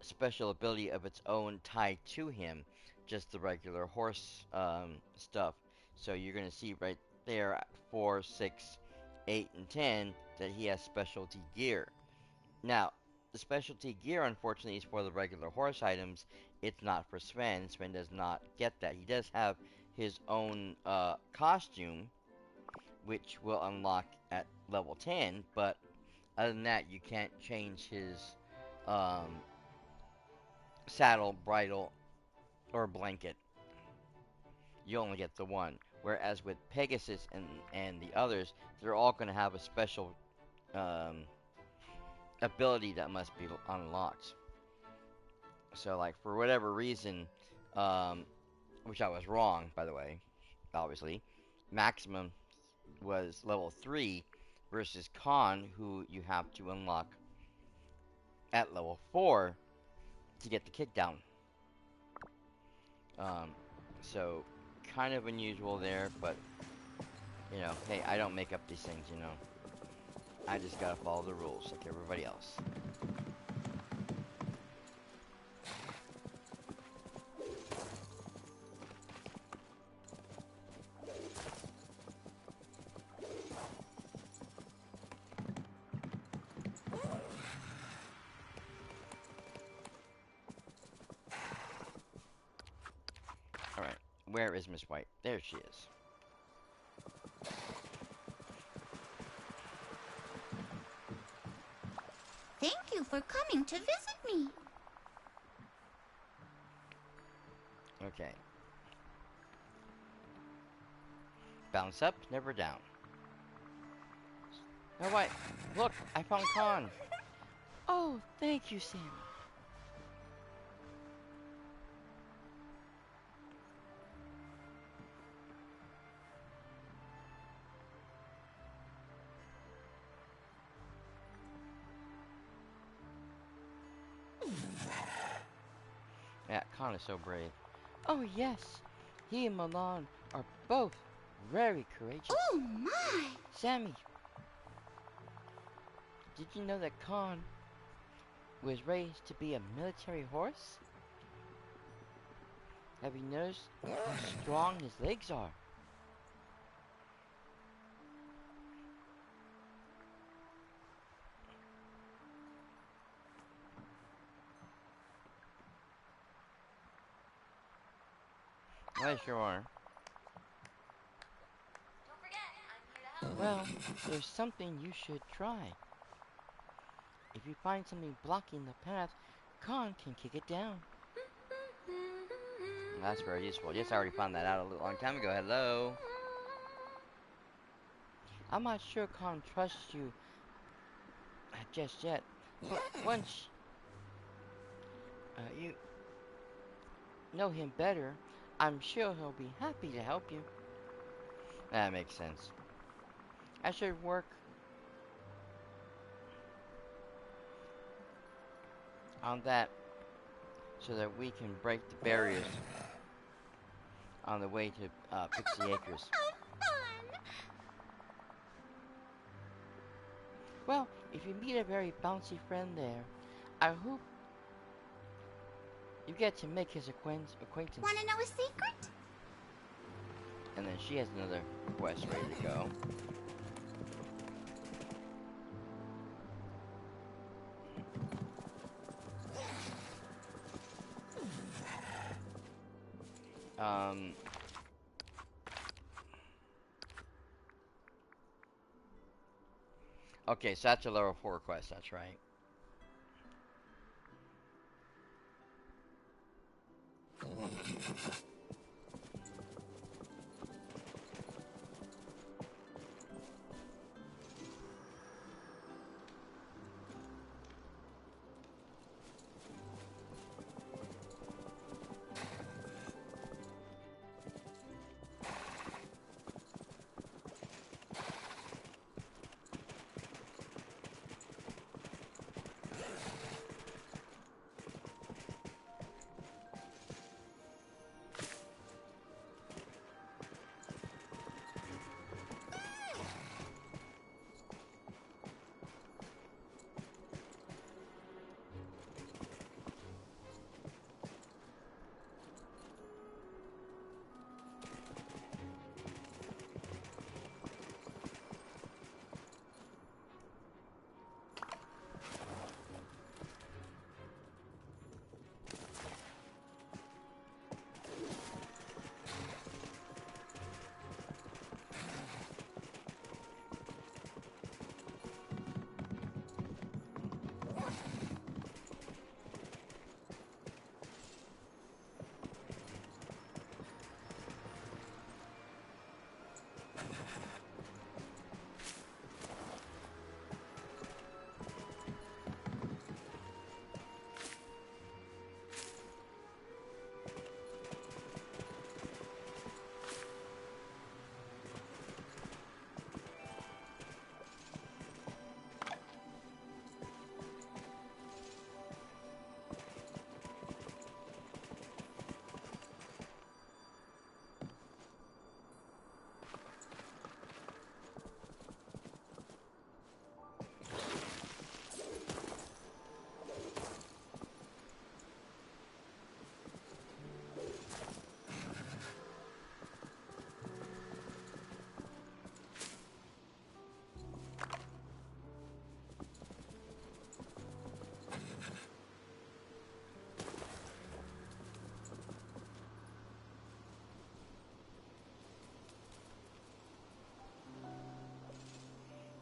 special ability of its own tied to him, just the regular horse stuff. So you're going to see right there at 4, 6, 8, and 10 that he has specialty gear. Now, the specialty gear, unfortunately, is for the regular horse items. It's not for Sven. Sven does not get that. He does have his own costume, which will unlock at level 10, but other than that, you can't change his um, saddle, bridle, or blanket. You only get the one. Whereas with Pegasus and the others, they're all going to have a special ability that must be unlocked. So, like, for whatever reason, which I was wrong, by the way, obviously, Maximum was level 3 versus Khan, who you have to unlock at level 4 to get the kickdown. Um, so, kind of unusual there, but, you know, hey, I don't make up these things, you know. I just gotta follow the rules like everybody else. Alright, where is Miss White? There she is. Thank you for coming to visit me. Okay. Bounce up, never down. Oh, wait. Look, I found Khan. Oh, thank you, Sammy. Yeah, Khan is so brave. Oh, yes. He and Milan are both very courageous. Oh my! Sammy, did you know that Khan was raised to be a military horse? Have you noticed how strong his legs are? I sure are. Don't forget, I'm here to help. Well, there's something you should try. If you find something blocking the path, Khan can kick it down. That's very useful. Yes, I already found that out a long time ago. Hello. I'm not sure Khan trusts you just yet. But once you know him better, I'm sure he'll be happy to help you. That makes sense. I should work on that so that we can break the barriers on the way to Pixie Acres. Fun! Well, if you meet a very bouncy friend there, I hope you get to make his acquaintance. Wanna know a secret? And then she has another quest ready to go. Um. Okay, so that's a level 4 quest, that's right.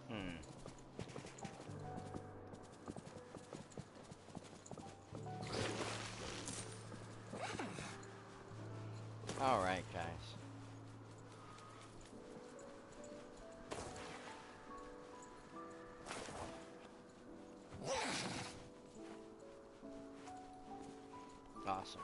Hmm. Alright, guys. Awesome.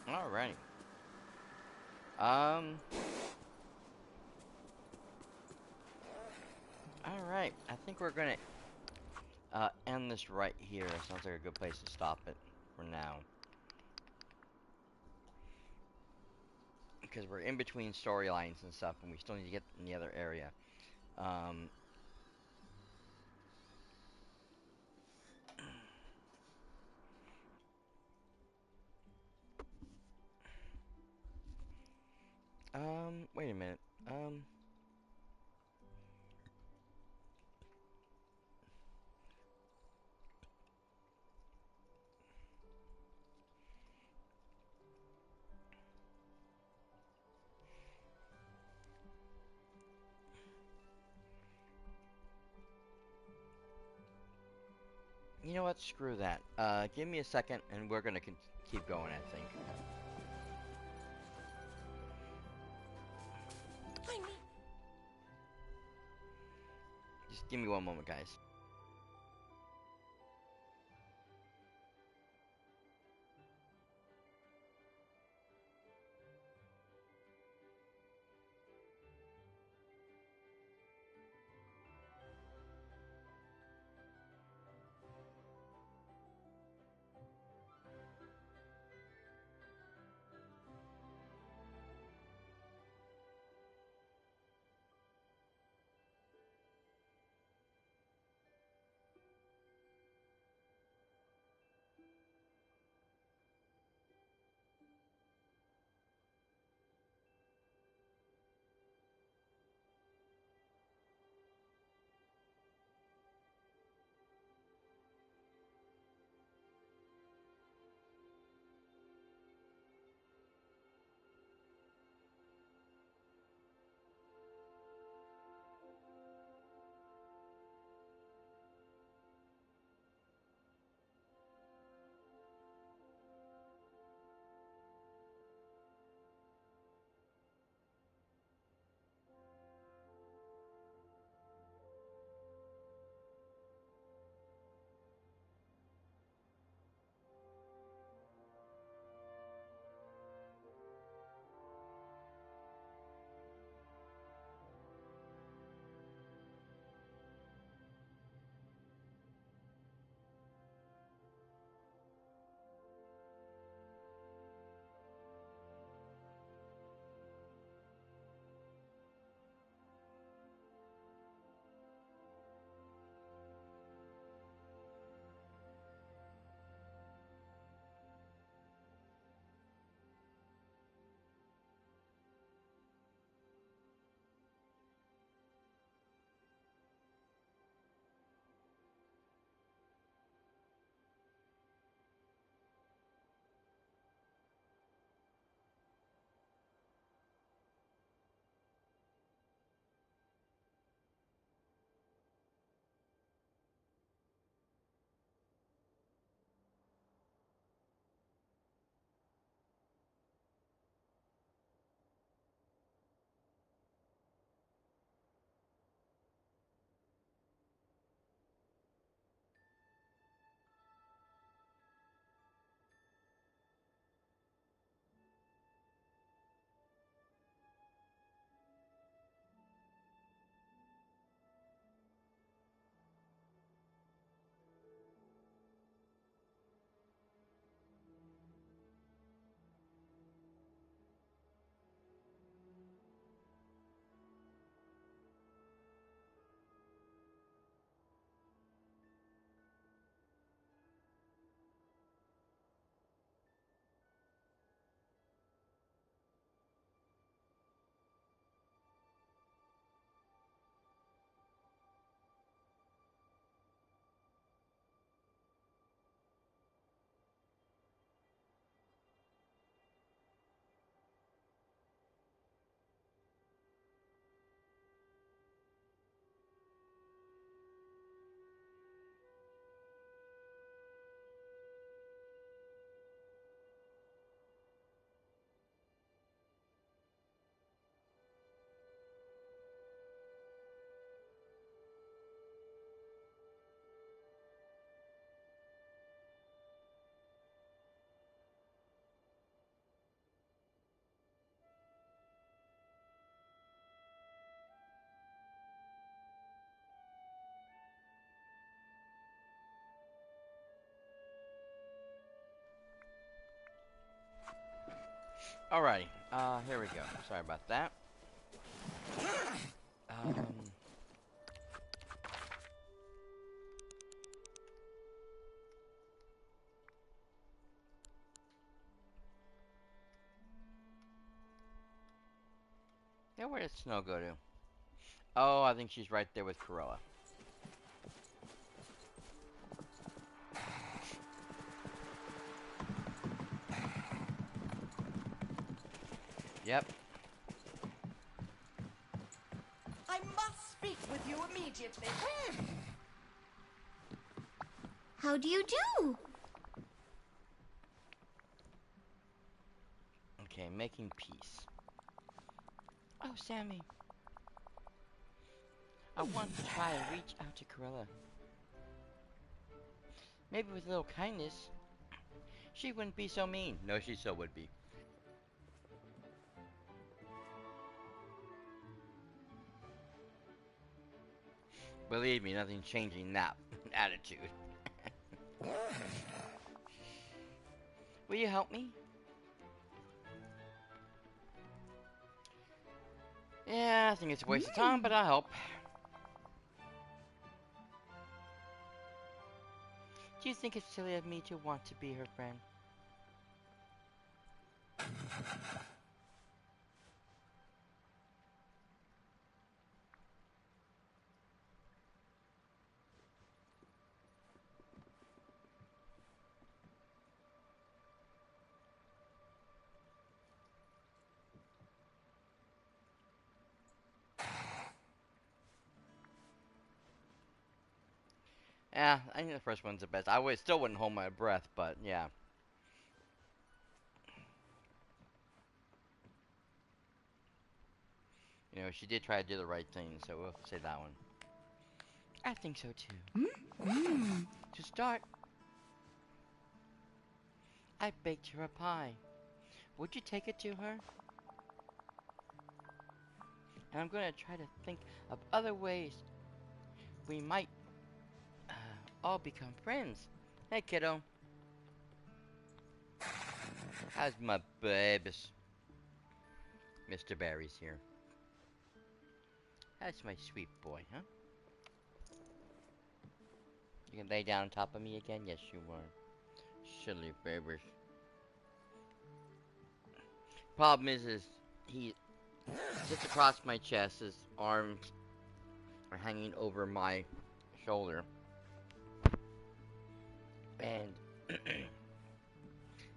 Alrighty. Alright. I think we're gonna end this right here. Sounds like a good place to stop it for now. Because we're in between storylines and stuff, and we still need to get in the other area. Um, Wait a minute. You know what? Screw that. Give me a second, and we're gonna keep going, I think. I need... Just give me one moment, guys. Alrighty. Here we go. Sorry about that. Um, Yeah, where did Snow go to? Oh, I think she's right there with Corolla. Yep. I must speak with you immediately. How do you do? Okay, making peace. Oh, Sammy. I want to try and reach out to Corolla. Maybe with a little kindness, she wouldn't be so mean. No, she so would be. Believe me, nothing's changing that attitude. Will you help me? Yeah, I think it's a waste of time, but I'll help. Do you think it's silly of me to want to be her friend? Yeah, I think the first one's the best. I would still wouldn't hold my breath, but yeah. You know, she did try to do the right thing, so we'll say that one. I think so too. To start, I baked her a pie. Would you take it to her? And I'm gonna try to think of other ways we might all become friends. Hey, kiddo. How's my babies? Mr. Barry's here. That's my sweet boy, huh? You can lay down on top of me again? Yes, you are. Silly babies. Problem is he sits across my chest. His arms are hanging over my shoulder. And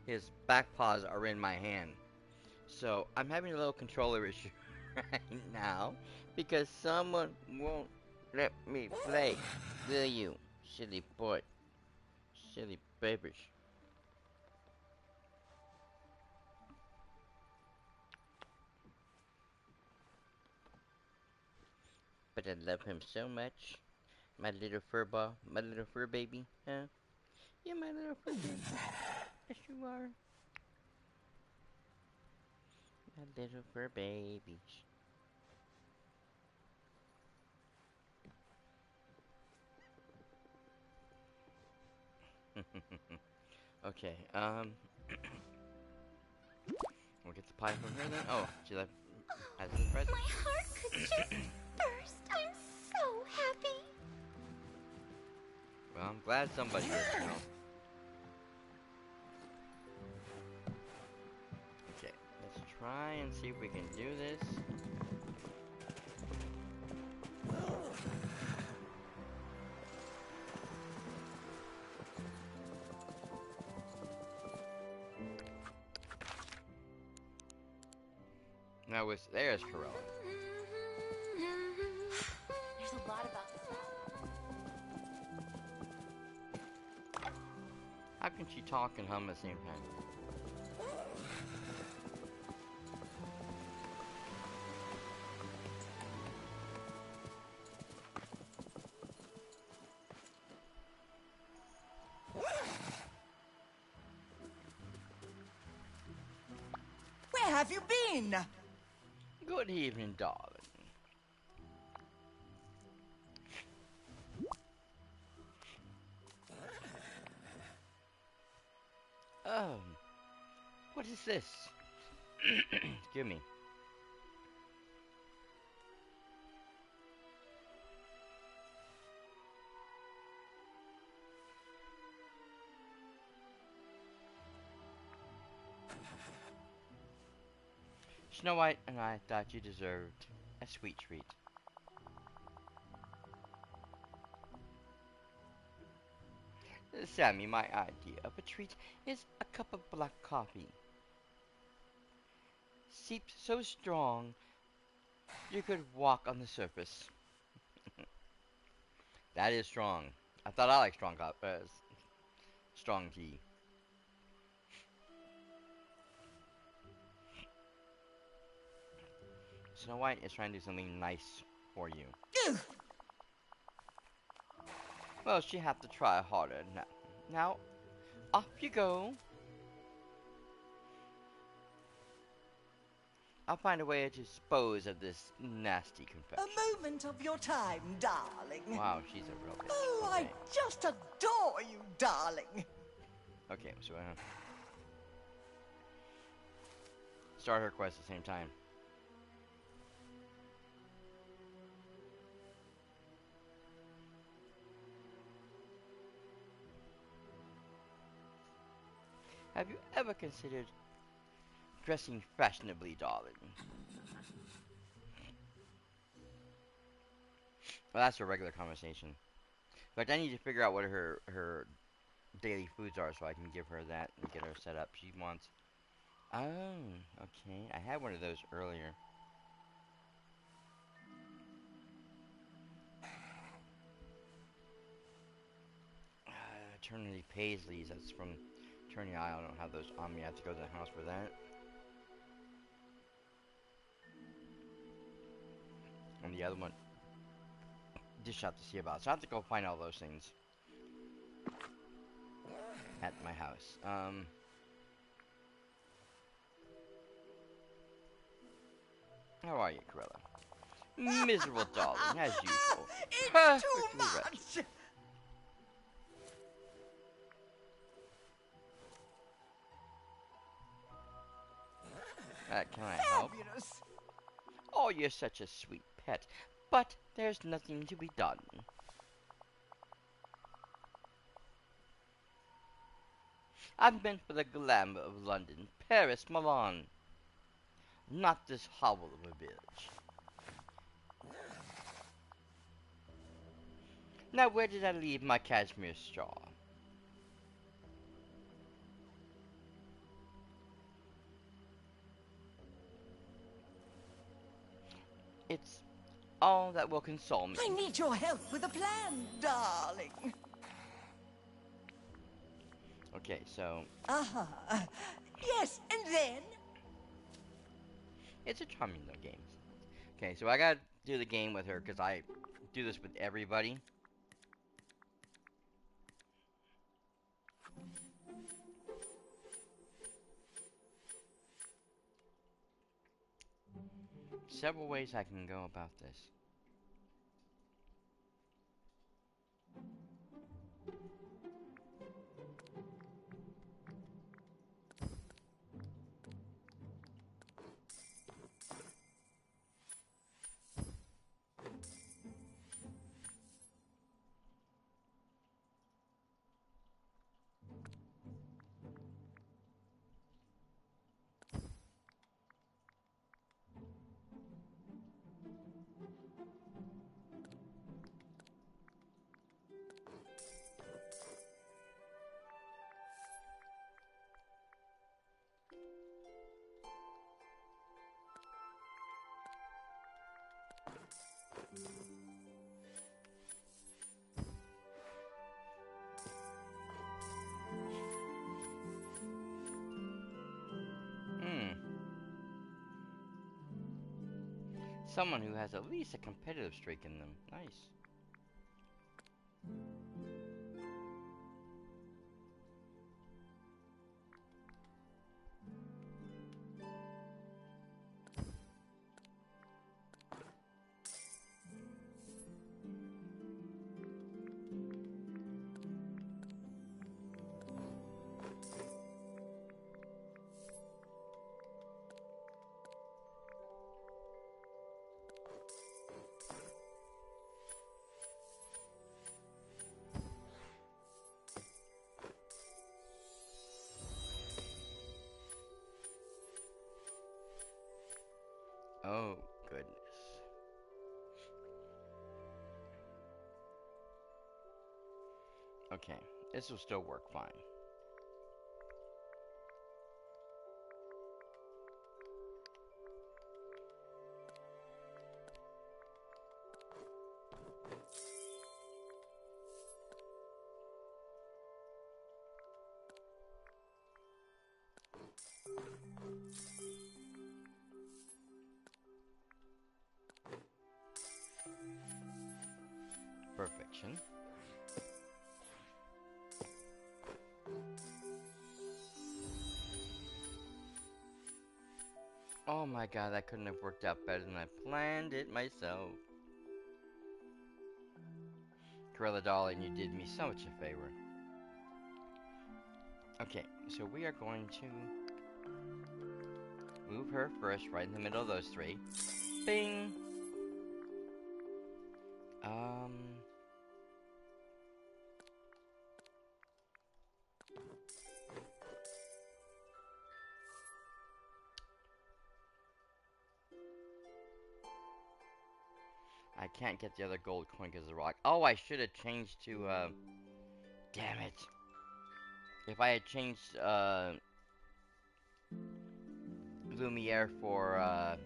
his back paws are in my hand. So I'm having a little controller issue right now because someone won't let me play. Will you, silly boy? Silly babies. But I love him so much. My little fur ball, my little fur baby, huh? You're my little fur baby. Yes, you are. My little fur babies. Okay, we'll get the pie from her then. Oh, she left as the present. My heart could just burst. I'm so happy. Well, I'm glad somebody is now. Okay, let's try and see if we can do this. Now, there's Corolla. There's a lot about this album. How can she talk and hum at the same time? Where have you been? Good evening, darling. What is this? Excuse me. Snow White and I thought you deserved a sweet treat. Sammy, my idea of a treat is a cup of black coffee. Seeped so strong you could walk on the surface. That is strong. I thought I liked strong tea. Snow White is trying to do something nice for you. Well, she have to try harder now. Now, off you go. I'll find a way to dispose of this nasty confection. A moment of your time, darling. Wow, she's a real bitch. Oh, Okay. I just adore you, darling. Okay, so start her quest at the same time. Have you ever considered dressing fashionably, darling? Well, that's a regular conversation. In fact, I need to figure out what her daily foods are so I can give her that and get her set up. She wants... Oh, okay. I had one of those earlier. Eternity Paisleys, that's from Eternity Isle. I don't have those on me. I have to go to the house for that. And the other one, dish out to see about. So I have to go find all those things at my house. How are you, Corella? Miserable darling, as usual. It's Perfectly too wretched. much. Can I help? Fabulous. Oh, you're such a sweet pet. But there's nothing to be done. I'm meant for the glamour of London, Paris, Milan. Not this hovel of a village. Now, where did I leave my cashmere straw? It's all that will console me. I need your help with a plan, darling. Okay, so Uh-huh. Yes, and then? it's a charming little game. Okay, so I gotta do the game with her because I do this with everybody. Several ways I can go about this. Someone who has at least a competitive streak in them. Nice. Okay, this will still work fine. Perfection. Oh my god, that couldn't have worked out better than I planned it myself. Gorilla Darling, you did me so much a favor. Okay, so we are going to move her first, right in the middle of those three. Bing! I can't get the other gold coin because of the rock. Oh, I should have changed to, damn it. If I had changed, Lumiere for,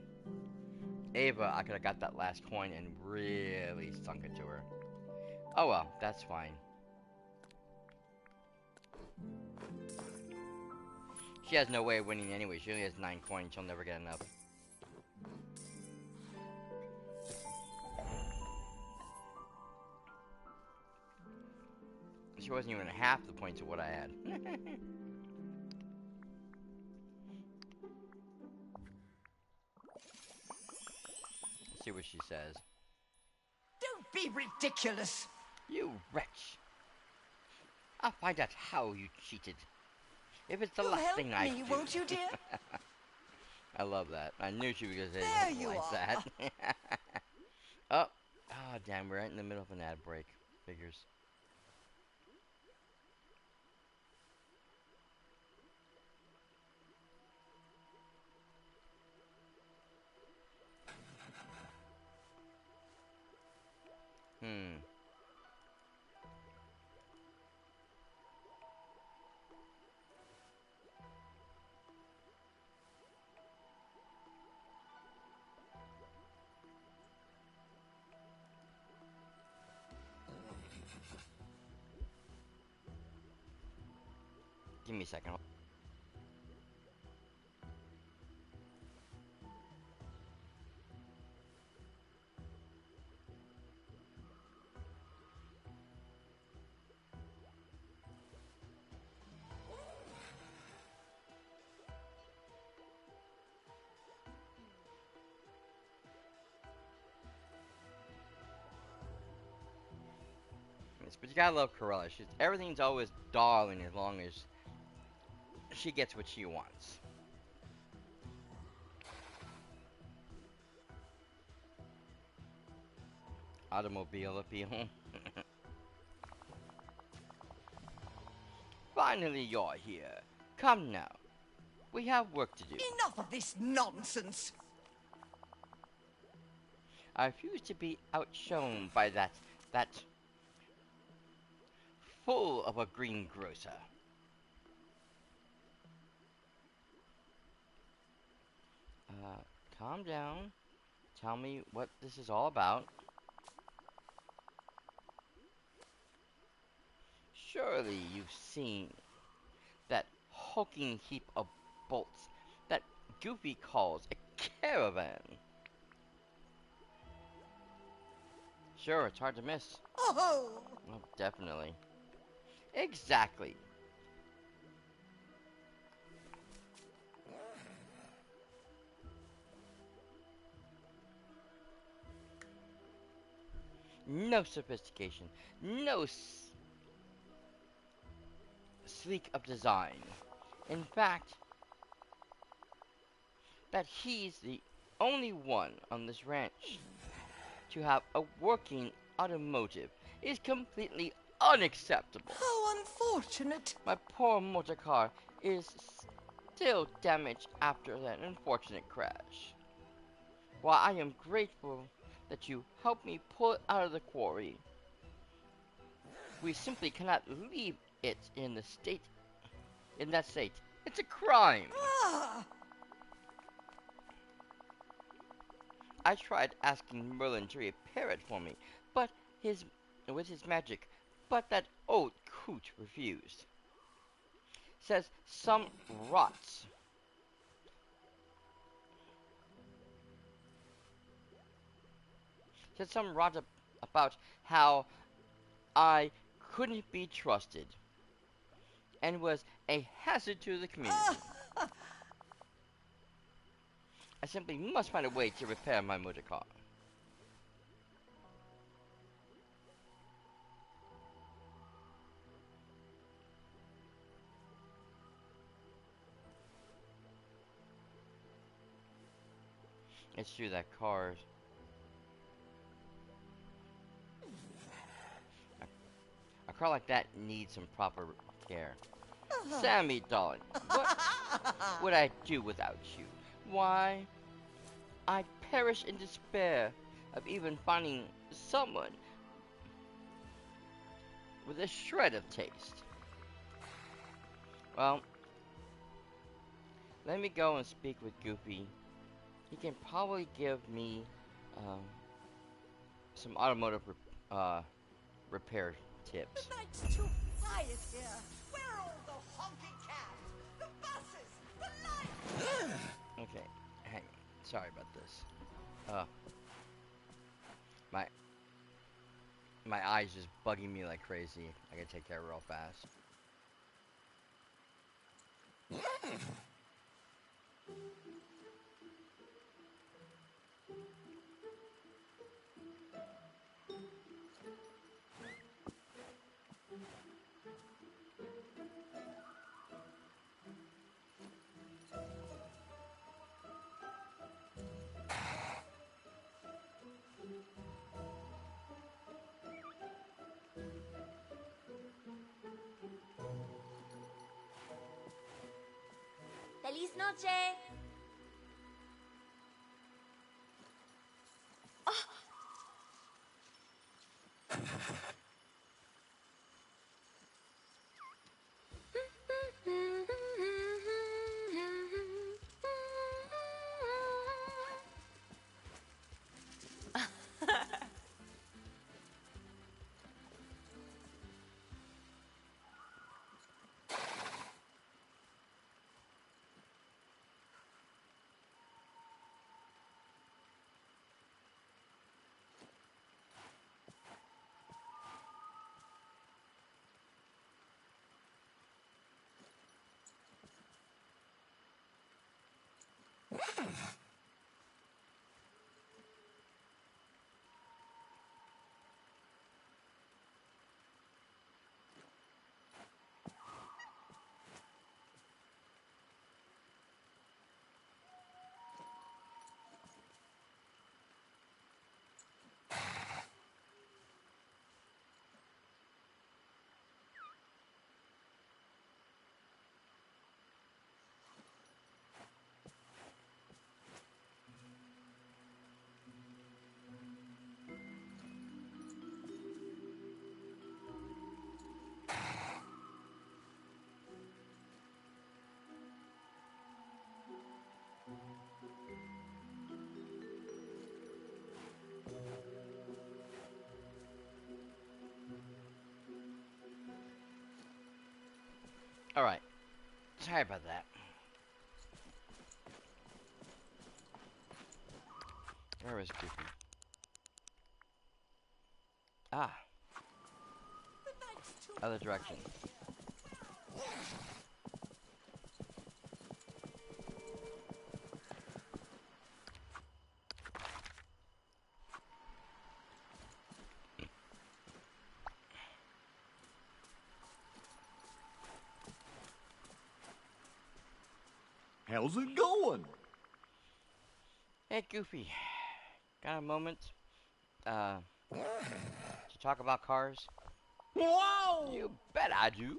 Ava, I could have got that last coin and really sunk it to her. Oh well, that's fine. She has no way of winning anyway. She only has 9 coins. She'll never get enough. She wasn't even half the points of what I had. Let's see what she says. Don't be ridiculous. You wretch. I'll find out how you cheated. If it's the You'll last help thing I me, do. won't you, dear? I love that. I knew she was going to say There something you like are. that. Oh, damn, we're right in the middle of an ad break. Figures. Hmm. Give me a second. Yes, but you gotta love Corella. Everything's always darling as long as she gets what she wants. Automobile appeal. Finally, you're here. Come now. We have work to do. Enough of this nonsense. I refuse to be outshone by that fool of a greengrocer. Calm down. Tell me what this is all about. Surely you've seen that hulking heap of bolts that Goofy calls a caravan. Sure, it's hard to miss. Oh, Oh, definitely. Exactly. No sophistication. No sleek of design. In fact, that he's the only one on this ranch to have a working automotive is completely unacceptable. how unfortunate. My poor motor car is still damaged after that unfortunate crash. While I am grateful that you helped me pull it out of the quarry, We simply cannot leave it in that state. It's a crime. Ah! I tried asking Merlin to repair it for me, but with his magic, but that old coot refused. Says some rots. Said some rot about how I couldn't be trusted and was a hazard to the community. I simply must find a way to repair my motor car. It's true that cars. A car like that needs some proper care. Sammy, darling, what would I do without you? Why, I'd perish in despair of even finding someone with a shred of taste. Well, let me go and speak with Goofy. He can probably give me um, some automotive repair tips. The night's too quiet here. Where are all the honky cabs, the buses, the lights? Okay, hang on. Sorry about this. My eyes just bugging me like crazy. I gotta take care of it real fast. Feliz noche. Alright. Sorry about that. Where was Goofy? Ah, The night's too other direction. How's it going? Hey, Goofy. Got a moment? To talk about cars? Wow! You bet I do.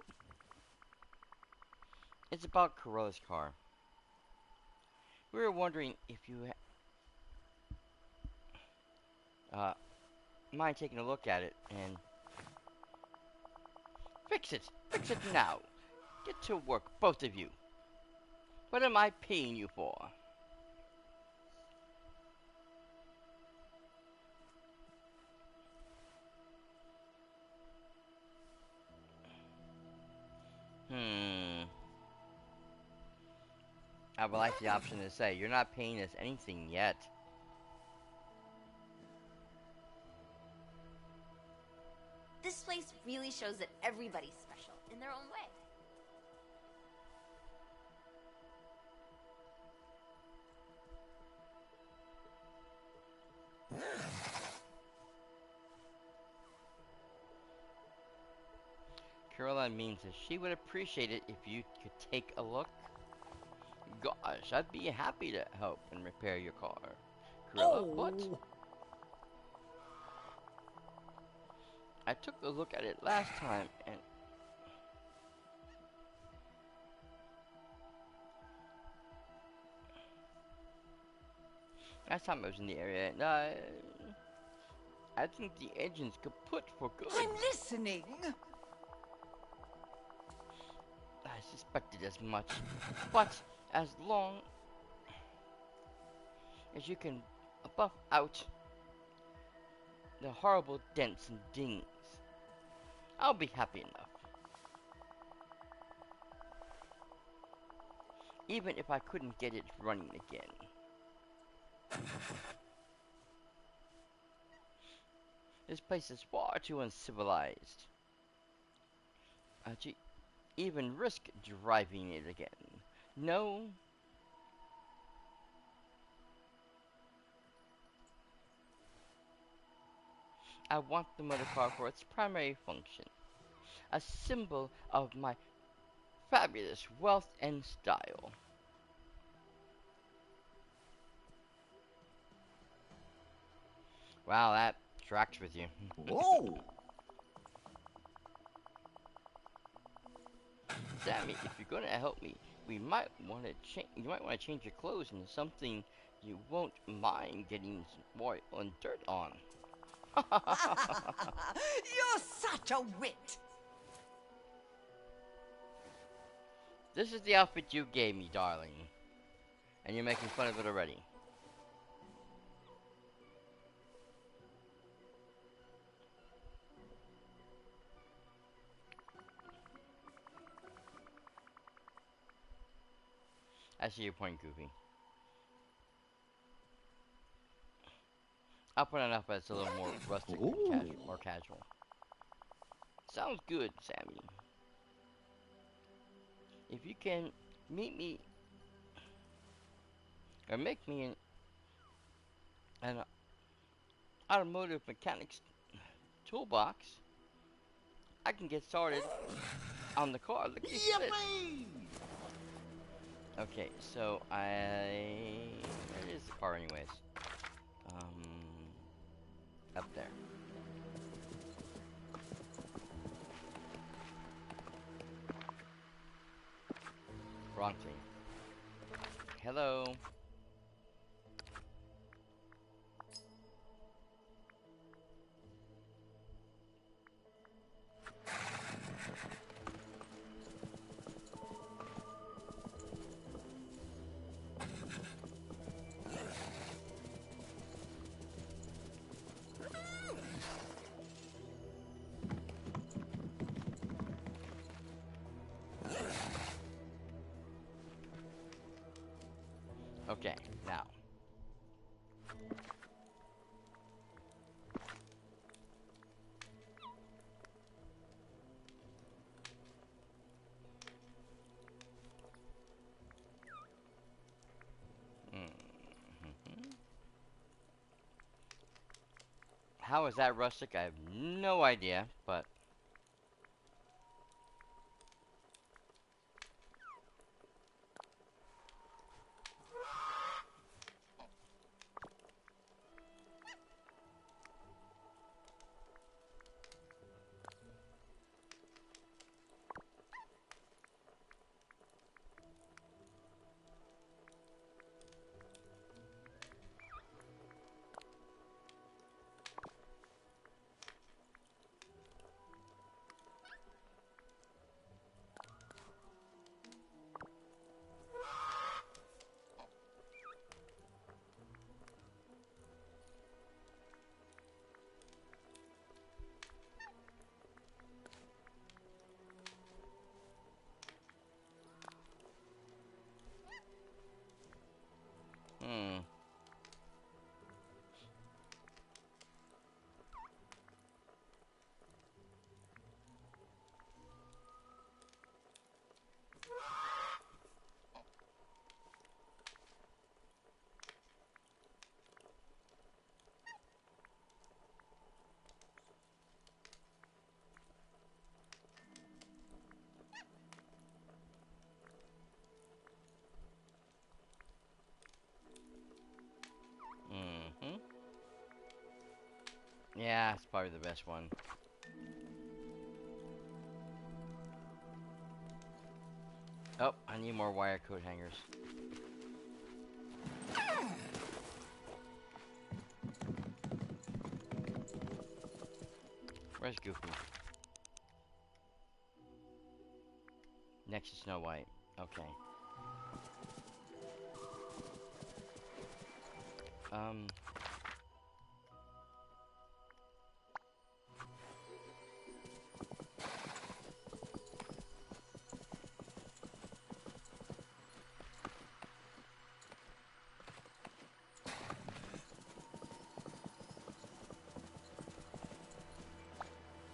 It's about Corolla's car. We were wondering if you mind taking a look at it and Fix it! Fix it now! Get to work, both of you! What am I paying you for? I would like the option to say, you're not paying us anything yet. This place really shows that everybody's special in their own way. Caroline means that she would appreciate it if you could take a look. Gosh, I'd be happy to help and repair your car. Corella, what? I took a look at it last time and... Last time I was in the area, and I think the engine's kaput for good. I'm listening. I suspected as much, but as long as you can buff out the horrible dents and dings, I'll be happy enough. Even if I couldn't get it running again. This place is far too uncivilized to even risk driving it again. No. I want the motor car for its primary function. A symbol of my fabulous wealth and style. Wow, that tracks with you. Whoa! Sammy, if you're gonna help me, we might want to change. You might want to change your clothes into something you won't mind getting some oil and dirt on. You're such a wit. This is the outfit you gave me, darling, and you're making fun of it already. I see your point, Goofy. I'll put it up as a little more rustic and casual, more casual. Sounds good, Sammy. If you can meet me or make me an automotive mechanics toolbox, I can get started on the car. Yippee! Okay, so where is the car anyways? Up there. Wrong thing. Hello. Okay, now. How is that rustic? I have no idea, but... That's probably the best one. Oh, I need more wire coat hangers. Where's Goofy? Next to Snow White. Okay.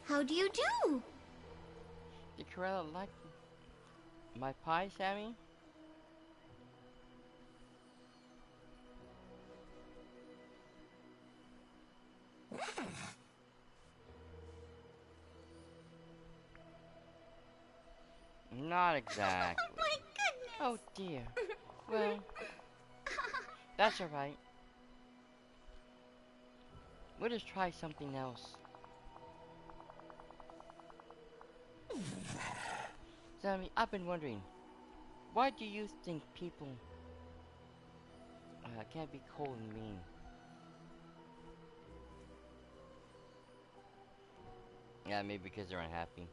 How do you do? Did Corella like my pie, Sammy? Not exactly. Oh my goodness. Oh dear. Well, that's alright. We'll just try something else. Sammy, I've been wondering, why do you think people can't be cold and mean? Yeah, maybe because they're unhappy.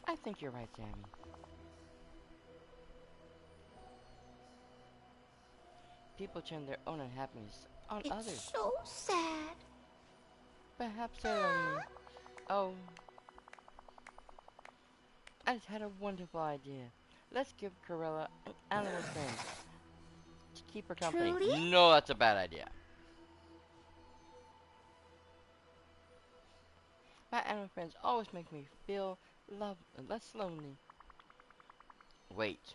I think you're right, Sammy. People turn their own unhappiness on It's others. so sad. Perhaps they're lonely. Oh, I just had a wonderful idea. Let's give Corella an animal friend to keep her company. Truly? No, that's a bad idea. My animal friends always make me feel less lonely. Wait,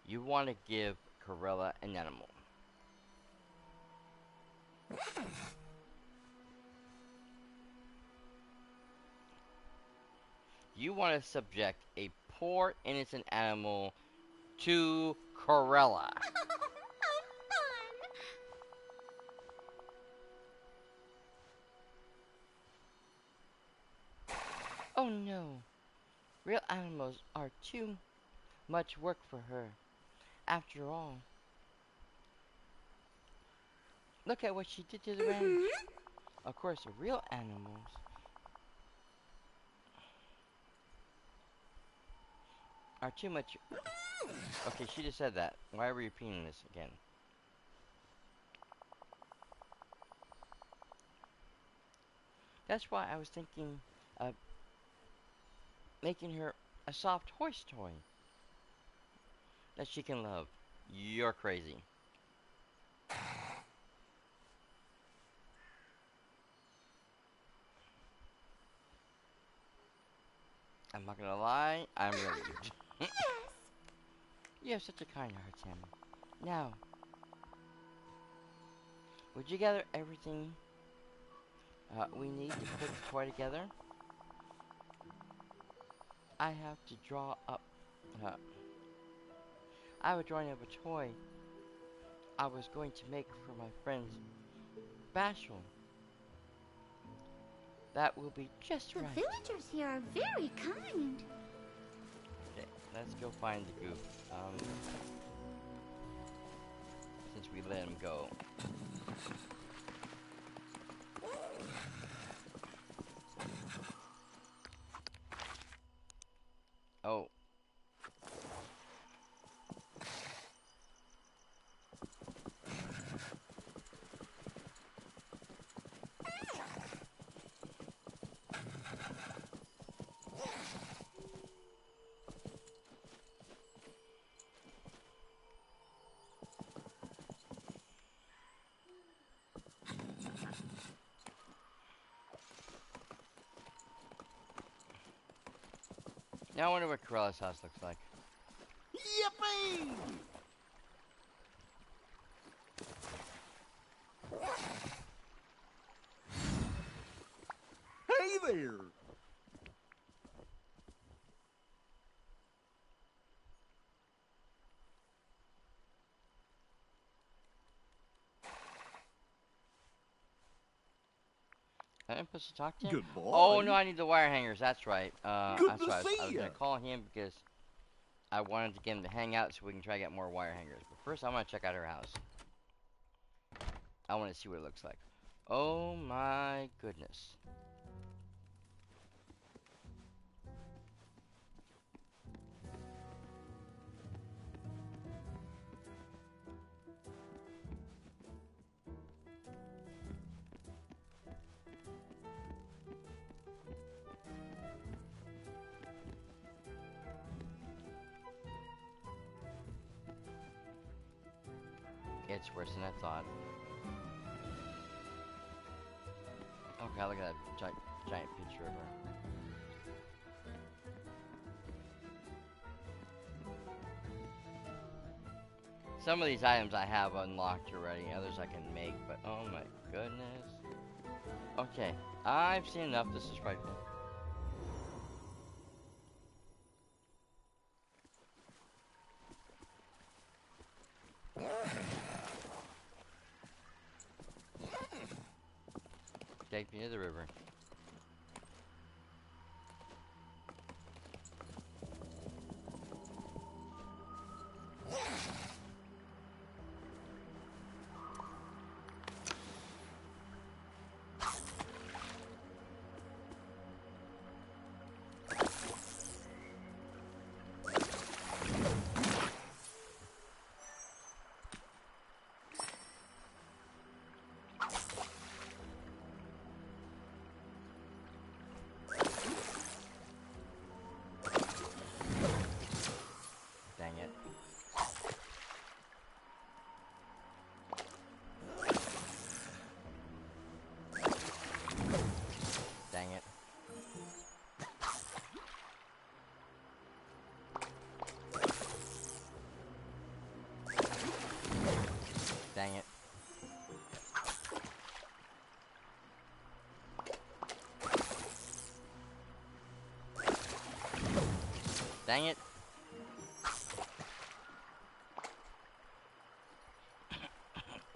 you want to give Corella an animal? You want to subject a poor innocent animal to Corella. How fun. Oh no, real animals are too much work for her. After all, look at what she did to the ranch. Of course, real animals are too much. Okay, she just said that. Why are we repeating this again? That's why I was thinking of making her a soft horse toy that she can love. You're crazy. I'm not gonna lie, I'm relieved. Yes. You have such a kind heart, Sammy. Now, would you gather everything we need to put the toy together? I have to draw up. I have a drawing of a toy I was going to make for my friends Bashful. That will be just The right. villagers here are very kind. Okay, let's go find the goof. Since we let him go. Oh. Now I wonder what Corella's house looks like. Yippee! Hey there! Am I supposed to talk to him? Good boy. Oh no, I need the wire hangers. That's right. Good That's to right. I see was ya. gonna call him because I wanted to get him to hang out so we can try to get more wire hangers. But first, I want to check out her house. I want to see what it looks like. Oh my goodness. It's worse than I thought. Okay, look at that giant peach river. Some of these items I have unlocked already, others I can make, but oh my goodness. Okay, I've seen enough. This is frightful. Take me to the river. Dang it. Dang it. Dang it. Dang it.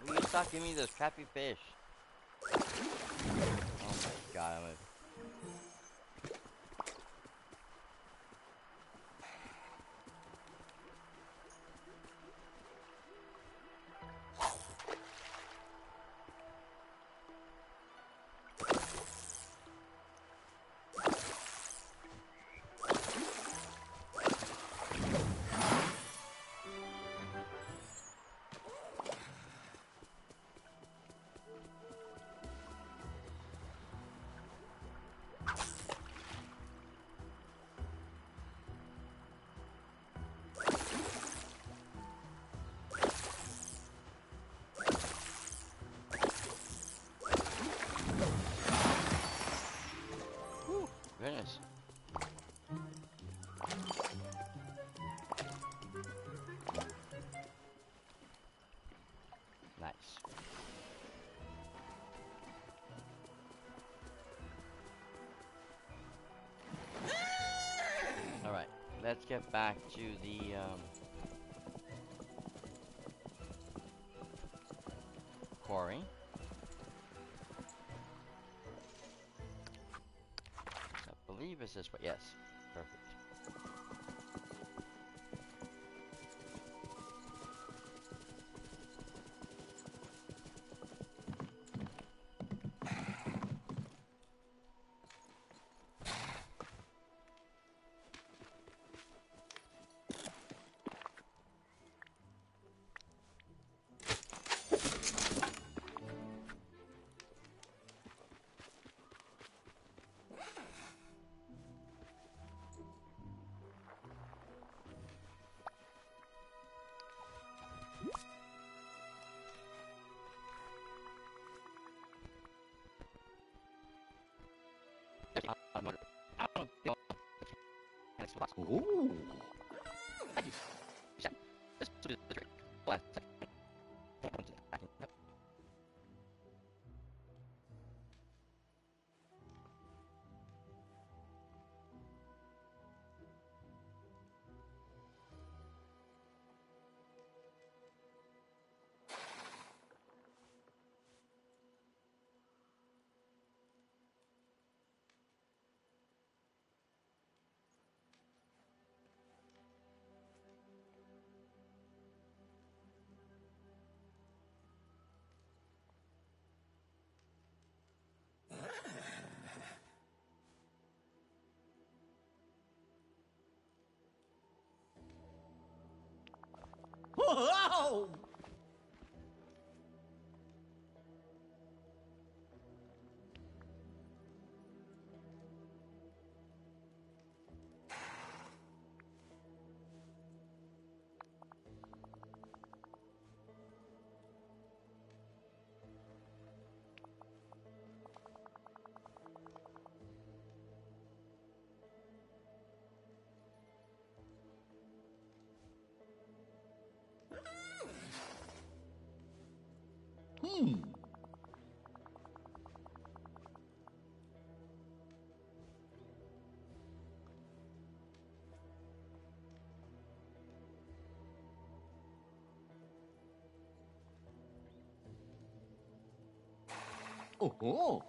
Will you stop giving me those crappy fish? Oh my god, I'm a... Goodness. Nice. Alright, let's get back to the, quarry. I believe it's this way. Yes. Perfect. Ooh. Oh. Hmm. Oh.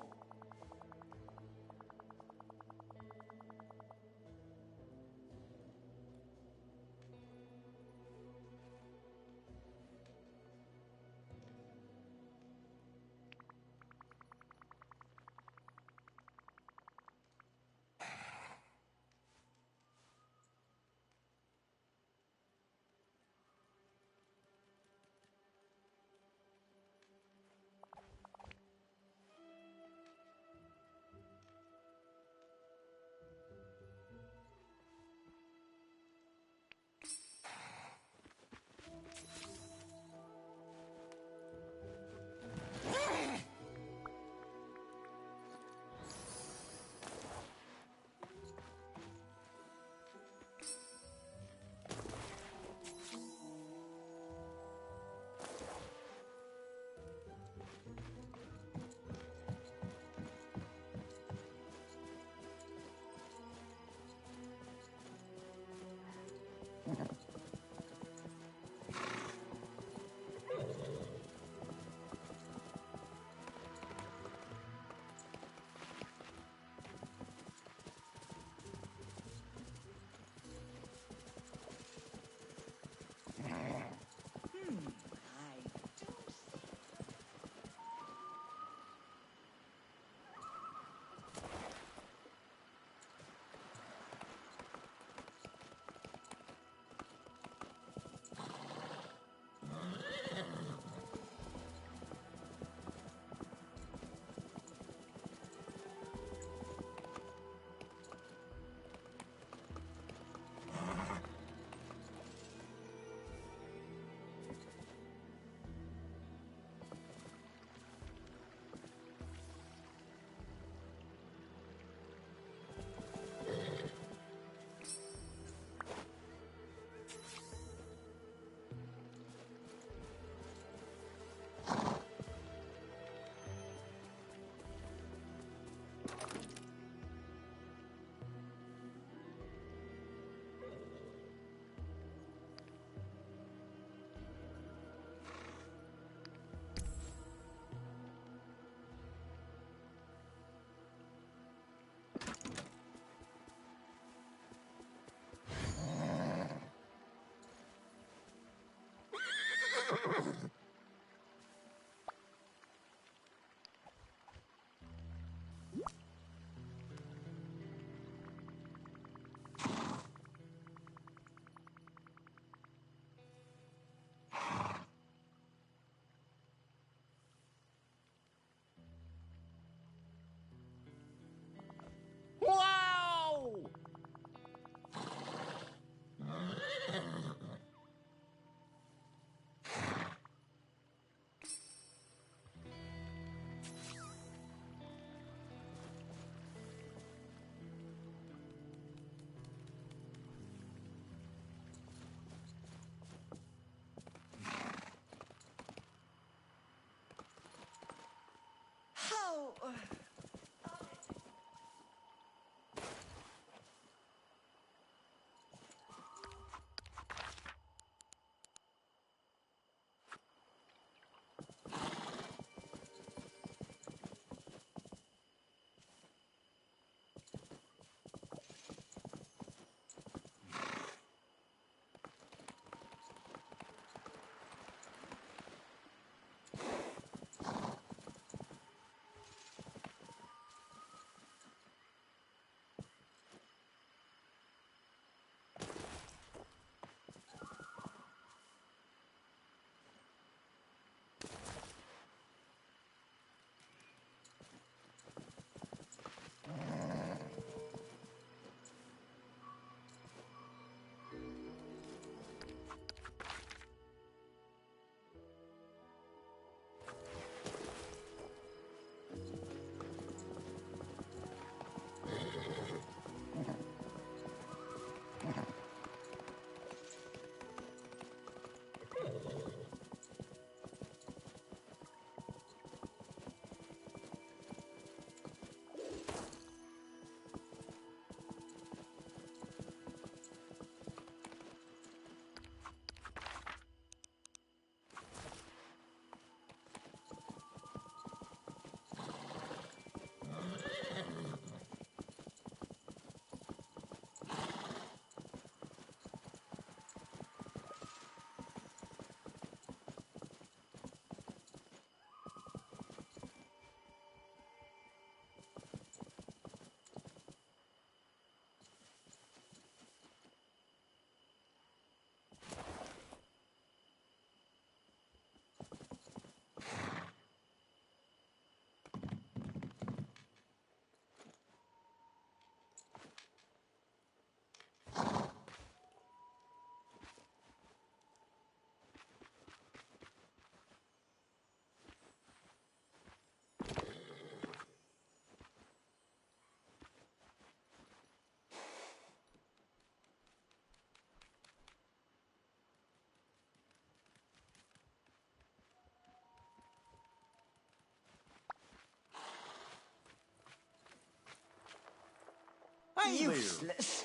there. Useless.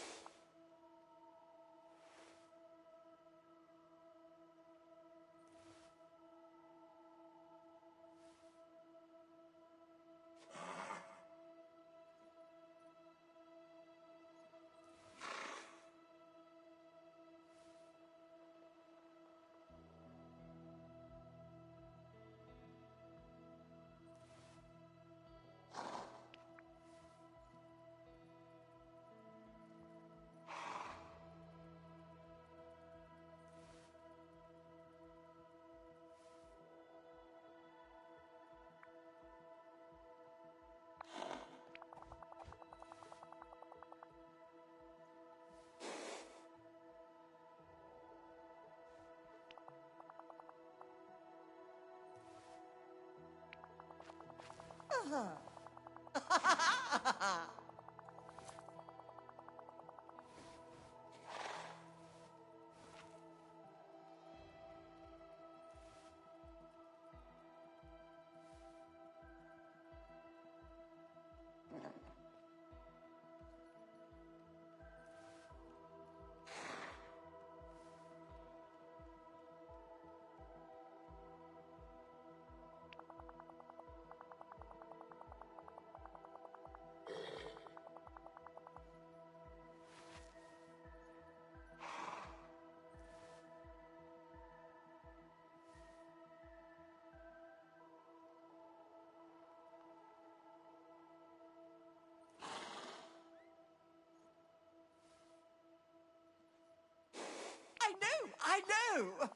I know!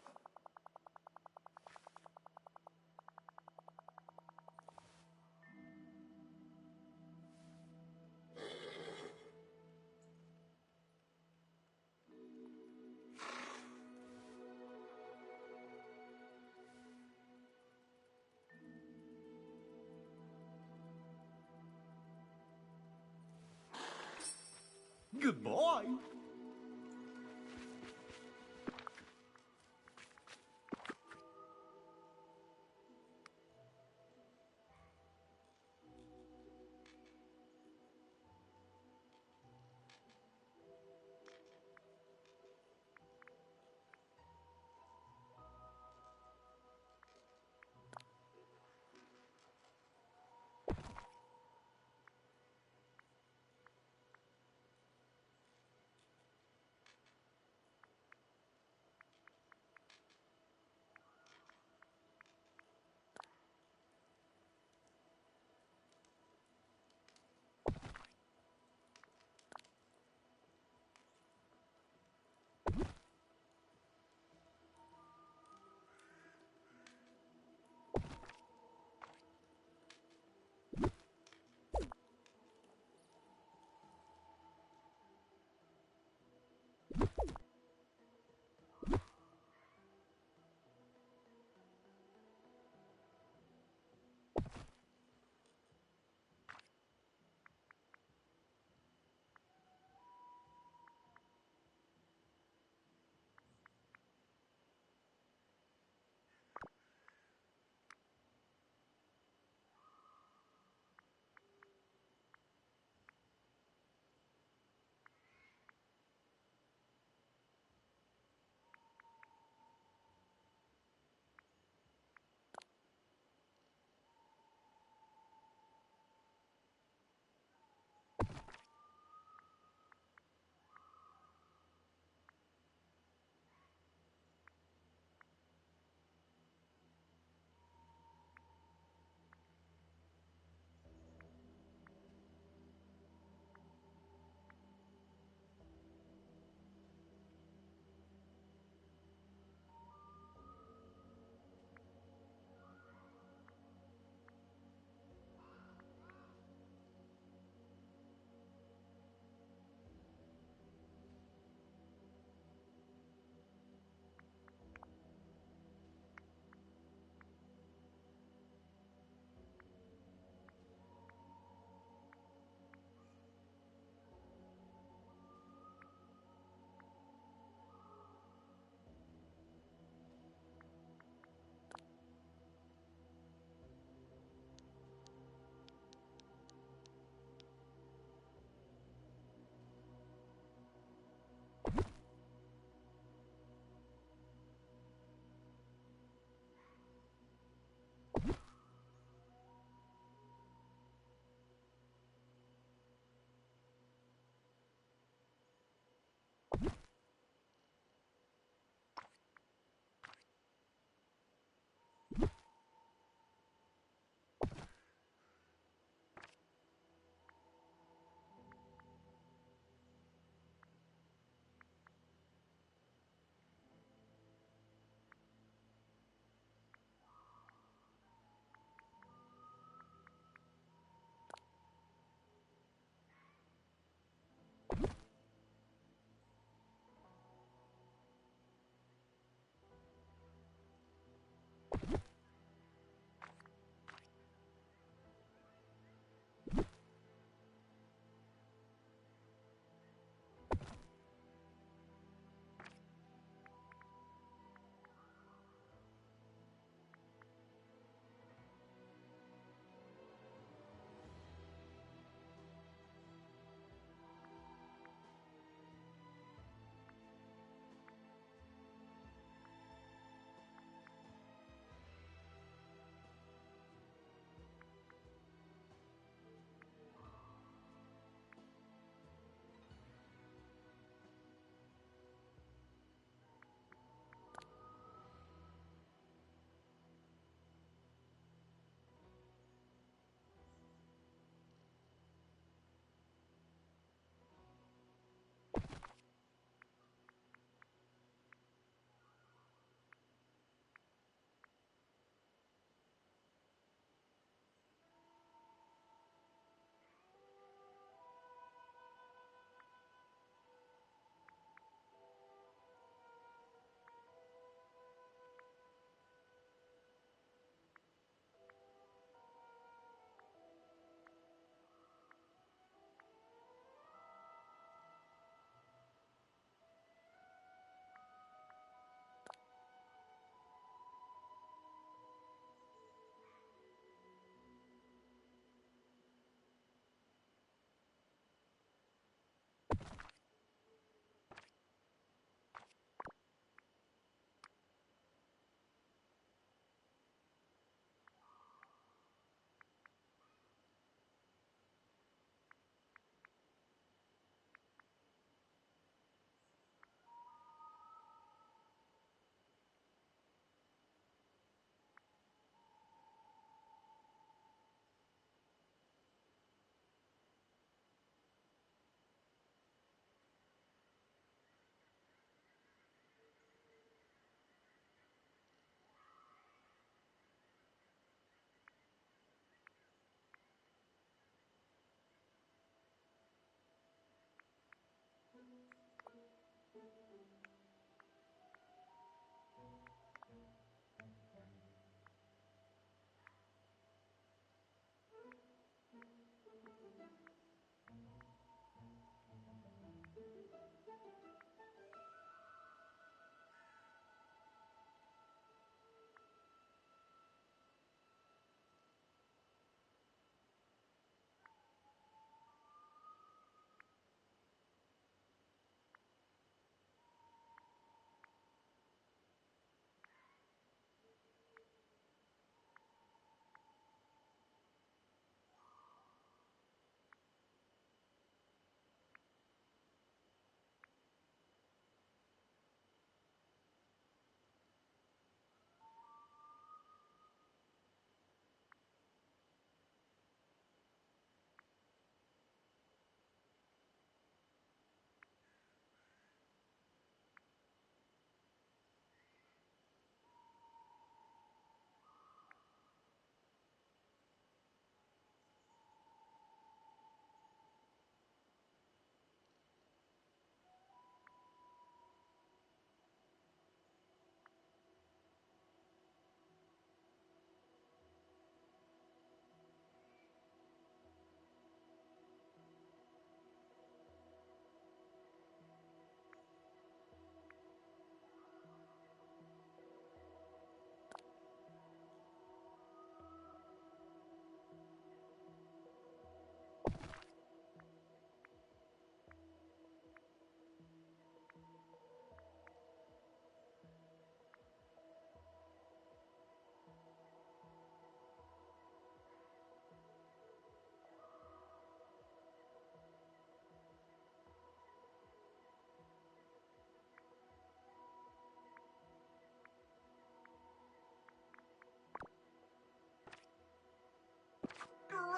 Goodbye.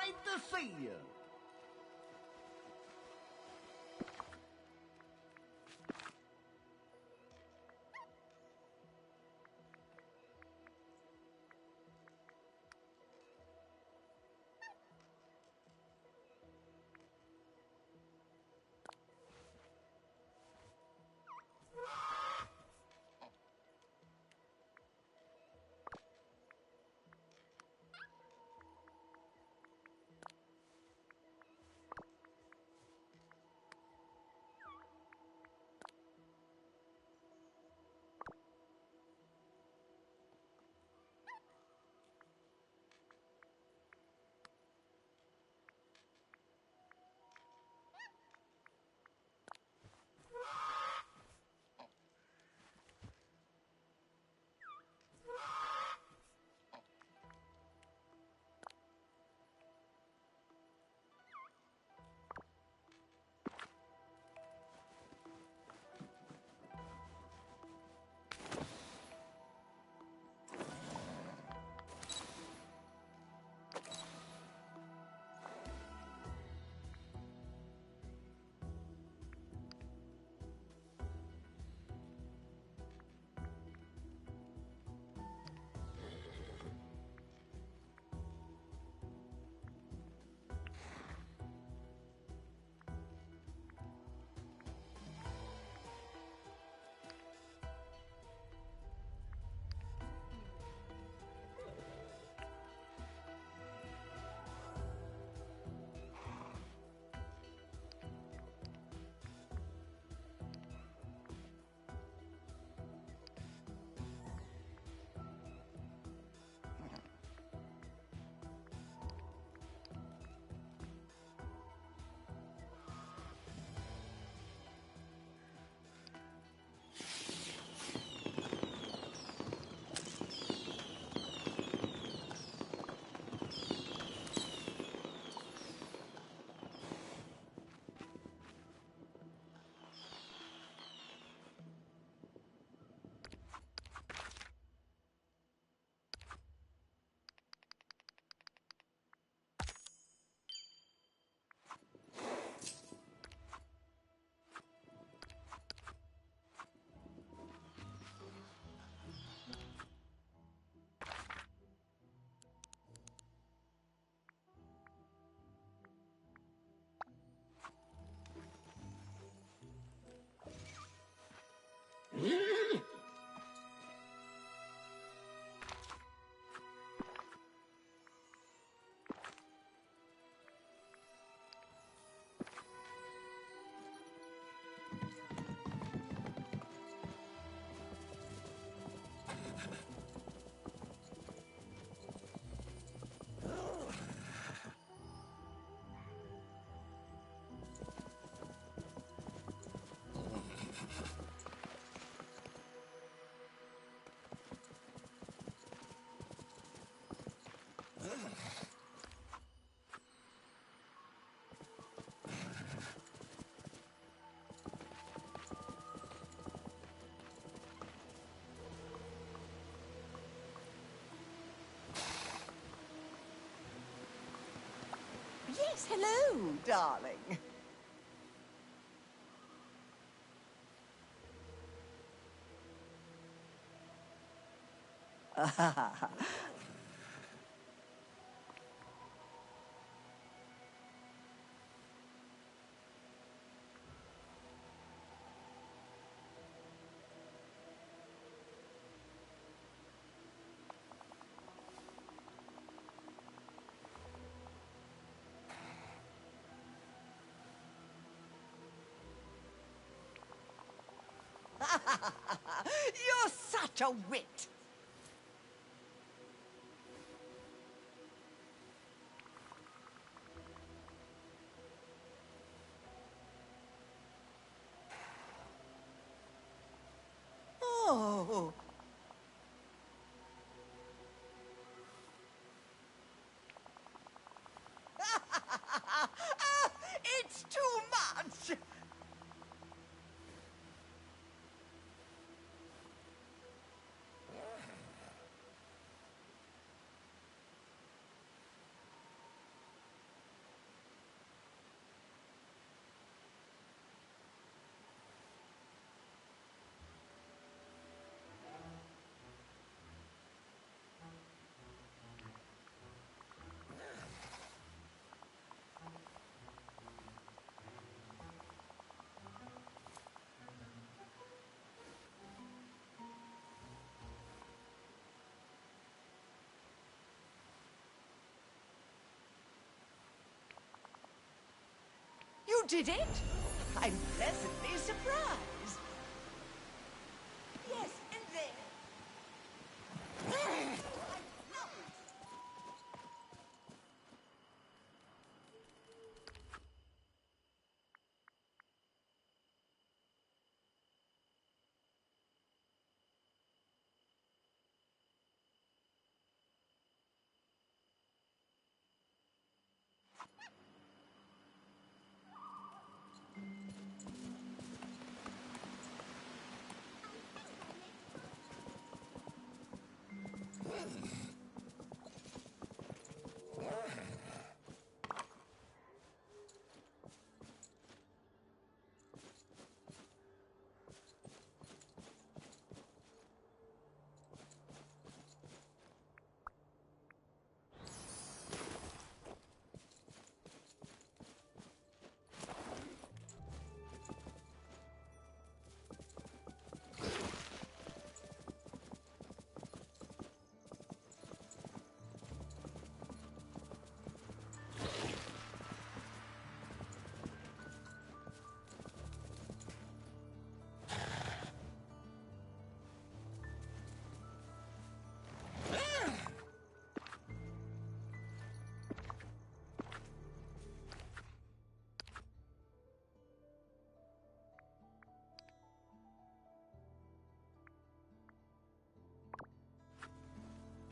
Great to see you. Yes, hello, darling. You're such a wit. Oh. It's too much. did it? I'm pleasantly surprised. Yes, and there.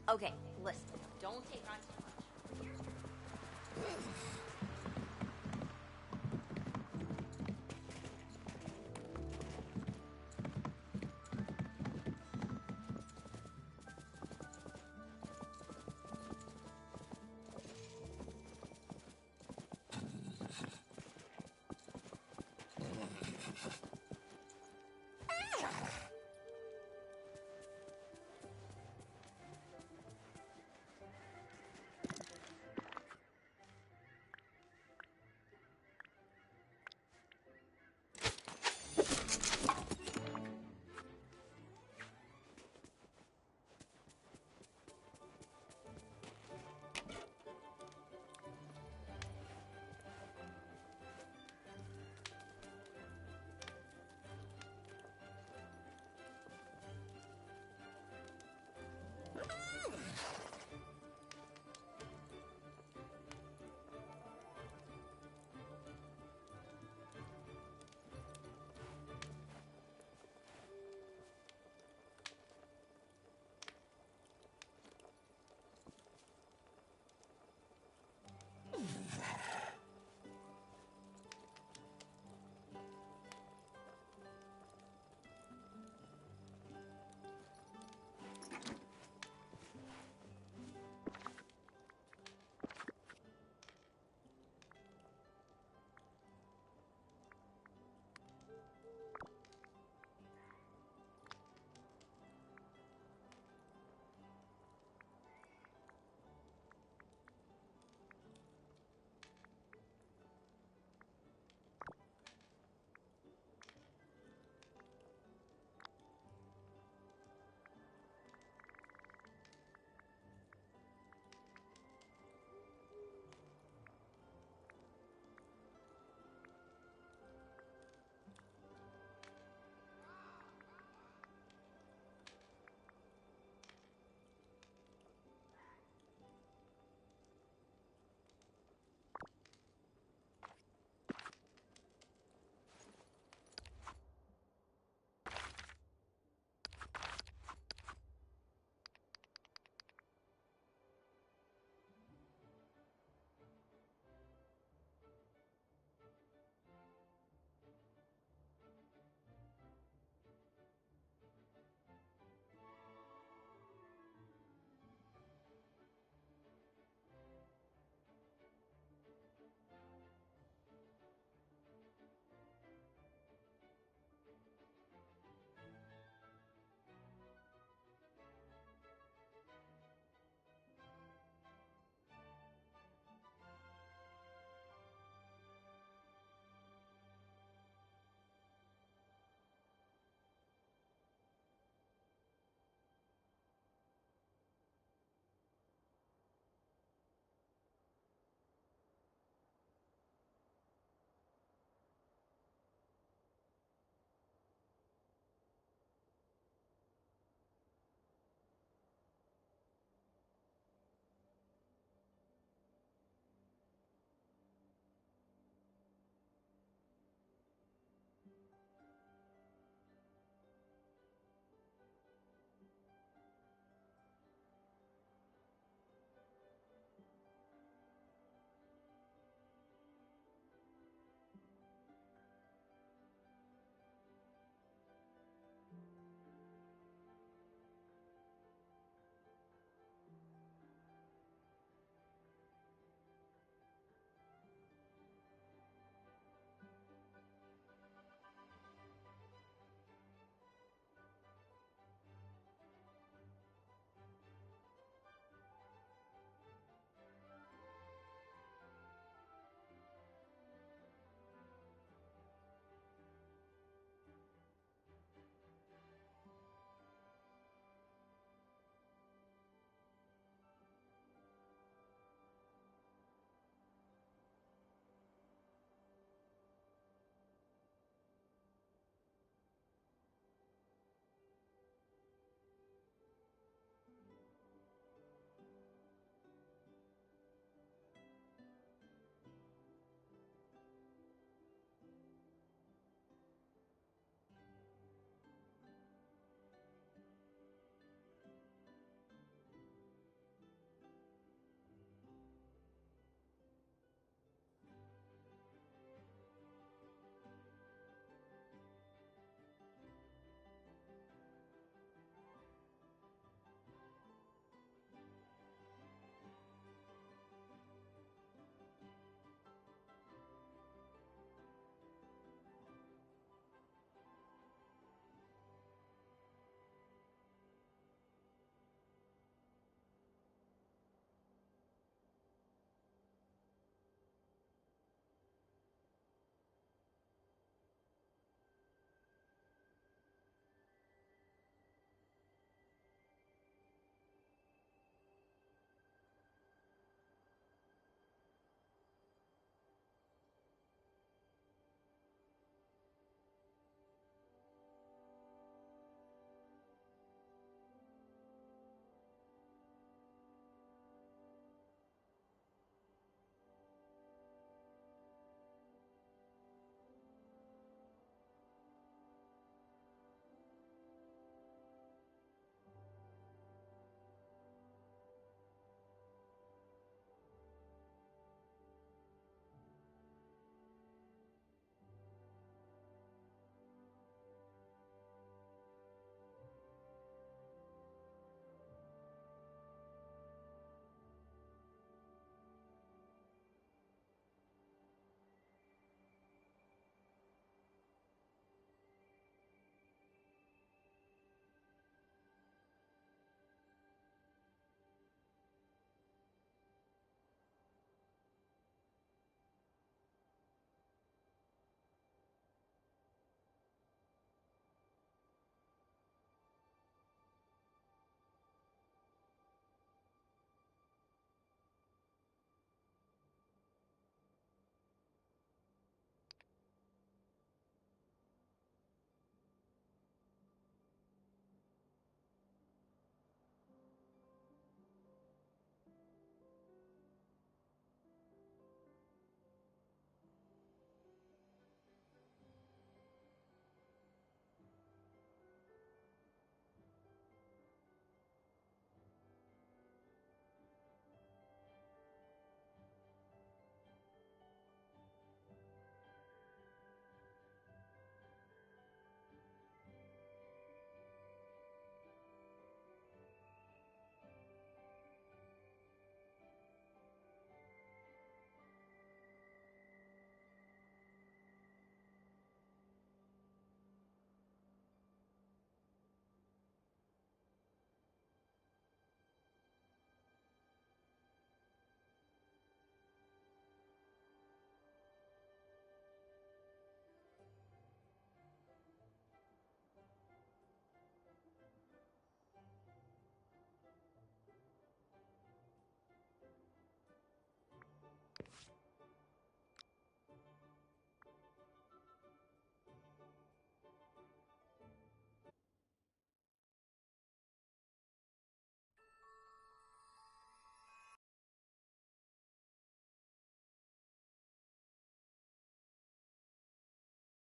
Okay, listen. Don't take on too much.